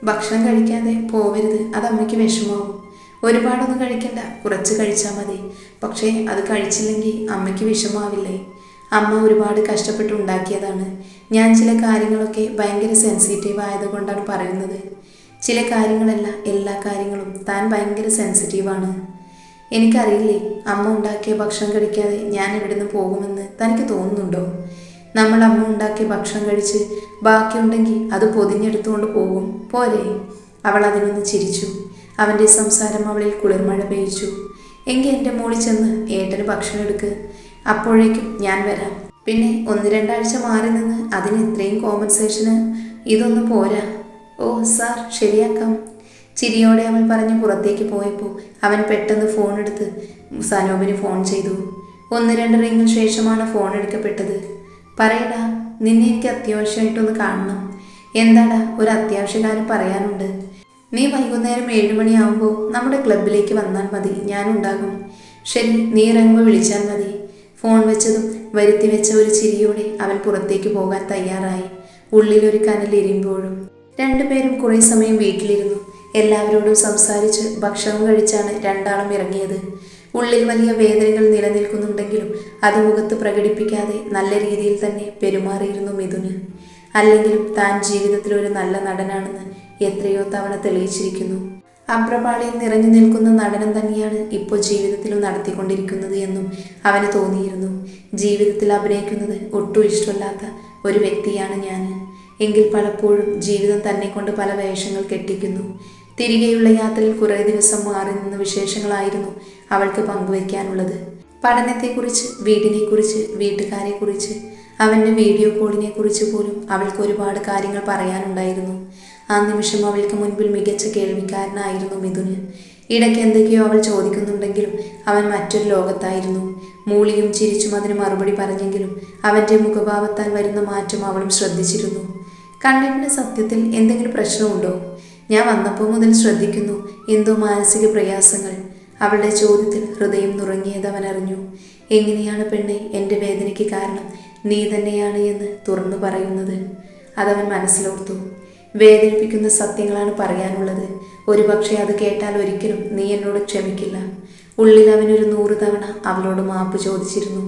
ഭക്ഷണം കഴിക്കാതെ പോവരുത്, അത് അമ്മയ്ക്ക് വിഷമാവും. ഒരുപാടൊന്നും കഴിക്കണ്ട, കുറച്ച് കഴിച്ചാൽ മതി. പക്ഷേ അത് കഴിച്ചില്ലെങ്കിൽ അമ്മയ്ക്ക് വിഷമാവില്ലേ? അമ്മ ഒരുപാട് കഷ്ടപ്പെട്ട് ഉണ്ടാക്കിയതാണ്. ഞാൻ ചില കാര്യങ്ങളൊക്കെ ഭയങ്കര സെൻസിറ്റീവ് ആയതുകൊണ്ടാണ് പറയുന്നത്. ചില കാര്യങ്ങളല്ല, എല്ലാ കാര്യങ്ങളും താൻ ഭയങ്കര സെൻസിറ്റീവാണ്. എനിക്കറിയില്ലേ, അമ്മ ഉണ്ടാക്കിയ ഭക്ഷണം കഴിക്കാതെ ഞാൻ ഇവിടുന്ന് പോകുമെന്ന് തനിക്ക് തോന്നുന്നുണ്ടോ? നമ്മൾ അമ്മ ഉണ്ടാക്കിയ ഭക്ഷണം കഴിച്ച് ബാക്കിയുണ്ടെങ്കിൽ അത് പൊതിഞ്ഞെടുത്തുകൊണ്ട് പോകും, പോരെ? അവൾ അതിനൊന്ന് ചിരിച്ചു. അവൻ്റെ സംസാരം അവളിൽ കുളിർമഴ പെയ്ച്ചു. എങ്കിൽ എൻ്റെ മോളിൽ ചെന്ന് ഏട്ടന് ഭക്ഷണം എടുക്ക്, അപ്പോഴേക്കും ഞാൻ വരാം. പിന്നെ 1-2 ആഴ്ച മാറി നിന്ന് അതിന് ഇത്രയും കോമ്പൻസേഷന് ഇതൊന്നും പോരാ. ഓ സാർ, ശരിയാക്കാം. ചിരിയോടെ അവൾ പറഞ്ഞ് പുറത്തേക്ക് പോയപ്പോൾ അവൻ പെട്ടെന്ന് ഫോൺ എടുത്ത് സനോപിന് ഫോൺ ചെയ്തു. 1-2 റിങ്ങിന് ശേഷമാണ് ഫോൺ എടുക്കപ്പെട്ടത്. പറയടാ, നിന്നെ എനിക്ക് അത്യാവശ്യമായിട്ടൊന്ന് കാണണം. എന്താടാ? ഒരു അത്യാവശ്യ കാര്യം പറയാനുണ്ട്. നീ വൈകുന്നേരം 7 മണിയാവുമ്പോൾ നമ്മുടെ ക്ലബിലേക്ക് വന്നാൽ മതി, ഞാനുണ്ടാകും. ശരി, നീ ഇറങ്ങുമ്പോൾ വിളിച്ചാൽ മതി. ഫോൺ വെച്ചതും വരുത്തി വെച്ച ഒരു ചിരിയോടെ അവൻ പുറത്തേക്ക് പോകാൻ തയ്യാറായി. ഉള്ളിലൊരു കനലിരിയുമ്പോഴും. രണ്ടുപേരും കുറേ സമയം വീട്ടിലിരുന്നു. എല്ലാവരോടും സംസാരിച്ച് ഭക്ഷണം കഴിച്ചാണ് രണ്ടാളും ഇറങ്ങിയത്. ഉള്ളിൽ വലിയ വേദനകൾ നിലനിൽക്കുന്നുണ്ടെങ്കിലും അത് മുഖത്ത് പ്രകടിപ്പിക്കാതെ നല്ല രീതിയിൽ തന്നെ പെരുമാറിയിരുന്നു മിഥുന്. അല്ലെങ്കിലും താൻ ജീവിതത്തിൽ ഒരു നല്ല നടനാണെന്ന് എത്രയോ തവണ തെളിയിച്ചിരിക്കുന്നു. അഭ്രപാളിയിൽ നിറഞ്ഞു നിൽക്കുന്ന നടനം തന്നെയാണ് ഇപ്പോൾ ജീവിതത്തിലും നടത്തിക്കൊണ്ടിരിക്കുന്നത് എന്നും അവന് തോന്നിയിരുന്നു. ജീവിതത്തിൽ അഭിനയിക്കുന്നത് ഒട്ടും ഇഷ്ടമില്ലാത്ത ഒരു വ്യക്തിയാണ് ഞാൻ. എങ്കിൽ പലപ്പോഴും ജീവിതം തന്നെ കൊണ്ട് പല വേഷങ്ങൾ കെട്ടിക്കുന്നു. തിരികെയുള്ള യാത്രയിൽ കുറേ ദിവസം മാറി നിന്ന വിശേഷങ്ങളായിരുന്നു അവൾക്ക് പങ്കുവയ്ക്കാനുള്ളത്. പഠനത്തെക്കുറിച്ച്, വീടിനെക്കുറിച്ച്, വീട്ടുകാരെക്കുറിച്ച്, അവൻ്റെ വീഡിയോ കോളിനെ കുറിച്ച് പോലും അവൾക്ക് ഒരുപാട് കാര്യങ്ങൾ പറയാനുണ്ടായിരുന്നു. ആ നിമിഷം അവൾക്ക് മുൻപിൽ മികച്ച കേൾവിക്കാരനായിരുന്നു മിഥുന്. ഇടയ്ക്ക് എന്തൊക്കെയോ അവൾ ചോദിക്കുന്നുണ്ടെങ്കിലും അവൻ മറ്റൊരു ലോകത്തായിരുന്നു. മൂളിയും ചിരിച്ചും അതിന് മറുപടി പറഞ്ഞെങ്കിലും അവൻ്റെ മുഖഭാവത്താൽ വരുന്ന മാറ്റം അവളും ശ്രദ്ധിച്ചിരുന്നു. കണ്ണേട്ടന് സത്യത്തിൽ എന്തെങ്കിലും പ്രശ്നമുണ്ടോ? ഞാൻ വന്നപ്പോൾ മുതൽ ശ്രദ്ധിക്കുന്നു, എന്തോ മാനസിക പ്രയാസങ്ങൾ. അവളുടെ ചോദ്യത്തിൽ ഹൃദയം നുറങ്ങിയത് അവൻ അറിഞ്ഞു. എങ്ങനെയാണ് പെണ്ണെ എൻ്റെ വേദനയ്ക്ക് കാരണം നീ തന്നെയാണ് എന്ന് തുറന്നു പറയുന്നത്? അതവൻ മനസ്സിലോർത്തു. വേദനിപ്പിക്കുന്ന സത്യങ്ങളാണ് പറയാനുള്ളത്. ഒരുപക്ഷെ അത് കേട്ടാൽ ഒരിക്കലും നീ എന്നോട് ക്ഷമിക്കില്ല. ഉള്ളിൽ അവനൊരു 100 തവണ അവളോട് മാപ്പ് ചോദിച്ചിരുന്നു.